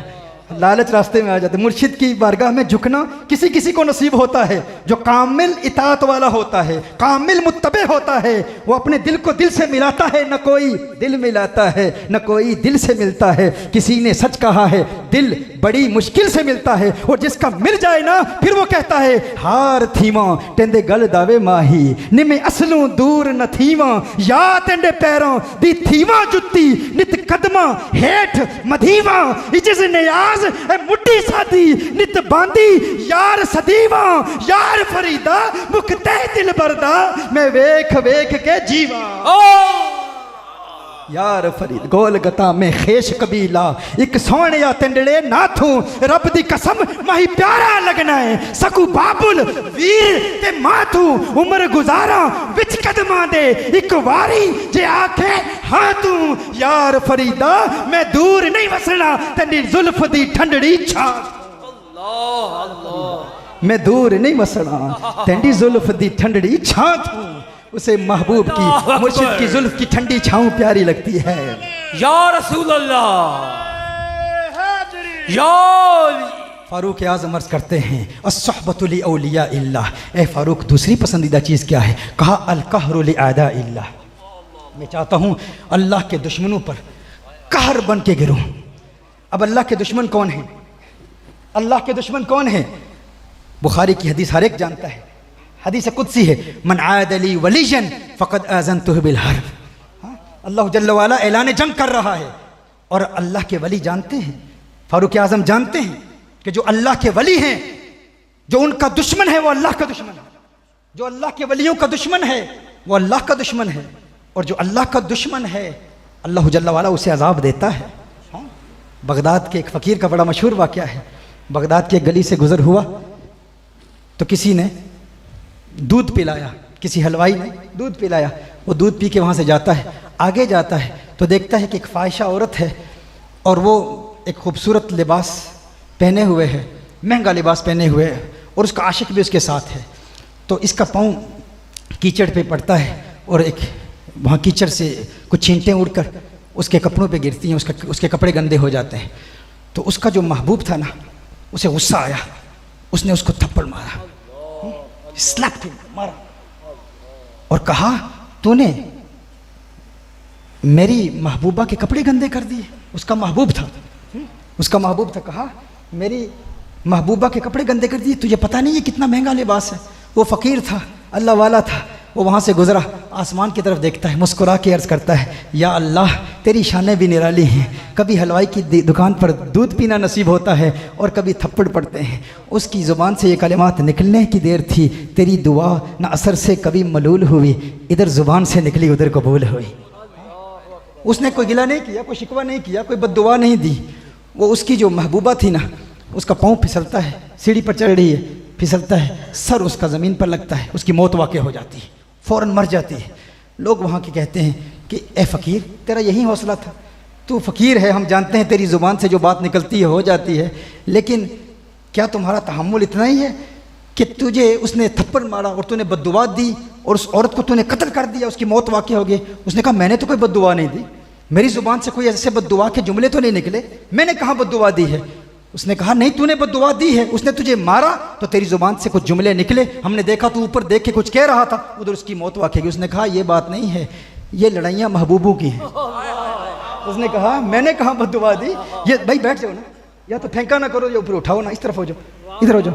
लालच रास्ते में आ जाते हैं। मुर्शिद की बारगाह में झुकना किसी किसी को नसीब होता है। जो कामिल इताअत वाला होता है, कामिल मुत्तबे होता है, वो अपने दिल को दिल से मिलाता है। न कोई दिल मिलाता है, न कोई दिल से मिलता है। किसी ने सच कहा है दिल बड़ी मुश्किल से मिलता है। और जिसका मिल जाए ना फिर वो कहता है हार थीमा टेंदे गल दावे माही निमे असलों दूर न थीमा या टेंडे पैरों दी थीमा जुत्ती नित कदमा हेठ मधीवा इजिज नियाज मुट्ठी सादी नित बांदी यार सदीवा यार फरीदा मुक्ते दिल बरदा मैं वेख वेख के जीवा। यार फरीद गोल गता में खेश कबीला एक सोने या तेंडले नाथू रब दी कसम माही प्यारा लगना है सकू बाबुल वीर ते माथू उम्र गुजारा विच कदमा दे एक वारी जे आखे हाँ तू यार फरीदा मैं दूर नहीं वसना तेरी जुल्फ दी ठंडड़ी छा। मैं दूर नहीं वसना तेरी जुल्फ दी ठंडड़ी छा। उसे महबूब की मुर्शिद की जुल्फ की ठंडी छाँव प्यारी लगती है। या रसूल अल्लाह, या फारूक आज़म अर्ज़ करते हैं अस्सहबतु लि औलिया इल्लाह। ए फारूक दूसरी पसंदीदा चीज़ क्या है? कहा अल कहरु लि आदा इल्लाह। मैं चाहता हूँ अल्लाह के दुश्मनों पर कहर बन के गिरूँ। अब अल्लाह के दुश्मन कौन है? अल्लाह के दुश्मन कौन है? बुखारी की हदीस हर एक जानता है, हदीस कुदसी है, मन आदली वलीजन फ़क़द आज़नतुहु बिल हर्ब। अल्लाह जल्ल वाला ऐलान जंग कर रहा है। और अल्लाह के वली जानते हैं, फारूक आज़म जानते हैं कि जो अल्लाह के वली हैं, जो उनका दुश्मन है वो अल्लाह का दुश्मन है। जो अल्लाह के वलियों का दुश्मन है वो अल्लाह का दुश्मन है। और जो अल्लाह का दुश्मन है अल्लाह जल्ल वाला उसे अजाब देता है। बगदाद के एक फ़कीर का बड़ा मशहूर वाक़या है। बगदाद की एक गली से गुज़र हुआ तो किसी ने दूध पिलाया, किसी हलवाई ने दूध पिलाया। वो दूध पी के वहाँ से जाता है, आगे जाता है तो देखता है कि एक फ़ाहिशा औरत है और वो एक खूबसूरत लिबास पहने हुए है, महंगा लिबास पहने हुए है, और उसका आशिक भी उसके साथ है। तो इसका पाँव कीचड़ पे पड़ता है और एक वहाँ कीचड़ से कुछ छींटें उड़कर उसके कपड़ों पे गिरती हैं, उसके कपड़े गंदे हो जाते हैं। तो उसका जो महबूब था ना, उसे गुस्सा आया, उसने उसको थप्पड़ मारा, स्लैप्ड हिम, मारा और कहा तूने मेरी महबूबा के कपड़े गंदे कर दिए। उसका महबूब था, उसका महबूब था, कहा मेरी महबूबा के कपड़े गंदे कर दिए, तुझे पता नहीं है कितना महंगा लिबास है। वो फ़कीर था, अल्लाह वाला था, वो वहाँ से गुजरा, आसमान की तरफ देखता है, मुस्कुरा के अर्ज़ करता है या अल्लाह तेरी शानें भी निराली हैं। कभी हलवाई की दुकान पर दूध पीना नसीब होता है और कभी थप्पड़ पड़ते हैं। उसकी ज़ुबान से ये कलिमात निकलने की देर थी, तेरी दुआ न असर से कभी मलूल हुई, इधर ज़ुबान से निकली उधर कबूल हुई। उसने कोई गिला नहीं किया, कोई शिकवा नहीं किया, कोई बद्दुआ नहीं दी। वो उसकी जो महबूबा थी ना, उसका पाँव फिसलता है, सीढ़ी पर चढ़ रही है, फिसलता है, सर उसका ज़मीन पर लगता है, उसकी मौत वाक़ हो जाती है, फ़ौरन मर जाती है। लोग वहाँ के कहते हैं कि ए फ़कीर तेरा यही हौसला था, तू फ़कीर है, हम जानते हैं तेरी ज़ुबान से जो बात निकलती है हो जाती है, लेकिन क्या तुम्हारा तहम्मुल इतना ही है कि तुझे उसने थप्पड़ मारा और तूने बद्दुआ दी और उस औरत को तूने कत्ल कर दिया, उसकी मौत वाक़ हो गई। उसने कहा मैंने तो कोई बद्दुआ नहीं दी, मेरी ज़ुबान से कोई ऐसे बद्दुआ के जुमले तो नहीं निकले, मैंने कहाँ बद्दुआ दी है। उसने कहा नहीं तूने बद्दुआ दी है, उसने तुझे मारा तो तेरी ज़ुबान से कुछ जुमले निकले, हमने देखा तू ऊपर देख के कुछ कह रहा था, उधर उसकी मौत वाक़ हुई। उसने कहा ये बात नहीं है, ये लड़ाइयाँ महबूबों की हैं। उसने कहा मैंने कहाँ बद्दुआ दी, ये भाई बैठ जाओ ना, या तो फेंका ना करो या ऊपर उठाओ ना, इस तरफ हो जाओ, इधर हो जाओ।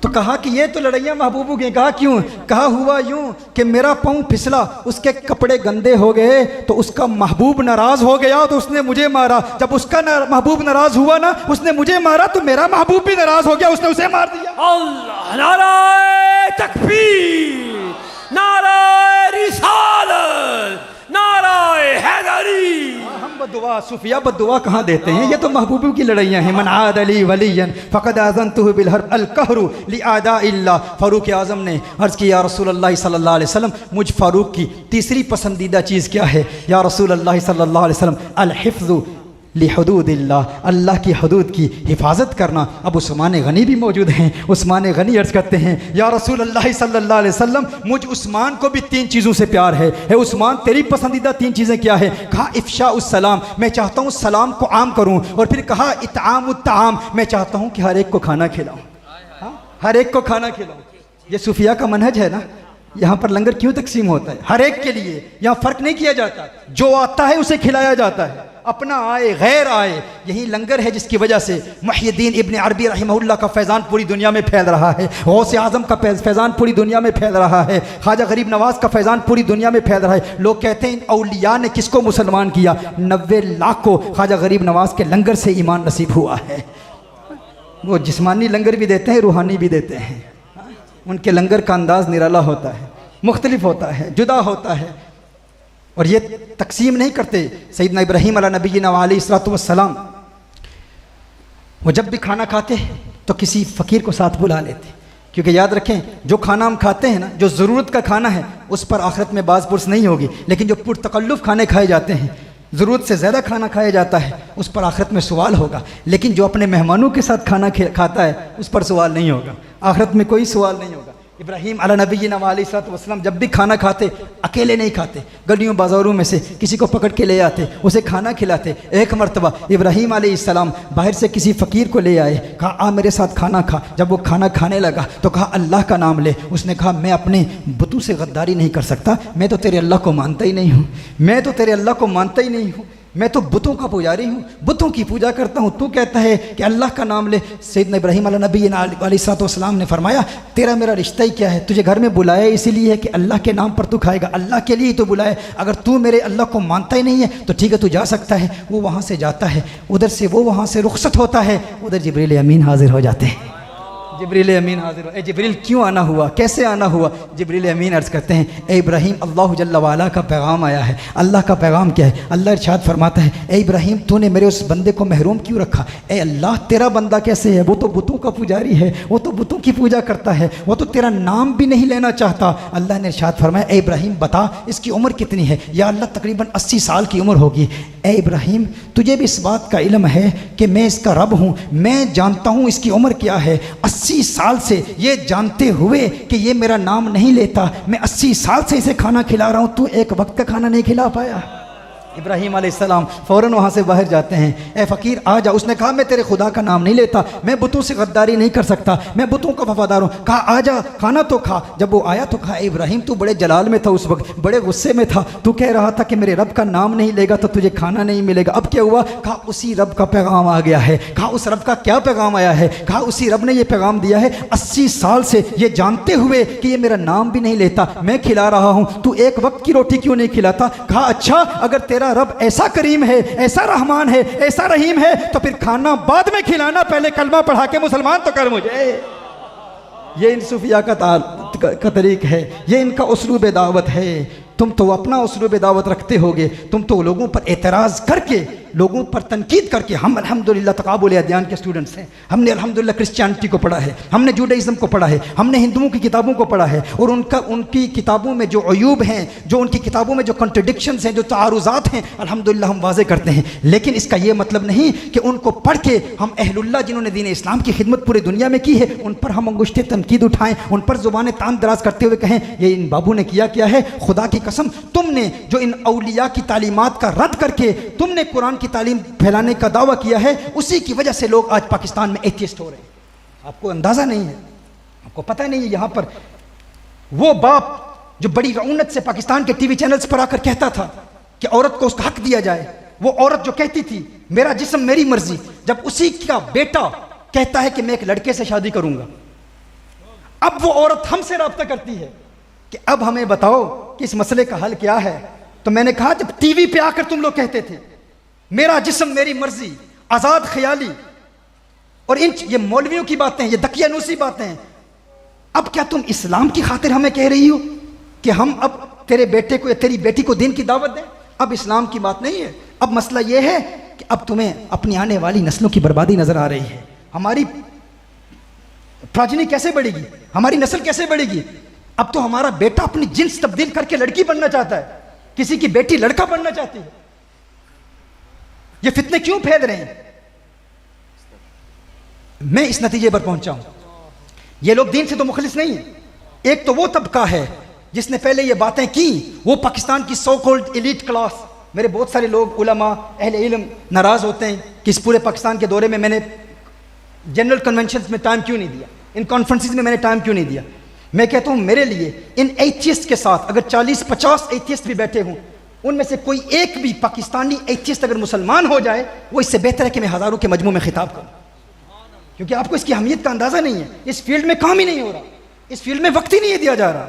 तो कहा कि ये तो लड़ाइयाँ महबूबों की। कहा क्यों? कहा हुआ यूं कि मेरा पाँव फिसला, उसके कपड़े गंदे हो गए तो उसका महबूब नाराज हो गया तो उसने मुझे मारा। जब उसका महबूब नाराज हुआ ना, उसने मुझे मारा तो मेरा महबूब भी नाराज हो गया, उसने उसे मार दिया। अल्लाह, नाराए तकबीर, नाराए रिसालत, नाराए हैदरी। हम बद्दुआ सूफिया बद्दुआ कहाँ देते हैं, ये तो महबूबों की लड़ाइयाँ हैं। मन आद अली वलियन फ़क़द आज़नतुहु बिल हर्ब अल कहरु लि आदा इल्ला। फ़ारूक आज़म ने अर्ज़ किया या रसूल अल्लाह सल्लल्लाहु अलैहि वसल्लम, मुझ फ़ारूक की तीसरी पसंदीदा चीज़ क्या है? या रसूल अल्लाह सल्लल्लाहु अलैहि वसल्लम, अल हिफ्ज़ु लिहुदूदिल्लाह, अल्लाह की हदूद की हिफाजत करना। अब उस्मान गनी भी मौजूद हैं। उस्मान गनी अर्ज़ करते हैं, या रसूल अल्लाह सल्लल्लाहु अलैहि वसल्लम, मुझ उस्मान को भी 3 चीज़ों से प्यार है। उस्मान, तेरी पसंदीदा 3 चीज़ें क्या है? कहा इफ़शा उस सलाम, मैं चाहता हूँ सलाम को आम करूँ। और फिर कहा इत्आम उत्ताम, मैं चाहता हूँ कि हर एक को खाना खिलाऊँ, हर एक को खाना खिलाऊँ। ये सूफिया का मनहज है ना। यहाँ पर लंगर क्यों तकसीम होता है? हर एक के लिए, यहाँ फ़र्क नहीं किया जाता। जो आता है उसे खिलाया जाता है, अपना आए गैर आए। यही लंगर है जिसकी वजह से मुहय्यद्दीन इब्न अरबी रहमहुल्लाह का फैज़ान पूरी दुनिया में फैल रहा है, गौसे आज़म का फैज़ान पूरी दुनिया में फैल रहा है, ख्वाजा गरीब नवाज़ का फैज़ान पूरी दुनिया में फैल रहा है। लोग कहते हैं इन औलिया ने किसको मुसलमान किया? 90 लाख को ख्वाजा गरीब नवाज़ के लंगर से ईमान नसीब हुआ है। वो जिस्मानी लंगर भी देते हैं, रूहानी भी देते हैं। उनके लंगर का अंदाज़ निराला होता है, मुख्तलिफ होता है, जुदा होता है। और ये तकसीम नहीं करते। सैयदना इब्राहीम अला नबीना अलैहिस्सलातु वस्सलाम, वो जब भी खाना खाते तो किसी फ़कीर को साथ बुला लेते, क्योंकि याद रखें जो खाना हम खाते हैं ना, जो ज़रूरत का खाना है उस पर आखिरत में बाज़ पुरस नहीं होगी। लेकिन जो पुरतकल्लुफ़ खाने खाए जाते हैं, ज़रूरत से ज़्यादा खाना खाया जाता है, उस पर आखिरत में सवाल होगा। लेकिन जो अपने मेहमानों के साथ खाना खाता है उस पर सवाल नहीं होगा, आखिरत में कोई सवाल नहीं होगा। इब्राहीम अला नबीना अलैहिस्सलातु वस्सलाम जब भी खाना खाते, अकेले नहीं खाते, गलियों बाज़ारों में से किसी को पकड़ के ले आते, उसे खाना खिलाते। एक मरतबा इब्राहीम अलैहिस्सलाम बाहर से किसी फ़कीर को ले आए, कहा आ मेरे साथ खाना खा। जब वो खाना खाने लगा तो कहा अल्लाह का नाम ले। उसने कहा मैं अपने बुतों से गद्दारी नहीं कर सकता, मैं तो तेरे अल्लाह को मानता ही नहीं हूँ, मैं तो तेरे अल्लाह को मानता ही नहीं हूँ, मैं तो बुतों का पुजारी हूँ, बुतों की पूजा करता हूँ। तू कहता है कि अल्लाह का नाम ले। सैयदना इब्राहीम अला नबीना अलैहिस्सलातु वस्सलाम ने फरमाया तेरा मेरा रिश्ता ही क्या है? तुझे घर में बुलाया इसीलिए है कि अल्लाह के नाम पर तू खाएगा, अल्लाह के लिए ही तो बुलाया। अगर तू मेरे अल्लाह को मानता ही नहीं है तो ठीक है, तू जा सकता है। वो वहाँ से जाता है, उधर से वो वहाँ से रुखसत होता है, उधर जिब्रील अमीन हाजिर हो जाते हैं। जिब्रील अमीन हाजिर हो। जिब्रील क्यों आना हुआ, कैसे आना हुआ? जिब्रील अमीन अर्ज़ करते हैं ए इब्राहीम, अल्लाह जल्ल वाला का पैगाम आया है। अल्लाह का पैगाम क्या है? अल्लाह इरशाद फरमाता है ए इब्राहीम, तूने मेरे उस बंदे को महरूम क्यों रखा? ए अल्लाह, तेरा बंदा कैसे है? वो तो बुतों का पुजारी है, वो तो बुतों की पूजा करता है, वो तो तेरा नाम भी नहीं लेना चाहता। अल्लाह ने इरशाद फरमाया ए इब्राहीम बता इसकी उम्र कितनी है? या अल्लाह तकरीबन 80 साल की उम्र होगी। ए इब्राहीम, तुझे भी इस बात का इल्म है कि मैं इसका रब हूँ, मैं जानता हूँ इसकी उम्र क्या है। 80 साल से ये जानते हुए कि ये मेरा नाम नहीं लेता, मैं 80 साल से इसे खाना खिला रहा हूँ, तू एक वक्त का खाना नहीं खिला पाया। इब्राहीम अलैहिस्सलाम फ़ौरन वहाँ से बाहर जाते हैं। ए फ़कीर आ जा। उसने कहा मैं तेरे खुदा का नाम नहीं लेता, मैं बुतों से गद्दारी नहीं कर सकता, मैं बुतों का वफादार हूँ। कहा आ जा खाना तो खा। जब वो आया तो कहा इब्राहीम, तू बड़े जलाल में था उस वक्त, बड़े गुस्से में था, तू कह रहा था कि मेरे रब का नाम नहीं लेगा तो तुझे खाना नहीं मिलेगा। अब क्या हुआ? कहा उसी रब का पैगाम आ गया है। कहा उस रब का क्या पैगाम आया है? कहा उसी रब ने यह पैगाम दिया है 80 साल से ये जानते हुए कि ये मेरा नाम भी नहीं लेता, मैं खिला रहा हूँ, तू एक वक्त की रोटी क्यों नहीं खिलाता? कहा अच्छा, अगर तेरा रब ऐसा करीम है, ऐसा रहमान है, ऐसा रहीम है तो फिर खाना बाद में खिलाना, पहले कलमा पढ़ा के मुसलमान तो कर मुझे। ये इन सूफिया का तरीक है, ये इनका उसलूब दावत है। तुम तो अपना उसलूब दावत रखते होगे, तुम तो लोगों पर एतराज़ करके, लोगों पर तनकीद करके। हम अल्हम्दुलिल्लाह तकाबुल अदयान के स्टूडेंट्स हैं, हमने अल्हम्दुलिल्लाह क्रिश्चियनिटी को पढ़ा है, हमने जूडाइज़म को पढ़ा है, हमने हिंदुओं की किताबों को पढ़ा है। और उनकी किताबों में जो अयूब हैं, जो उनकी किताबों में जो कॉन्ट्रडिक्शंस हैं, जो तारुज़ात हैं, अल्हम्दुलिल्लाह हम वाज़े करते हैं। लेकिन इसका ये मतलब नहीं कि उनको पढ़ के हम अहलुल्लाह जिन्होंने दीन इस्लाम की खिदमत पूरी दुनिया में की है उन पर हम अंगुश्ते तनकीद उठाएँ, उन पर ज़ुबान तान दराज करते हुए कहें ये इन बाबू ने किया है। खुदा की कसम, तुमने जो इन औलिया की तालीमात का रद्द करके तुमने कुरान की तालीम फैलाने का दावा किया है, उसी की वजह से लोग आज पाकिस्तान में एथियस्ट हो रहे हैं। आपको अंदाजा नहीं है, आपको पता नहीं है। यहां पर वो बाप जो बड़ी रऊनत से पाकिस्तान के टीवी चैनल्स पर आकर कहता था कि औरत को उसका हक दिया जाए, वो औरत जो कहती थी मेरा जिस्म मेरी मर्जी, जब उसी का बेटा कहता है कि मैं एक लड़के से शादी करूंगा, अब वो औरत हमसे राब्ता करती है कि अब हमें बताओ कि इस मसले का हल क्या है। तो मैंने कहा जब टीवी पे आकर तुम लोग कहते थे मेरा जिस्म मेरी मर्जी, आजाद ख्याली और ये मौलवियों की बातें, ये दकियानूसी बातें, अब क्या तुम इस्लाम की खातिर हमें कह रही हो कि हम अब तेरे बेटे को या तेरी बेटी को दीन की दावत दें? अब इस्लाम की बात नहीं है। अब मसला यह है कि अब तुम्हें अपनी आने वाली नस्लों की बर्बादी नजर आ रही है। हमारी प्राजनी कैसे बढ़ेगी, हमारी नस्ल कैसे बढ़ेगी? अब तो हमारा बेटा अपनी जिन्स तब्दील करके लड़की बनना चाहता है, किसी की बेटी लड़का बनना चाहती है। ये फितने क्यों फैल रहे हैं? मैं इस नतीजे पर पहुंचा हूं, ये लोग दीन से तो मुखलिस नहीं है। एक तो वो तबका है जिसने पहले ये बातें की, वो पाकिस्तान की सो कॉल्ड एलीट क्लास। मेरे बहुत सारे लोग उलमा अहले इल्म नाराज होते हैं कि इस पूरे पाकिस्तान के दौरे में मैंने जनरल कन्वेंशन में टाइम क्यों नहीं दिया, इन कॉन्फ्रेंसेस में मैंने टाइम क्यों नहीं दिया। मैं कहता हूं मेरे लिए इन एथियस्ट के साथ अगर 40-50 एथियस्ट भी बैठे हों, उनमें से कोई एक भी पाकिस्तानी एथियस्ट अगर मुसलमान हो जाए, वो इससे बेहतर है कि मैं हज़ारों के मजमू में खिताब करूं, क्योंकि आपको इसकी अहमियत का अंदाज़ा नहीं है। इस फील्ड में काम ही नहीं हो रहा, इस फील्ड में वक्त ही नहीं दिया जा रहा।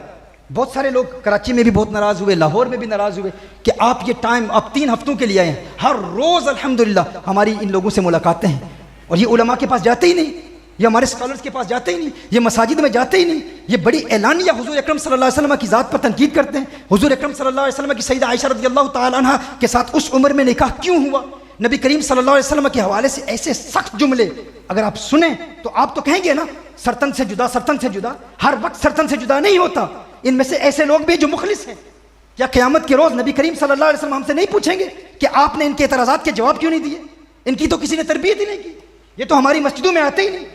बहुत सारे लोग कराची में भी बहुत नाराज़ हुए, लाहौर में भी नाराज़ हुए कि आप ये टाइम आप 3 हफ्तों के लिए आए हैं। हर रोज़ अल्हम्दुलिल्लाह हमारी इन लोगों से मुलाकातें हैं, और ये उलमा के पास जाते ही नहीं, ये हमारे स्कॉलर्स के पास जाते ही नहीं, ये मसाजिद में जाते ही नहीं। ये बड़ी एलानिया हुजूर अकरम सल्लल्लाहु अलैहि वसल्लम की ज़ात पर तनकीद करते हैं। हुजूर अकरम सल्लल्लाहु अलैहि वसल्लम की सैयदा आयशा रज़ियल्लाहु ताला अन्हा के साथ उस उम्र में निकाह क्यों हुआ, नबी करीम सल्लल्लाहु अलैहि वसल्लम के हवाले से ऐसे सख्त जुमले अगर आप सुने तो आप तो कहेंगे ना, सरतन से जुदा, सरतन से जुदा। हर वक्त सरतन से जुदा नहीं होता। इनमें से ऐसे लोग भी जो मुखलिस हैं, क्या क़यामत के रोज़ नबी करीम सल्लल्लाहु अलैहि वसल्लम हमसे नहीं पूछेंगे कि आपने इनके एतराज़ात के जवाब क्यों नहीं दिए? इनकी तो किसी ने तरबियत ही नहीं की, ये तो हमारी मस्जिदों में आते ही नहीं।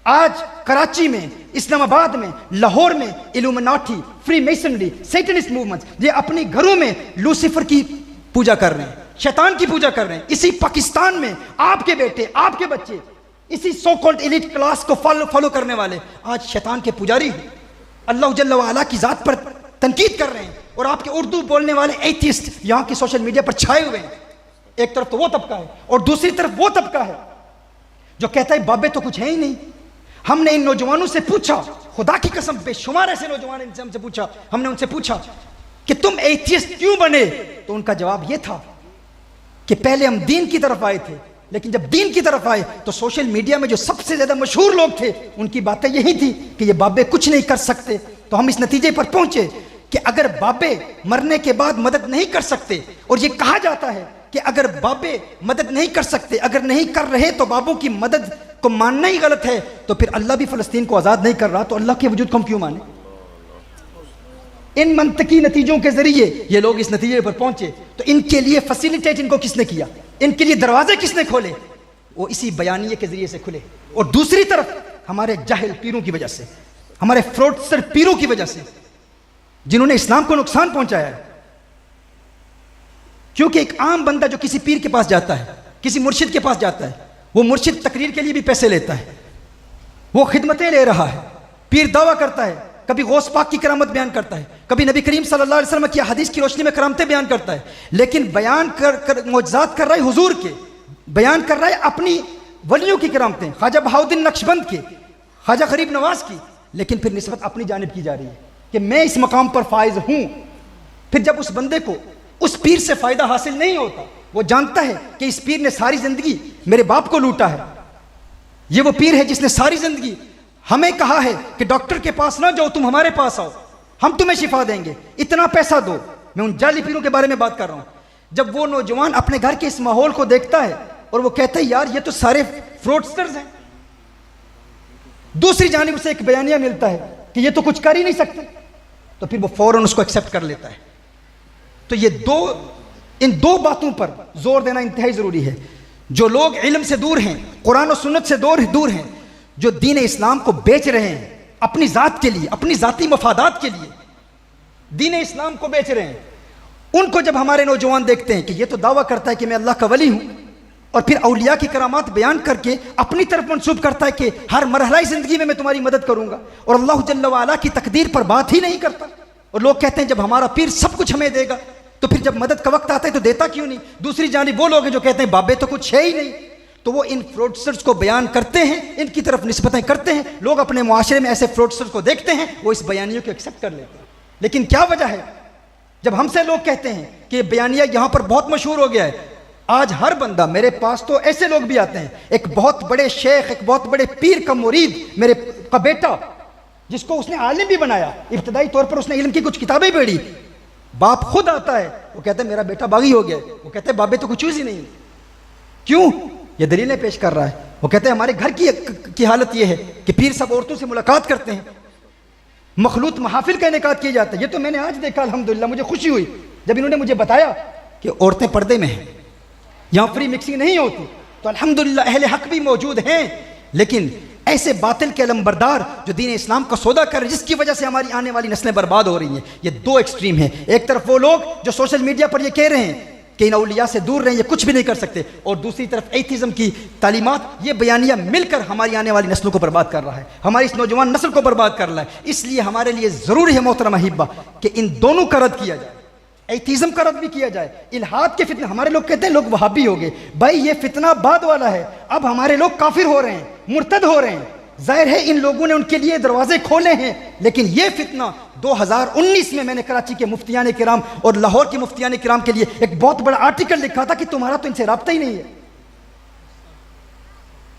आज कराची में, इस्लामाबाद में, लाहौर में इल्यूमिनाटी, फ्री मेसनरी, सैटनिस्ट मूवमेंट्स, ये अपने घरों में लूसीफर की पूजा कर रहे हैं, शैतान की पूजा कर रहे हैं। इसी पाकिस्तान में आपके बेटे, आपके बच्चे, इसी सो कॉल्ड एलीट क्लास को फॉलो करने वाले आज शैतान के पुजारी हैं, अल्लाह जल्ल व अला की ज़ात पर तनकीद कर रहे हैं, और आपके उर्दू बोलने वाले एथियस्ट यहाँ की सोशल मीडिया पर छाए हुए हैं। एक तरफ तो वो तबका है और दूसरी तरफ वो तबका है जो कहता है बाबे तो कुछ है ही नहीं। हमने इन नौजवानों से पूछा, खुदा की कसम बेशुमार ऐसे नौजवान इनसे हमसे पूछा, हमने उनसे पूछा कि तुम एथियस्ट क्यों बने, तो उनका जवाब यह था कि पहले हम दीन की तरफ आए थे, लेकिन जब दीन की तरफ आए तो सोशल मीडिया में जो सबसे ज्यादा मशहूर लोग थे उनकी बातें यही थी कि ये बाबे कुछ नहीं कर सकते। तो हम इस नतीजे पर पहुंचे कि अगर बाबे मरने के बाद मदद नहीं कर सकते, और ये कहा जाता है कि अगर बाबे मदद नहीं कर सकते, अगर नहीं कर रहे तो बाबों की मदद को मानना ही गलत है, तो फिर अल्लाह भी फ़लस्तीन को आज़ाद नहीं कर रहा, तो अल्लाह के वजूद को हम क्यों माने? इन मंतकी नतीजों के जरिए ये लोग इस नतीजे पर पहुंचे। तो इनके लिए फैसिलिटेट इनको किसने किया, इनके लिए दरवाजे किसने खोले? वो इसी बयानिए के जरिए से खुले। और दूसरी तरफ हमारे जाहिल पीरों की वजह से, हमारे फ्रॉडस्टर पीरों की वजह से, जिन्होंने इस्लाम को नुकसान पहुंचाया है। क्योंकि एक आम बंदा जो किसी पीर के पास जाता है, किसी मुर्शिद के पास जाता है, वो मुर्शिद तकरीर के लिए भी पैसे लेता है, वो खिदमतें ले रहा है। पीर दावा करता है, कभी गौस पाक की करामत बयान करता है, कभी नबी करीम सल्लल्लाहु अलैहि वसल्लम की हदीस की रोशनी में करामतें बयान करता है, लेकिन बयान कर मौजज़ात कर रहा है हुजूर के, बयान कर रहा है अपनी वलियों की करामतें, ख्वाजा बहाउद्दीन नक्शबंद के, ख्वाजा गरीब नवाज की, लेकिन फिर निस्बत अपनी जानिब की जा रही है कि मैं इस मकाम पर फायज हूं। फिर जब उस बंदे को उस पीर से फायदा हासिल नहीं होता, वो जानता है कि इस पीर ने सारी जिंदगी मेरे बाप को लूटा है, ये वो पीर है जिसने सारी जिंदगी हमें कहा है कि डॉक्टर के पास ना जाओ, तुम हमारे पास आओ, हम तुम्हें शिफा देंगे, इतना पैसा दो। मैं उन जाली पीरों के बारे में बात कर रहा हूं। जब वो नौजवान अपने घर के इस माहौल को देखता है और वो कहता है यार ये तो सारे फ्रॉडस्टर्स हैं, दूसरी जानिब से एक बयानिया मिलता है कि ये तो कुछ कर ही नहीं सकते, तो फिर वो फौरन उसको एक्सेप्ट कर लेता है। तो ये इन दो बातों पर जोर देना इंतहाई जरूरी है। जो लोग इल्म से दूर हैं, कुरान और सुन्नत से दूर हैं, जो दीन इस्लाम को बेच रहे हैं अपनी जात के लिए, अपनी जाती मफादात के लिए दीन इस्लाम को बेच रहे हैं, उनको जब हमारे नौजवान देखते हैं कि ये तो दावा करता है कि मैं अल्लाह का वली हूं, और फिर औलिया की करामात बयान करके अपनी तरफ मंसूब करता है कि हर मरहला जिंदगी में मैं तुम्हारी मदद करूंगा, और अल्लाह जल्ल व अला की तकदीर पर बात ही नहीं करता, और लोग कहते हैं जब हमारा पीर सब कुछ हमें देगा, तो फिर जब मदद का वक्त आता है तो देता क्यों नहीं? दूसरी जानिब वो लोग हैं जो कहते हैं बाबे तो कुछ है ही नहीं, तो वो इन फ्रॉडस्टर्स को बयान करते हैं, इनकी तरफ निस्बतें करते हैं। लोग अपने मुआशरे में ऐसे फ्रॉडस्टर्स को देखते हैं, वो इस बयानियों को एक्सेप्ट कर लेते हैं। लेकिन क्या वजह है? जब हमसे लोग कहते हैं कि बयानिया यहां पर बहुत मशहूर हो गया है, आज हर बंदा, मेरे पास तो ऐसे लोग भी आते हैं, एक बहुत बड़े शेख, एक बहुत बड़े पीर का मुरीद, मेरे का बेटा, जिसको उसने आलिम भी बनाया, इब्तदाई तौर पर उसने इल्म की कुछ किताबें पढ़ी, बाप खुद आता है, वो कहता है मेरा बेटा बागी हो गया, वो कहते हैं बाबे तो कुछ ही नहीं। क्यों? ये दलीलें पेश कर रहा है। वो कहते हैं हमारे घर की हालत ये है कि पीर सब औरतों से मुलाकात करते हैं, मखलूत महाफिल का इनेकाद किया जाता है। ये तो मैंने आज देखा, अल्हम्दुलिल्लाह मुझे खुशी हुई जब इन्होंने मुझे बताया कि औरतें पर्दे में हैं, यहाँ फ्री मिक्सिंग नहीं होती। तो अल्हम्दुलिल्लाह अहले हक भी मौजूद हैं, लेकिन ऐसे बातिल के अलमबरदार जो दीन इस्लाम का सौदा कर रहे हैं, जिसकी वजह से हमारी आने वाली नस्लें बर्बाद हो रही हैं। ये दो एक्सट्रीम हैं। एक तरफ वो लोग जो सोशल मीडिया पर ये कह रहे हैं कि इन औलिया से दूर रहें, ये कुछ भी नहीं कर सकते, और दूसरी तरफ एथिज्म की तालीमात, ये बयानिया मिलकर हमारी आने वाली नस्लों को बर्बाद कर रहा है, हमारी इस नौजवान नस्ल को बर्बाद कर रहा है। इसलिए हमारे लिए ज़रूरी है मोहतरम अहिब्बा कि इन दोनों का रद्द किया जाए, एथिज्म का रद्द भी किया जाए। इल्हाद के फितने, हमारे लोग कहते हैं लोग वहाबी हो गए, भाई ये फितना बाद वाला है। अब हमारे लोग काफिर हो रहे हैं, मुर्तद हो रहे हैं, जाहिर है इन लोगों ने उनके लिए दरवाजे खोले हैं। लेकिन ये फितना 2019 में मैंने कराची के मुफ्तियान किराम और लाहौर के मुफ्तियान किराम के लिए एक बहुत बड़ा आर्टिकल लिखा था कि तुम्हारा तो इनसे राब्ता ही नहीं है,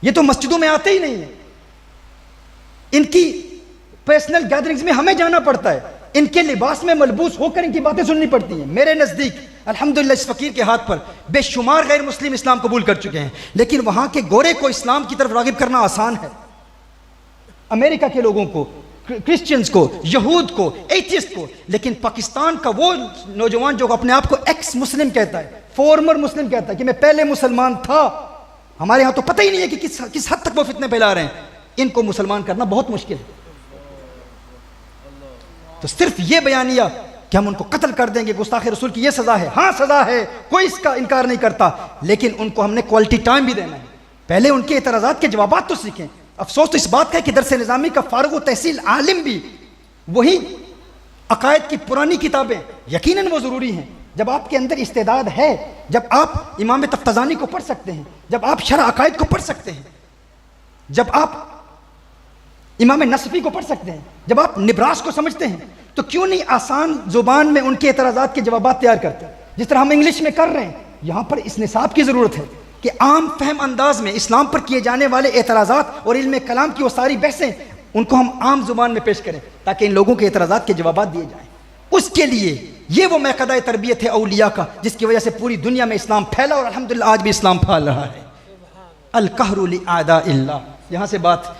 ये तो मस्जिदों में आते ही नहीं है, इनकी पर्सनल गैदरिंग्स में हमें जाना पड़ता है, इनके लिबास में मलबूस होकर इनकी बातें सुननी पड़ती हैं। मेरे नज़दीक अल्हम्दुलिल्लाह इस फ़कीर के हाथ पर बेशुमार गैर मुस्लिम इस्लाम कबूल कर चुके हैं, लेकिन वहाँ के गोरे को इस्लाम की तरफ रागिब करना आसान है। अमेरिका के लोगों को, क्रिश्चियंस को, यहूद को, एथियस्ट को, लेकिन पाकिस्तान का वो नौजवान जो अपने आप को एक्स मुस्लिम कहता है, फॉर्मर मुस्लिम कहता है कि मैं पहले मुसलमान था, हमारे यहाँ तो पता ही नहीं है कि किस हद तक वो फितने फैला रहे हैं, इनको मुसलमान करना बहुत मुश्किल है। तो सिर्फ ये बयानिया कि हम उनको कत्ल कर देंगे, गुस्ताखे रसूल की ये सजा है, हाँ सजा है, कोई इसका इनकार नहीं करता, लेकिन उनको हमने क्वालिटी टाइम भी देना है। पहले उनके एतराज़ात के जवाबात तो सीखें। अफसोस तो इस बात का है कि दरस निज़ामी का फारुग तहसील आलिम भी वही अकायद की पुरानी किताबें, यकीनन वो ज़रूरी हैं। जब आपके अंदर इस्तेदाद है, जब आप इमाम तफ्ताज़ानी को पढ़ सकते हैं, जब आप शरअ अकायद को पढ़ सकते हैं, जब आप इमाम नसफी को पढ़ सकते हैं, जब आप निब्रास को समझते हैं, तो क्यों नहीं आसान ज़ुबान में उनके एतराज़ात के जवाबात तैयार करते हैं, जिस तरह हम इंग्लिश में कर रहे हैं। यहाँ पर इस निसाब की ज़रूरत है कि आम फहम अंदाज में इस्लाम पर किए जाने वाले एतराज़ात और इल्म कलाम की वो सारी बहसें, उनको हम आम ज़ुबान में पेश करें ताकि इन लोगों के एतराज़ात के जवाबात दिए जाएँ। उसके लिए ये वो महकदा तरबियत है औलिया का, जिसकी वजह से पूरी दुनिया में इस्लाम फैला और अल्हम्दुलिल्लाह आज भी इस्लाम फैल रहा है। अल कहरु लि आदाइल्लाह, यहाँ से बात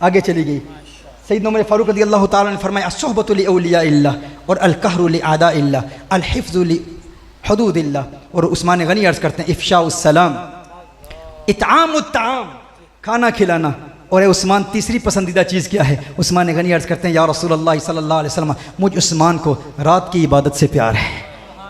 आगे चली गई। सैयदना उमर फारूक रज़ियल्लाहु ताला ने फरमाया अस्सुहबतु लि औलियाइल्लाह और अल कहरु लि आदाइल्लाह, अल हिफ्ज़ु लि हुदूदिल्लाह। और उस्मान गनी अर्ज़ करते हैं इफ़शाउस सलाम, इत्आमुत ताम, खाना खिलाना। और उस्मान तीसरी पसंदीदा चीज़ क्या है? उस्मान गनी अर्ज़ करते हैं या रसूलल्लाह सल्लल्लाहु अलैहि वसल्लम, मुझ उस्मान को रात की इबादत से प्यार है।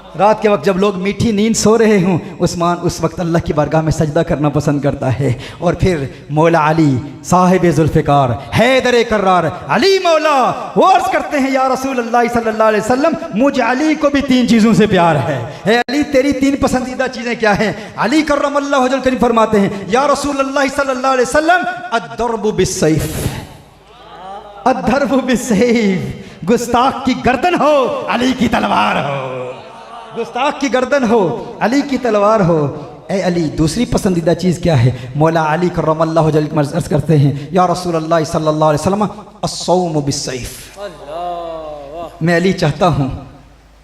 रात के वक्त जब लोग मीठी नींद सो रहे हों, उस्मान उस वक्त अल्लाह की बारगाह में सजदा करना पसंद करता है। और फिर मौला अली साहिब जुल्फ़िकार हैदर कर्रार अली मौला वो अर्ज़ करते हैं या रसूलल्लाह सल्लल्लाहु अलैहि वसल्लम, मुझ अली को भी तीन चीज़ों से प्यार है। हे अली तेरी तीन पसंदीदा चीज़ें क्या हैं? अली कर्रमल्लाहु वजहहु करीम फरमाते हैं या रसूलल्लाह सल्लल्लाहु अलैहि वसल्लम, अद्दर्बु बिस्सैफ, अद्दर्बु बिस्सैफ, गुस्ताख की गर्दन हो अली की तलवार हो, गुस्ताख की गर्दन हो अली की तलवार हो। ए अली दूसरी पसंदीदा चीज़ क्या है? मौला अली करमल्लाहु वजहहु अर्ज़ करते हैं या रसूलल्लाह सल्लल्लाहु अलैहि वसल्लम, अस्सौम बिस्सैफ, मैं अली चाहता हूँ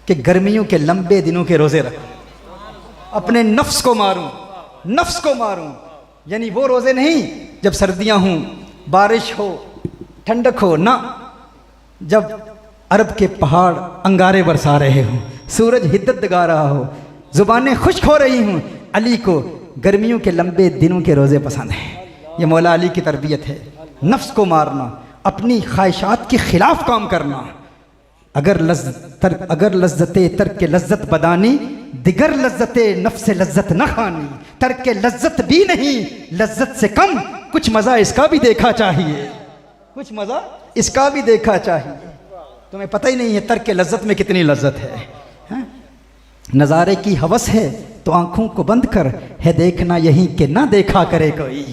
कि गर्मियों के लंबे दिनों के रोज़े रखूँ, अपने नफ्स को मारूँ, नफ्स को मारूँ। यानी वो रोज़े नहीं जब सर्दियाँ हों, बारिश हो, ठंडक हो, ना, जब अरब के पहाड़ अंगारे बरसा रहे हों, सूरज हिद्दत गा रहा हो, ज़ुबानें खुश्क हो रही हूँ। अली को गर्मियों के लंबे दिनों के रोज़े पसंद हैं। ये मौला अली की तरबियत है। नफ्स को मारना, अपनी ख्वाहिशात के ख़िलाफ़ काम करना। अगर लज्जते तर्क के लज्जत बदानी, दिगर लज्जते नफ्स लज्जत न खानी। तर्क के लज्जत भी नहीं, लज्जत से कम कुछ मज़ा इसका भी देखा चाहिए, कुछ मज़ा इसका भी देखा चाहिए। तुम्हें पता ही नहीं है तर्क के लज्जत में कितनी लज्जत है। नज़ारे की हवस है तो आंखों को बंद कर, है देखना यही कि ना देखा करे कोई।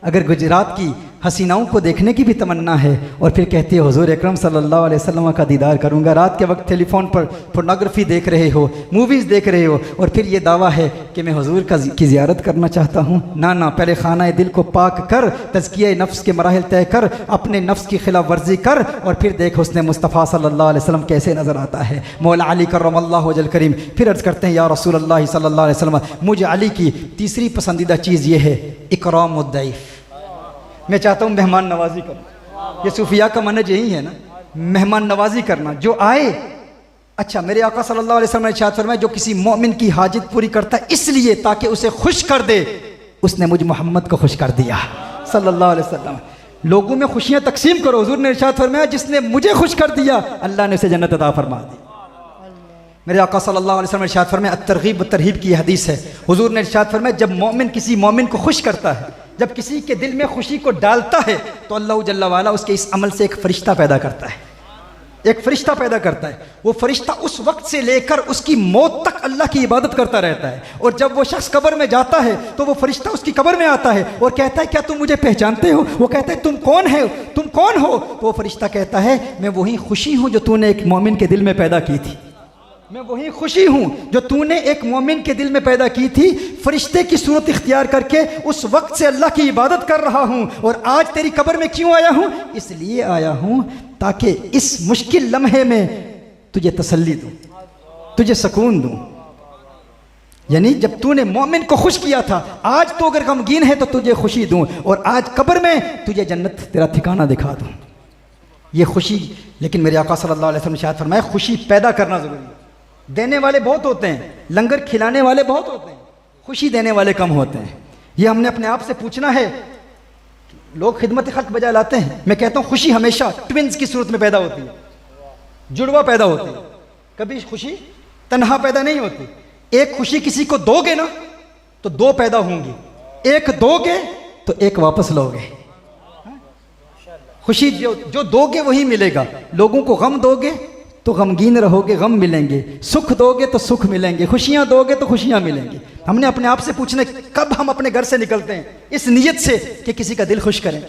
अगर गुजरात की हसीनाओं को देखने की भी तमन्ना है और फिर कहती है हुजूर अकरम सल्लल्लाहु अलैहि वसल्लम का दीदार करूंगा, रात के वक्त टेलीफोन पर पोर्नोग्राफी देख रहे हो, मूवीज़ देख रहे हो, और फिर ये दावा है कि मैं हुजूर की ज़ियारत करना चाहता हूँ। ना ना, पहले खाना दिल को पाक कर, तज़किया नफ्स के मराहिल तय कर, अपने नफ्स की खिलाफ वर्जी कर, और फिर देख हुस्न मुस्तफ़ा सल्लल्लाहु अलैहि वसल्लम कैसे नज़र आता है। मौला अली करमल्लाहु वजहहु करीम फिर अर्ज़ करते हैं या रसूलल्लाह सल्लल्लाहु अलैहि वसल्लम, मुझे अली की तीसरी पसंदीदा चीज़ ये है इकरामुद्दैफ। मैं चाहता हूँ मेहमान नवाजी करूँ। ये सूफिया का मनहज यही है ना, मेहमान नवाजी करना। जो आए अच्छा, मेरे आका सल्लल्लाहु अलैहि वसल्लम ने इरशाद फरमाया, जो किसी मोमिन की हाजत पूरी करता है इसलिए ताकि उसे खुश कर दे, उसने मुझ मोहम्मद को खुश कर दिया सल्लल्लाहु अलैहि वसल्लम। लोगों में खुशियां तकसीम करो। हुजूर ने इरशाद फरमाया, जिसने मुझे खुश कर दिया अल्लाह ने उसे जन्नत अता फरमा दी। मेरे आका सल्लल्लाहु अलैहि वसल्लम ने इरशाद फरमाया, अत-तरगीब व तरहीब की हदीस है। हुजूर ने इरशाद फरमाया, जब मोमिन किसी मोमिन को खुश करता है, जब किसी के दिल में खुशी को डालता है, तो अल्लाह जल्ला वाला उसके इस अमल से एक फरिश्ता पैदा करता है, एक फरिश्ता पैदा करता है। वो फरिश्ता उस वक्त से लेकर उसकी मौत तक अल्लाह की इबादत करता रहता है। और जब वो शख्स कब्र में जाता है तो वो फरिश्ता उसकी कब्र में आता है और कहता है, क्या तुम मुझे पहचानते हो? वो कहता है, तुम कौन है, तुम कौन हो? तो वो फरिश्ता कहता है, मैं वही खुशी हूँ जो तूने एक मोमिन के दिल में पैदा की थी, मैं वही खुशी हूँ जो तूने एक मोमिन के दिल में पैदा की थी। फरिश्ते की सूरत इख्तियार करके उस वक्त से अल्लाह की इबादत कर रहा हूँ। और आज तेरी कब्र में क्यों आया हूँ? इसलिए आया हूँ ताकि इस मुश्किल लम्हे में तुझे तसल्ली दूँ, तुझे सुकून दूँ। यानी जब तूने मोमिन को खुश किया था, आज तो अगर गमगीन है तो तुझे खुशी दूँ, और आज कब्र में तुझे जन्नत तेरा ठिकाना दिखा दूँ। ये खुशी, लेकिन मेरे आका सल्लल्लाहु अलैहि वसल्लम ने शायद फरमाया, खुशी पैदा करना ज़रूरी है। देने वाले बहुत होते हैं, लंगर खिलाने वाले बहुत होते हैं, खुशी देने वाले कम होते हैं। ये हमने अपने आप से पूछना है। लोग खिदमत खल्क बजा लाते हैं। मैं कहता हूँ खुशी हमेशा ट्विंस की सूरत में पैदा होती है, जुड़वा पैदा होती है। कभी खुशी तन्हा पैदा नहीं होती। एक खुशी किसी को दोगे ना तो दो पैदा होंगी, एक दोगे तो एक वापस लोगे। खुशी जो दोगे वही मिलेगा। लोगों को गम दोगे तो गमगीन रहोगे, गम मिलेंगे। सुख दोगे तो सुख मिलेंगे, खुशियां दोगे तो खुशियां मिलेंगी। हमने अपने आप से पूछना, कब हम अपने घर से निकलते हैं इस नीयत से कि किसी का दिल खुश करें।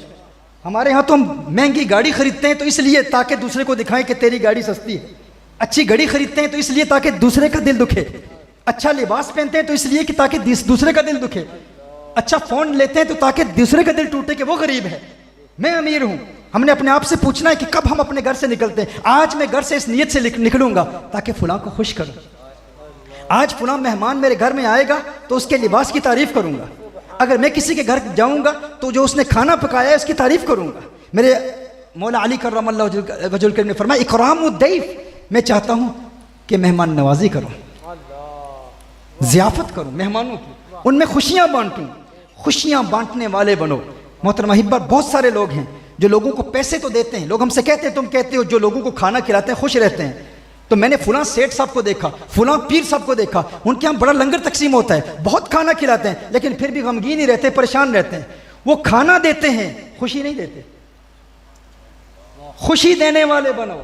हमारे यहाँ तो हम महंगी गाड़ी खरीदते हैं तो इसलिए ताकि दूसरे को दिखाएं कि तेरी गाड़ी सस्ती है। अच्छी घड़ी खरीदते हैं तो इसलिए ताकि दूसरे का दिल दुखे। अच्छा लिबास पहनते हैं तो इसलिए कि ताकि दूसरे का दिल दुखे। अच्छा फ़ोन लेते हैं तो ताकि दूसरे का दिल टूटे कि वो गरीब है, मैं अमीर हूँ। हमने अपने आप से पूछना है कि कब हम अपने घर से निकलते हैं। आज मैं घर से इस नीयत से निकलूंगा ताकि फुलां को खुश करूं। आज फुलां मेहमान मेरे घर में आएगा तो उसके लिबास की तारीफ करूंगा। अगर मैं किसी के घर जाऊंगा तो जो उसने खाना पकाया है उसकी तारीफ करूंगा। मेरे मौला अली कर्रमल्लाहु वजहुल करीम ने फरमाया, इकरामुद्दैफ, मैं चाहता हूं कि मेहमान नवाजी करूं, ज़ियाफत करूं मेहमानों की, उनमें खुशियां बांटूं। खुशियां बांटने वाले बनो। मोहतरमा हिब्बा, बहुत सारे लोग हैं जो लोगों को पैसे तो देते हैं। लोग हमसे कहते हैं, तुम कहते हो जो लोगों को खाना खिलाते हैं खुश रहते हैं। तो मैंने फुलां सेठ साहब को देखा, फुलां पीर साहब को देखा, उनके यहाँ बड़ा लंगर तकसीम होता है, बहुत खाना खिलाते हैं, लेकिन फिर भी गमगीन ही रहते, परेशान रहते हैं। वो खाना देते हैं, खुशी नहीं देते। खुशी देने वाले बनो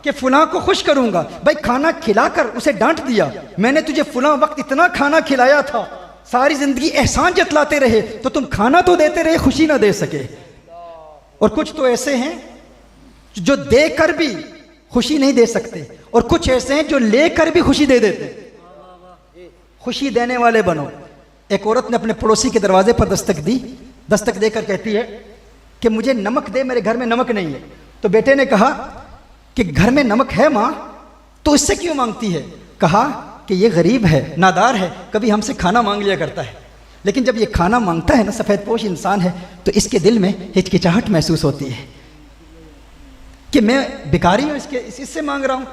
कि फुलां को खुश करूंगा। भाई खाना खिलाकर उसे डांट दिया, मैंने तुझे फुलां वक्त इतना खाना खिलाया था, सारी जिंदगी एहसान जतलाते रहे, तो तुम खाना तो देते रहे, खुशी ना दे सके। और कुछ तो ऐसे हैं जो देकर भी खुशी नहीं दे सकते, और कुछ ऐसे हैं जो लेकर भी खुशी दे देते। खुशी देने वाले बनो। एक औरत ने अपने पड़ोसी के दरवाजे पर दस्तक दी। दस्तक देकर कहती है कि मुझे नमक दे, मेरे घर में नमक नहीं है। तो बेटे ने कहा कि घर में नमक है माँ, तो इससे क्यों मांगती है? कहा कि ये गरीब है, नादार है, कभी हमसे खाना मांग लिया करता है, लेकिन जब ये खाना मांगता है ना, सफ़ेद पोश इंसान है, तो इसके दिल में हिचकिचाहट महसूस होती है कि मैं भिखारी हूँ, इससे मांग रहा हूँ।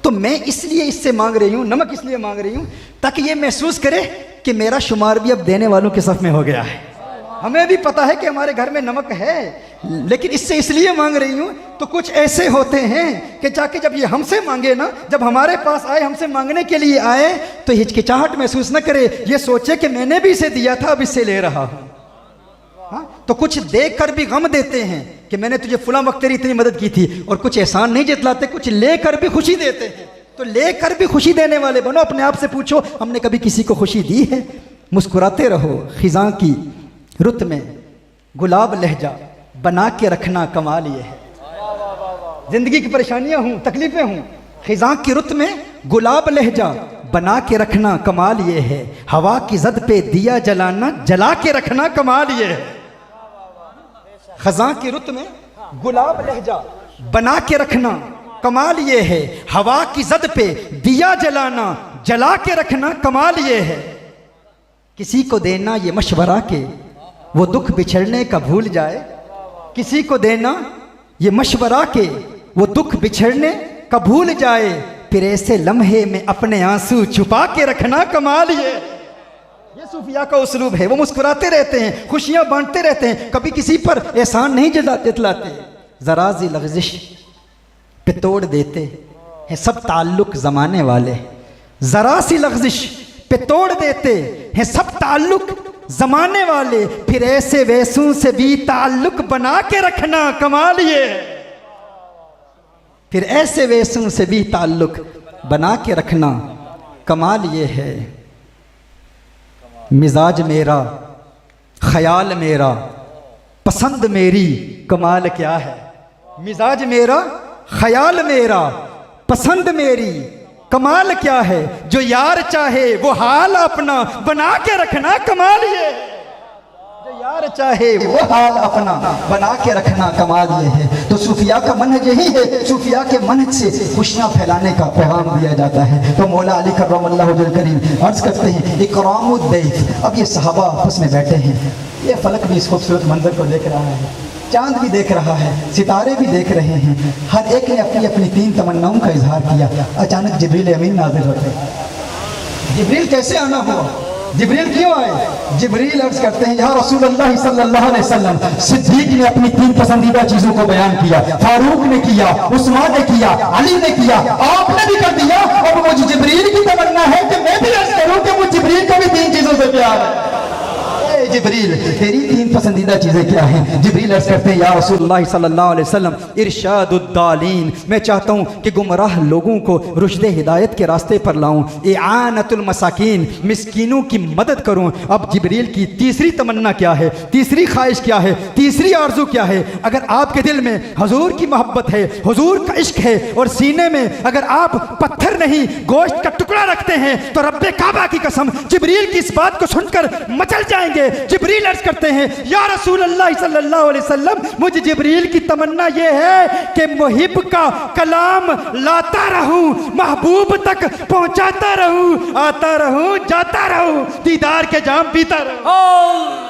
तो मैं इसलिए इससे मांग रही हूँ, नमक इसलिए मांग रही हूँ ताकि ये महसूस करे कि मेरा शुमार भी अब देने वालों के सफ़ में हो गया है। हमें भी पता है कि हमारे घर में नमक है, लेकिन इससे इसलिए मांग रही हूँ। तो कुछ ऐसे होते हैं कि जाके जब ये हमसे मांगे ना, जब हमारे पास आए, हमसे मांगने के लिए आए, तो हिचकिचाहट महसूस न करे, ये सोचे कि मैंने भी इसे दिया था, अब इससे ले रहा हूँ। हाँ, तो कुछ देकर भी गम देते हैं कि मैंने तुझे फुला वक्त तेरी इतनी मदद की थी, और कुछ एहसान नहीं जतलाते, कुछ लेकर भी खुशी देते हैं। तो लेकर भी खुशी देने वाले बनो। अपने आप से पूछो, हमने कभी किसी को खुशी दी है? मुस्कुराते रहो, खिजां की रुत में गुलाब लहजा बना के रखना कमाल ये है। जिंदगी की परेशानियां हूं, तकलीफें हूं, खिजां की रुत में गुलाब लहजा बना के रखना कमाल ये है। हवा की जद पे दिया जलाना, जला के रखना कमाल ये है। खिजां की रुत में गुलाब लहजा बना के रखना कमाल ये है। हवा की जद पे दिया जलाना, जला के रखना कमाल ये है। किसी को देना ये मशवरा के वो दुख बिछड़ने का भूल जाए। किसी को देना ये मशवरा के वो दुख बिछड़ने का भूल जाए। फिर ऐसे लम्हे में अपने आंसू छुपा के रखना कमाल ये सूफिया का उसलूब है। वो मुस्कुराते रहते हैं, खुशियां बांटते रहते हैं, कभी किसी पर एहसान नहीं जतलाते। जरा सी लग़ज़िश पे तोड़ देते हैं सब ताल्लुक ज़माने वाले, जरा सी लग़ज़िश पे तोड़ देते हैं सब ताल्लुक ज़माने वाले, फिर ऐसे वैसों से भी ताल्लुक बना के रखना कमाल ये है। फिर ऐसे वैसों से भी ताल्लुक बना के रखना कमाल ये है। मिजाज मेरा, ख्याल मेरा, पसंद मेरी, कमाल क्या है। मिजाज मेरा, ख्याल मेरा, पसंद मेरी, कमाल क्या है। जो यार चाहे वो हाल अपना बना के रखना कमाल ये है। जो यार चाहे वो हाल अपना बना के रखना कमाल ये है। तो सूफिया का मनहज यही है, सूफिया के मनहज से खुशियाँ फैलाने का पैगाम दिया जाता है। तो मौला अली करमल्लाहु वजहल करीम अर्ज करते हैं इकरामुद्दैफ। अब ये सहाबा आपस में बैठे हैं, ये फलक भी इस खूबसूरत मंजर को देख रहा है, चांद भी देख रहा है, सितारे भी देख रहे हैं। हर एक ने अपनी अपनी 3 तमन्नाओं का इजहार किया। अचानक जिब्रील अमीन नाज़िल होते। जिब्रील कैसे आना हुआ, जिब्रील क्यों आए? जिब्रील अर्ज करते हैं या रसूलुल्लाह सल्लल्लाहु अलैहि वसल्लम, सिद्दीक ने अपनी 3 पसंदीदा चीजों को बयान किया, फारूक ने किया, उस्मान ने किया, अली ने किया, आपने भी कर दिया। और मुझे जिब्रील की तमन्ना है कि मैं भी अर्ज करूं कि मुझे जिब्रील को भी 3 चीजों से प्यार है। जिब्रील तेरी 3 पसंदीदा चीजें क्या हैं? जिब्रील अर्ज करते हैं या रसूलुल्लाह सल्लल्लाहु अलैहि वसल्लम इरशादुद्दालीन, मैं चाहता हूं कि गुमराह लोगों को रुश्दे हिदायत के रास्ते पर लाऊं, इआनतुल मसाकीन, मिस्कीनों की मदद करूं। अब जिब्रील की तीसरी तमन्ना क्या है, तीसरी ख्वाहिश क्या है, तीसरी आरजू क्या है? अगर आपके दिल में हुजूर की मोहब्बत है, हुजूर का इश्क है, और सीने में अगर आप पत्थर नहीं गोश्त का टुकड़ा रखते हैं, तो रब्बे काबा की कसम जिब्रील की इस बात को सुनकर मचल जाएंगे। जिब्रील अर्ज करते हैं या रसूल अल्लाह सल्लल्लाहु अलैहि वसल्लम, मुझे जिब्रील की तमन्ना ये है कि मुहिब का कलाम लाता रहूं, महबूब तक पहुंचाता रहूं, आता रहूं, जाता रहूं, दीदार के जाम पीता रहूं।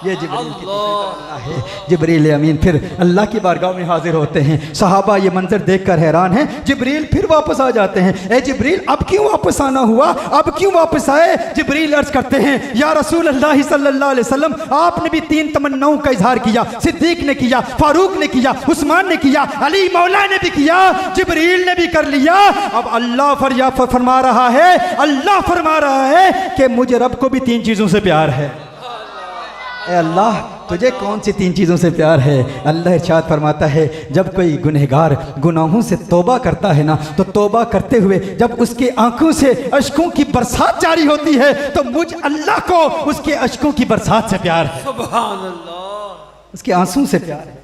ये जिब्रील की तमन्ना है। जिब्रील अमीन फिर अल्लाह की बारगाह में हाजिर होते हैं। सहाबा ये मंजर देखकर हैरान हैं। जिब्रील फिर वापस आ जाते हैं। ए जिब्रील अब क्यों वापस आना हुआ, अब क्यों वापस आए? जिब्रील अर्ज करते हैं या रसूल अल्लाह सल्लल्लाहु अलैहि वसल्लम, आपने भी 3 तमन्नाओं का इजहार किया, सिद्दीक ने किया, फारूक ने किया, उस्मान ने किया, अली मौला ने भी किया, जिब्रील ने भी कर लिया। अब अल्लाह फरमा रहा है, अल्लाह फरमा रहा है कि मुझे रब को भी 3 चीज़ों से प्यार है। ए अल्लाह तुझे कौन सी 3 चीज़ों से प्यार है? अल्लाह इरशाद फरमाता है जब कोई गुनहगार गुनाहों से तौबा करता है ना, तो तौबा करते हुए जब उसके आंखों से अश्कों की बरसात जारी होती है, तो मुझ अल्लाह को उसके अश्कों की बरसात से प्यार है। सुभान अल्लाह। उसके आंसू से प्यार है।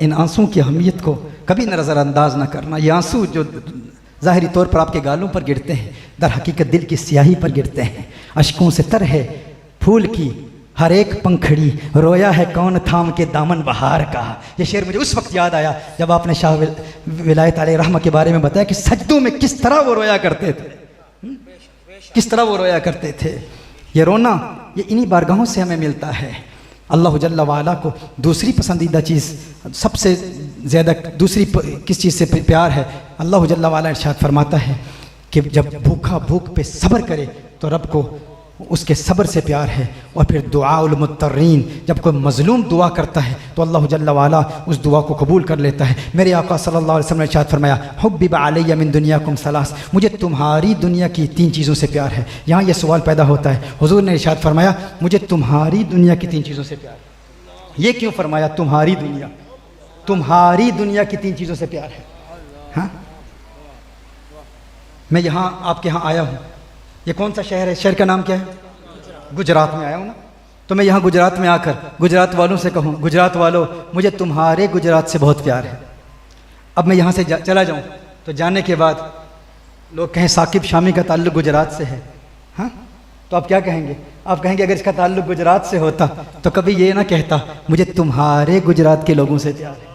इन आंसू की अहमियत को कभी नज़रअंदाज ना करना। ये आंसू जो ज़ाहिरी तौर पर आपके गालों पर गिरते हैं, दर हकीकत दिल की स्याही पर गिरते हैं। अश्कों से तर है फूल की हर एक पंखड़ी, रोया है कौन थाम के दामन बहार का। ये शेर मुझे उस वक्त याद आया जब आपने शाह विलायत अलैहि रहमा के बारे में बताया कि सजदों में किस तरह वो रोया करते थे, किस तरह वो रोया करते थे। ये रोना ये इन्हीं बारगाहों से हमें मिलता है। अल्लाह जल्ला वाला को दूसरी पसंदीदा चीज़ सबसे ज़्यादा दूसरी किस चीज़ से प्यार है? अल्लाह जल्ला वाला इरशाद फरमाता है कि जब भूखा भूख पे सब्र करे तो रब को उसके सब्र से प्यार है। और फिर दुआउल मुत्तरीन, जब कोई मजलूम दुआ करता है तो अल्लाह जल्ला वाला उस दुआ को कबूल कर लेता है। मेरे आका सल्लल्लाहु अलैहि वसल्लम ने इरशाद फरमाया हुब्बिबा अलैया मिन दुनियाकुम सलास, मुझे तुम्हारी दुनिया की 3 चीज़ों से प्यार है। यहाँ यह सवाल पैदा होता है, हुजूर ने इरशाद फरमाया मुझे तुम्हारी दुनिया की 3 चीज़ों से प्यार है। ये क्यों फरमाया तुम्हारी दुनिया? तुम्हारी दुनिया की 3 चीज़ों से प्यार है। हाँ, मैं यहाँ आपके यहाँ आया हूँ। ये कौन सा शहर है? शहर का नाम क्या है? गुजरात में आया हूँ ना। तो मैं यहाँ गुजरात में आकर गुजरात वालों से कहूँ गुजरात वालों मुझे तुम्हारे गुजरात से बहुत प्यार है। अब मैं यहाँ से चला जाऊँ तो जाने के बाद लोग कहें साकिब शामी का ताल्लुक़ गुजरात से है। हाँ, तो आप क्या कहेंगे? आप कहेंगे अगर इसका ताल्लुक़ गुजरात से होता तो कभी ये ना कहता मुझे तुम्हारे गुजरात के लोगों से प्यार है।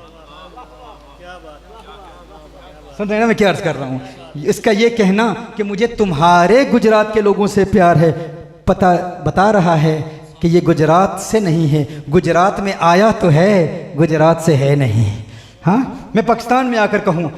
सुन रहे ना मैं क्या अर्ज कर रहा हूँ? इसका ये कहना कि मुझे तुम्हारे गुजरात के लोगों से प्यार है बता रहा है कि ये गुजरात से नहीं है, गुजरात में आया तो है, गुजरात से है नहीं। हाँ, मैं पाकिस्तान में आकर कहूँ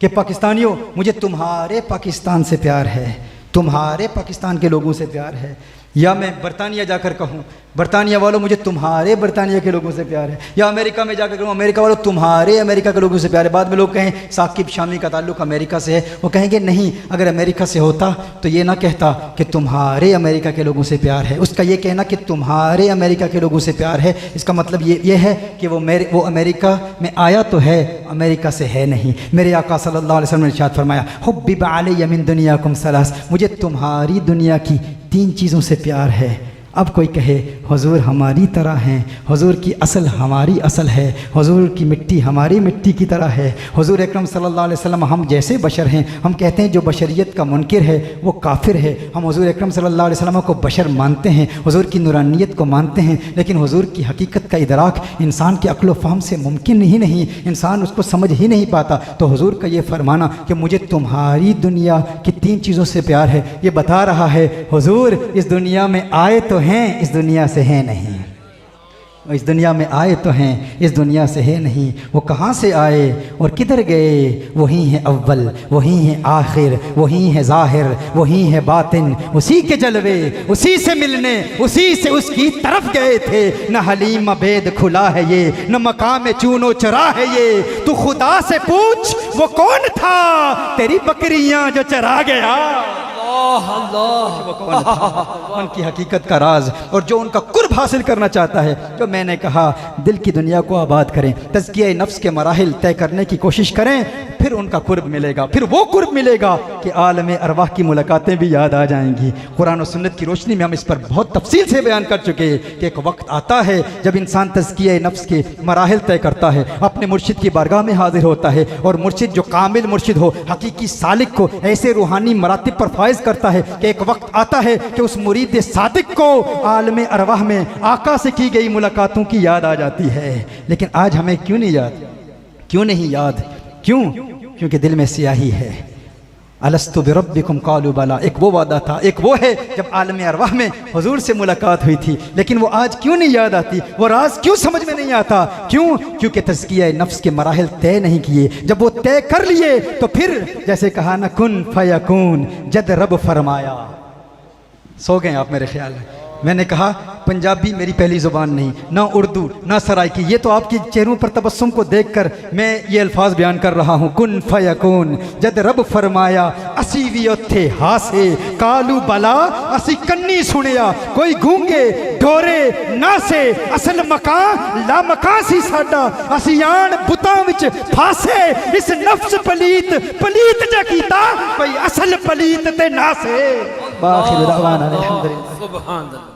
कि पाकिस्तानियों मुझे तुम्हारे पाकिस्तान से प्यार है, तुम्हारे पाकिस्तान के लोगों से प्यार है, या मैं बरतानिया जाकर कहूँ बरतानिया वालों मुझे तुम्हारे बरतानिया के लोगों से प्यार है, या अमेरिका में जाकर कहूँ अमेरिका वालों तुम्हारे अमेरिका के लोगों से प्यार है। बाद में लोग कहें साकिब शामी का ताल्लुक अमेरिका से है, वो कहेंगे नहीं, अगर अमेरिका से होता तो ये ना कहता कि तुम्हारे अमेरिका के लोगों से प्यार है, उसका ये कहना कि तुम्हारे अमेरिका के लोगों से प्यार है, इसका मतलब ये है कि वो अमेरिका में आया तो है, अमेरिका से है नहीं। मेरे आका सल्लल्लाहु अलैहि वसल्लम ने इरशाद फरमाया, हुब्बिब अलैया मिन दुनियाकुम सलास, मुझे तुम्हारी दुनिया की 3 चीज़ों से प्यार है। अब कोई कहे हुजूर हमारी तरह हैं, हुजूर की असल हमारी असल है, हुजूर की मिट्टी हमारी मिट्टी की तरह है, हुजूर अकरम सल्लल्लाहु अलैहि वसल्लम हम जैसे बशर हैं। हम कहते हैं जो बशरियत का मुनकिर है वो काफिर है। हम हुजूर अकरम सल्लल्लाहु अलैहि वसल्लम को बशर मानते हैं, हुजूर की नूरानियत को मानते हैं, लेकिन हुजूर की हकीकत का इदराक इंसान के अक्ल व फ़हम से मुमकिन ही नहीं, इंसान उसको समझ ही नहीं पाता। तो हुजूर का ये फरमाना कि मुझे तुम्हारी दुनिया की 3 चीज़ों से प्यार है, ये बता रहा है हुजूर इस दुनिया में आए तो हैं, इस दुनिया से है नहीं। इस दुनिया में आए तो हैं, इस दुनिया से है नहीं। वो कहाँ से आए और किधर गए? वही है अव्वल, वही है आखिर, वही है ज़ाहिर, वही है बातिन। उसी के जलवे, उसी से मिलने, उसी से उसकी तरफ गए थे। न हलीम बेद खुला है ये, न मकाम चूनो चरा है ये। तू खुदा से पूछ वो कौन था, तेरी बकरियां जो चरा गया। वो कौन था? उनकी हकीकत का राज और जो उनका कुर्ब हासिल करना चाहता है, जो मैंने कहा दिल की दुनिया को आबाद करें, तज़किया नफ्स के मराहिल तय करने की कोशिश करें, फिर उनका कुर्ब मिलेगा। फिर वो कुर्ब मिलेगा कि आलम अरवाह की मुलाकातें भी याद आ जाएंगी। कुरान और सुन्नत की रोशनी में हम इस पर बहुत तफसील से बयान कर चुके हैं कि एक वक्त आता है जब इंसान तज़किया नफ्स के मराहिल तय करता है, अपने मुर्शिद की बारगाह में हाजिर होता है, और मुर्शिद जो कामिल मुर्शिद हो, हकीकी सालिक को ऐसे रूहानी मरातिब पर फाइज करता है कि एक वक्त आता है कि उस मुरीद सादिक को आलम अरवाह में आका से की गई मुलाकातों की याद आ जाती है। लेकिन आज हमें क्यों नहीं याद? क्यों नहीं याद? क्यों? क्योंकि दिल में स्याही है। अलस्तु बिरब्बिकुम कालू बला, एक वो वादा था, एक वो है जब आलम अरवाह में हुजूर से मुलाकात हुई थी, लेकिन वो आज क्यों नहीं याद आती? वो राज क्यों समझ में नहीं आता? क्यों? क्योंकि तज़किया नफ्स के मराहिल तय नहीं किए। जब वो तय कर लिए तो फिर जैसे कहा ना कुन फयकून, जद रब फरमाया। सो गए आप मेरे ख्याल में। मैंने कहा पंजाबी मेरी पहली ज़ुबान नहीं, ना उर्दू ना सराइकी, ये तो आपके चेहरों पर तबस्सुम को देखकर मैं ये अल्फाज बयान कर रहा हूँ। कुन फयकून जद रब फरमाया, असी भी उत्थे हासे कालू बला, असी कन्नी सुनिया कोई गूंगे डोरे ना से, असल मकान ला मकान सी साडा, असी आन बुतां विच फासे, इस नफ्स पलीत पलीत जा कीता, कोई असल पलीत ते ना से। बाखिर दावाना अल्हम्दुलिल्लाह। सुभान अल्लाह।